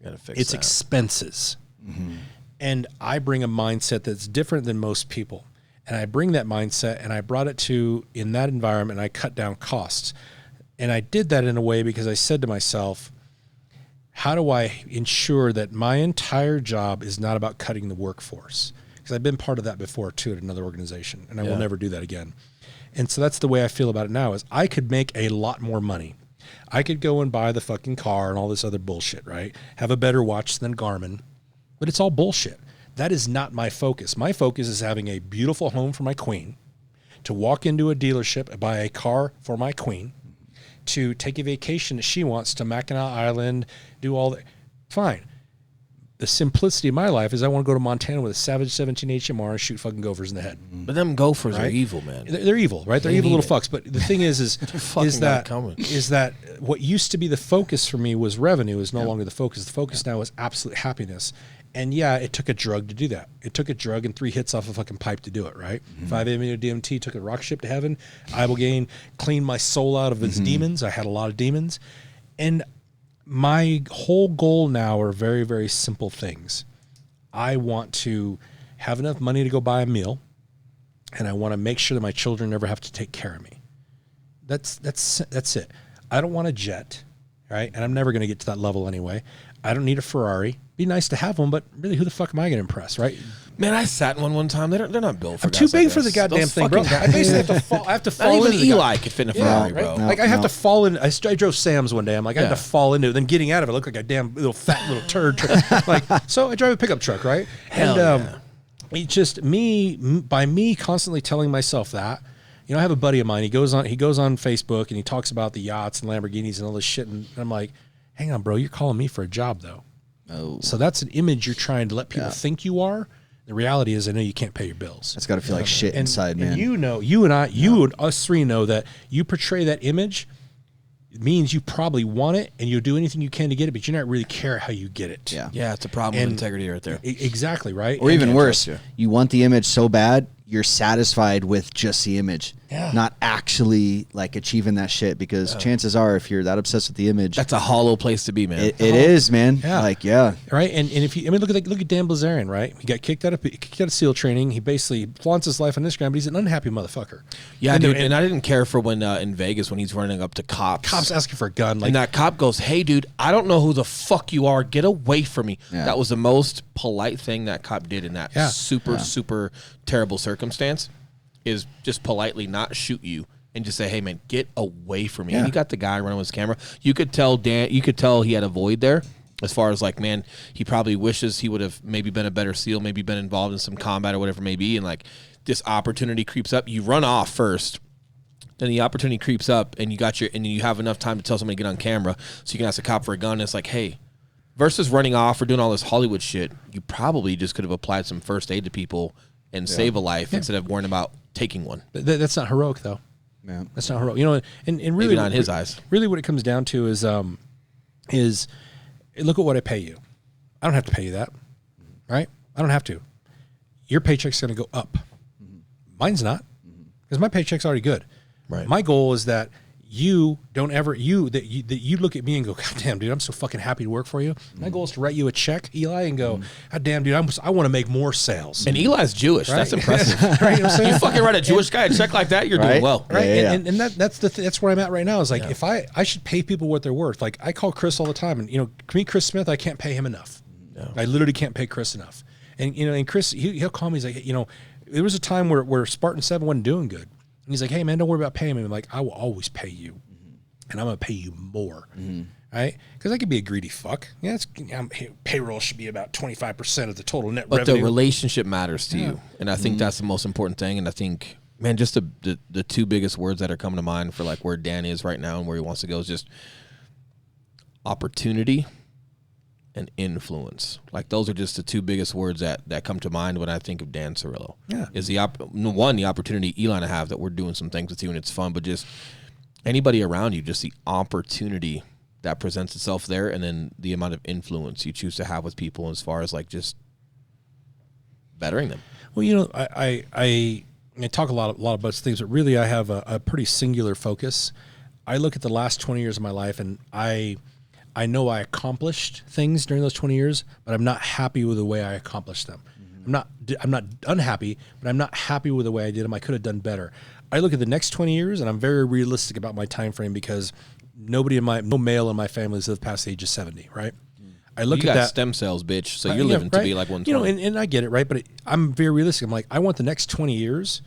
Gotta fix it's that. Expenses. Mm-hmm. And I bring a mindset that's different than most people. And I bring that mindset and I brought it to in that environment and I cut down costs. And I did that in a way because I said to myself, how do I ensure that my entire job is not about cutting the workforce? Because I've been part of that before too at another organization, and I will never do that again. And so that's the way I feel about it now is I could make a lot more money. I could go and buy the fucking car and all this other bullshit, right? Have a better watch than Garmin, but it's all bullshit. That is not my focus. My focus is having a beautiful home for my queen, to walk into a dealership and buy a car for my queen, to take a vacation that she wants to Mackinac Island, do all that. Fine. The simplicity of my life is I want to go to Montana with a Savage 17 HMR and shoot fucking gophers in the head. But them gophers right? are evil, man. They're evil, right? They're evil little fucks. But the thing is that what used to be the focus for me was revenue is no longer the focus. The focus now is absolute happiness. And yeah, it took a drug to do that. It took a drug and 3 hits off a fucking pipe to do it, right? 5-amino DMT, took a rock ship to heaven. Ibogaine cleaned my soul out of its demons. I had a lot of demons. And my whole goal now are very, very simple things. I want to have enough money to go buy a meal, and I want to make sure that my children never have to take care of me. That's it. I don't want a jet, right? And I'm never going to get to that level anyway. I don't need a Ferrari. Be nice to have one, but really, who the fuck am I going to impress, right? Man, I sat in one time. They're not built for. I'm too big for the this. goddamn Those thing, bro. fucking I basically have to fall. I have to fall Not even into the Eli could fit in a Ferrari, right? bro. No. Like I have to fall in. I drove Sam's one day. I'm like, I had Yeah. to fall into it. Then getting out of it, I look like a damn little fat little turd. Like, so I drive a pickup truck, right? Hell and yeah. it's just by me constantly telling myself that. You know, I have a buddy of mine. He goes on Facebook and he talks about the yachts and Lamborghinis and all this shit. And I'm like, hang on, bro, you're calling me for a job though. Oh, So that's an image you're trying to let people think you are. The reality is, I know you can't pay your bills. that's got to feel like shit inside, man. And you know, you and us three know that you portray that image. It means you probably want it, and you'll do anything you can to get it, but you not really care how you get it. Yeah. Yeah, it's a problem with integrity right there. Exactly, right? Or even can't worse, trust you want the image so bad, you're satisfied with just the image, not actually like achieving that shit. Because chances are, if you're that obsessed with the image, That's a hollow place to be, man. it is, man. Yeah. Like, yeah, Right, and if you, I mean, look at Dan Blazarian, right? He got kicked out of SEAL training. He basically flaunts his life on Instagram, but he's an unhappy motherfucker. Yeah, dude. And I didn't care for when in Vegas when he's running up to cops. Cops asking for a gun, like And that cop goes, "Hey, dude, I don't know who the fuck you are. Get away from me." Yeah. That was the most polite thing that cop did in that Yeah. super terrible circumstance. Is just politely not shoot you and just say, "Hey, man, get away from me." Yeah. And he got the guy running with his camera. You could tell he had a void there. As far as like, man, he probably wishes he would have maybe been a better SEAL, maybe been involved in some combat or whatever it may be. And like this opportunity creeps up. You run off first. Then the opportunity creeps up, and you have enough time to tell somebody to get on camera, so you can ask the cop for a gun. And it's like, hey, versus running off or doing all this Hollywood shit, you probably just could have applied some first aid to people and save a life instead of worrying about taking one. that's not heroic though. yeah. That's not heroic. You know, and really Maybe not in his eyes. Really, what it comes down to is look at what I pay you. I don't have to pay you that, right? I don't have to. Your paycheck's going to go up. Mine's not, because my paycheck's already good. Right. My goal is that you don't ever that you look at me and go, God damn, dude, I'm so fucking happy to work for you. My goal is to write you a check, Eli, and go, God damn, dude, I want to make more sales. And Eli's Jewish. That's Right. impressive. Right, you know what I'm saying? You fucking write a Jewish guy a check like that, you're doing Right? well. Right, Yeah. and that's where I'm at right now. Is like if I should pay people what they're worth. Like I call Chris all the time, and me Chris Smith, I can't pay him enough. No. I literally can't pay Chris enough. And and Chris, he'll call me. He's like, there was a time where Spartan7 wasn't doing good, and he's like, hey man, don't worry about paying me. I'm like, I will always pay you, and I'm gonna pay you more. Right? Because I could be a greedy fuck. Yeah, payroll should be about 25% of the total net But revenue. the relationship matters to you. And I think that's the most important thing. And I think, man, just the two biggest words that are coming to mind for like where Dan is right now and where he wants to go is just opportunity and influence. Like those are just the two biggest words that come to mind when I think of Dan Cerrillo. Yeah. Is the opportunity Eli and I have that we're doing some things with you and it's fun, but just anybody around you, just the opportunity that presents itself there, and then the amount of influence you choose to have with people as far as like just bettering them. Well, I talk a lot about things, but really I have a pretty singular focus. I look at the last 20 years of my life, and I know I accomplished things during those 20 years, but I'm not happy with the way I accomplished them. I'm not unhappy, but I'm not happy with the way I did them. I could have done better. I look at the next 20 years, and I'm very realistic about my time frame because no male in my family has lived past the age of 70, right? I look You at got that stem cells, bitch. So you're living to be like 120. and I get it, right? But I'm very realistic. I'm like, I want the next 20 years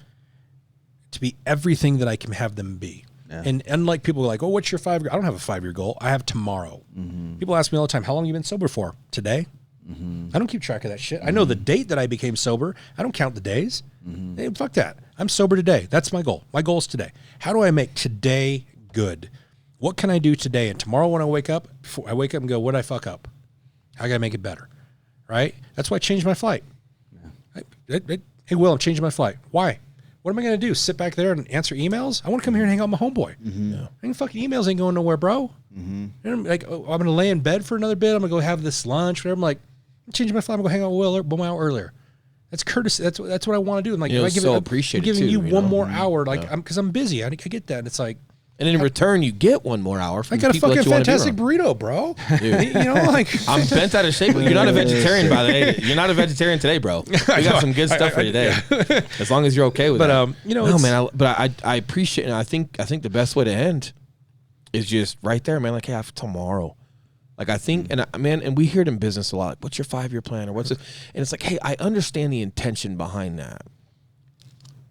to be everything that I can have them be. Yeah. And unlike people who are like, oh, what's your 5 year? I don't have a 5-year goal. I have tomorrow. People ask me all the time, how long have you been sober for? Today? I don't keep track of that shit. I know the date that I became sober. I don't count the days. Hey, fuck that. I'm sober today. That's my goal. My goal is today. How do I make today good? What can I do today? And tomorrow when I wake up and go, what did I fuck up? How can I make it better? Right? That's why I changed my flight. Hey, Will, I'm changing my flight. Why? What am I going to do? Sit back there and answer emails? I want to come here and hang out with my homeboy. Fucking emails ain't going nowhere, bro. And I'm like, I'm going to lay in bed for another bit. I'm going to go have this lunch, whatever. I'm like, I'm changing my flight. I'm going to hang out with Will 1 hour earlier. That's courtesy. That's what I want to do. I'm like, It's so I'm appreciated giving too, you you one know? more hour, like, because I'm busy. I get that. And it's like, And in return, you get one more hour from I got a people fucking that you fantastic want to be burrito, bro. Dude. You know, like I'm bent out of shape. You're not a vegetarian, by the way. You're not a vegetarian today, bro. We got some good stuff for you today. As long as you're okay with it. You know, no, man. I appreciate. And I think the best way to end is just right there, man. Like, hey, I have tomorrow. Like, I think, and we hear it in business a lot. Like, what's your 5-year plan, or what's it? And it's like, hey, I understand the intention behind that.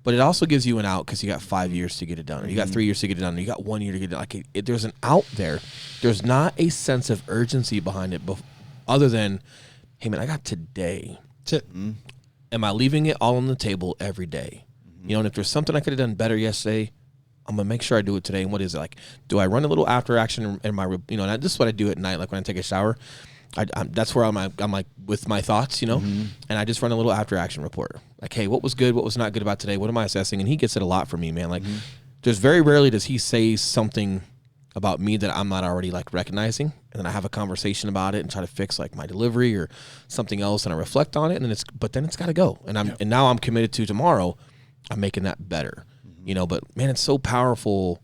But it also gives you an out because you got 5 years to get it done, or you got 3 years to get it done, or you got 1 year to get it done. Like, there's an out there. There's not a sense of urgency behind it, other than, hey, man, I got today. That's it. Am I leaving it all on the table every day? You know, and if there's something I could have done better yesterday, I'm going to make sure I do it today. And what is it? Like, do I run a little after action in my, you know, and this is what I do at night, like when I take a shower. That's where I'm like with my thoughts, you know, and I just run a little after action report. Like, hey, what was good? What was not good about today? What am I assessing? And he gets it a lot from me, man. Like, just very rarely does he say something about me that I'm not already like recognizing. And then I have a conversation about it and try to fix like my delivery or something else. And I reflect on it. And then it's got to go. And and now I'm committed to tomorrow. I'm making that better, you know, but man, it's so powerful.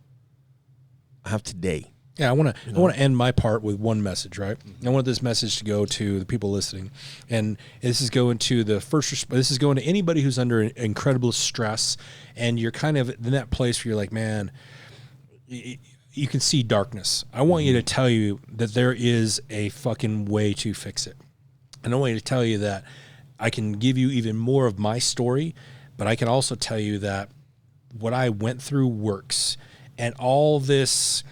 I have today. Yeah, I want to end my part with one message, right? I want this message to go to the people listening, and this is going to this is going to anybody who's under incredible stress, and you're kind of in that place where you're like, man, you can see darkness. I want you to tell you that there is a fucking way to fix it, and I want you to tell you that I can give you even more of my story, but I can also tell you that what I went through works, and all this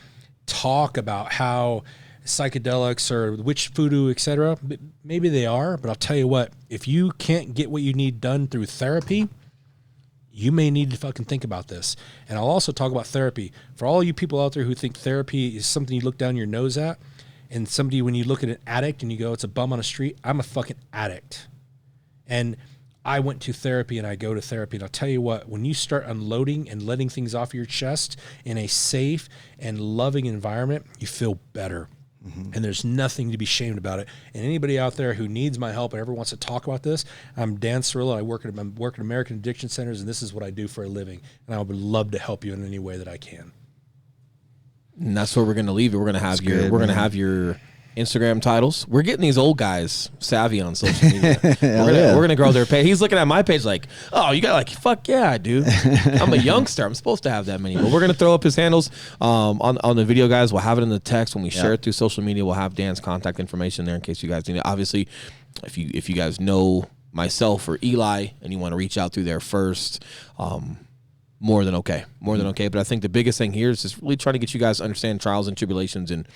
talk about how psychedelics or witch voodoo, etc. Maybe they are, but I'll tell you what, if you can't get what you need done through therapy, you may need to fucking think about this. And I'll also talk about therapy. For all you people out there who think therapy is something you look down your nose at, and somebody, when you look at an addict and you go, it's a bum on the street, I'm a fucking addict. And I went to therapy and I go to therapy, and I'll tell you what, when you start unloading and letting things off your chest in a safe and loving environment, you feel better. And there's nothing to be ashamed about it. And anybody out there who needs my help and ever wants to talk about this, I'm Dan Cerrillo. I work at American Addiction Centers, and this is what I do for a living. And I would love to help you in any way that I can. And that's where we're going to leave it. We're going to have your Instagram titles. We're getting these old guys savvy on social media. We're gonna grow their page. He's looking at my page like, oh, you got like, fuck yeah, dude. I'm a youngster. I'm supposed to have that many. But we're gonna throw up his handles on the video, guys. We'll have it in the text when we share it through social media. We'll have Dan's contact information there in case you guys need it. Obviously, if you guys know myself or Eli and you want to reach out through there first, more than okay. But I think the biggest thing here is just really trying to get you guys to understand trials and tribulations and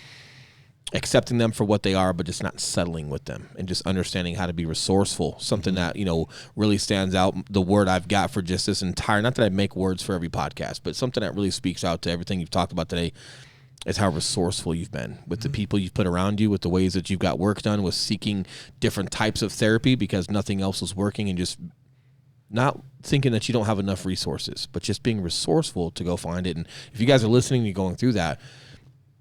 accepting them for what they are, but just not settling with them, and just understanding how to be resourceful. Something that, you know, really stands out. The word I've got for just this entire, not that I make words for every podcast, but something that really speaks out to everything you've talked about today is how resourceful you've been with the people you've put around you, with the ways that you've got work done, with seeking different types of therapy because nothing else was working, and just not thinking that you don't have enough resources, but just being resourceful to go find it. And if you guys are listening and you're going through that,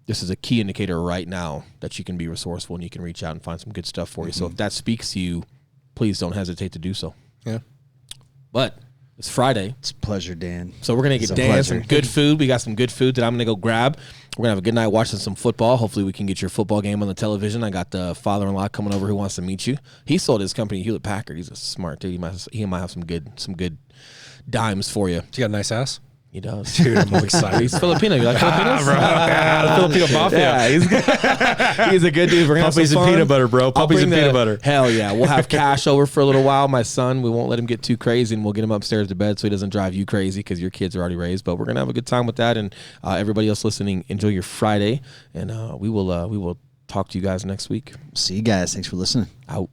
this is a key indicator right now that you can be resourceful and you can reach out and find some good stuff for you. So if that speaks to you, please don't hesitate to do so. Yeah. But it's Friday. It's a pleasure, Dan. So we're going to get Dan some good food. We got some good food that I'm going to go grab. We're going to have a good night watching some football. Hopefully we can get your football game on the television. I got the father-in-law coming over who wants to meet you. He sold his company, Hewlett-Packard. He's a smart dude. He might have some good dimes for you. You got a nice ass? He does. Dude, I'm excited. He's Filipino. You like Filipinos? Filipino mafia. Yeah, he's a good dude. We're gonna Puppies and peanut butter, bro. Puppies and peanut butter. Hell yeah. We'll have Cash over for a little while. My son, we won't let him get too crazy, and we'll get him upstairs to bed so he doesn't drive you crazy because your kids are already raised. But we're going to have a good time with that. And everybody else listening, enjoy your Friday. And we will talk to you guys next week. See you guys. Thanks for listening. Out.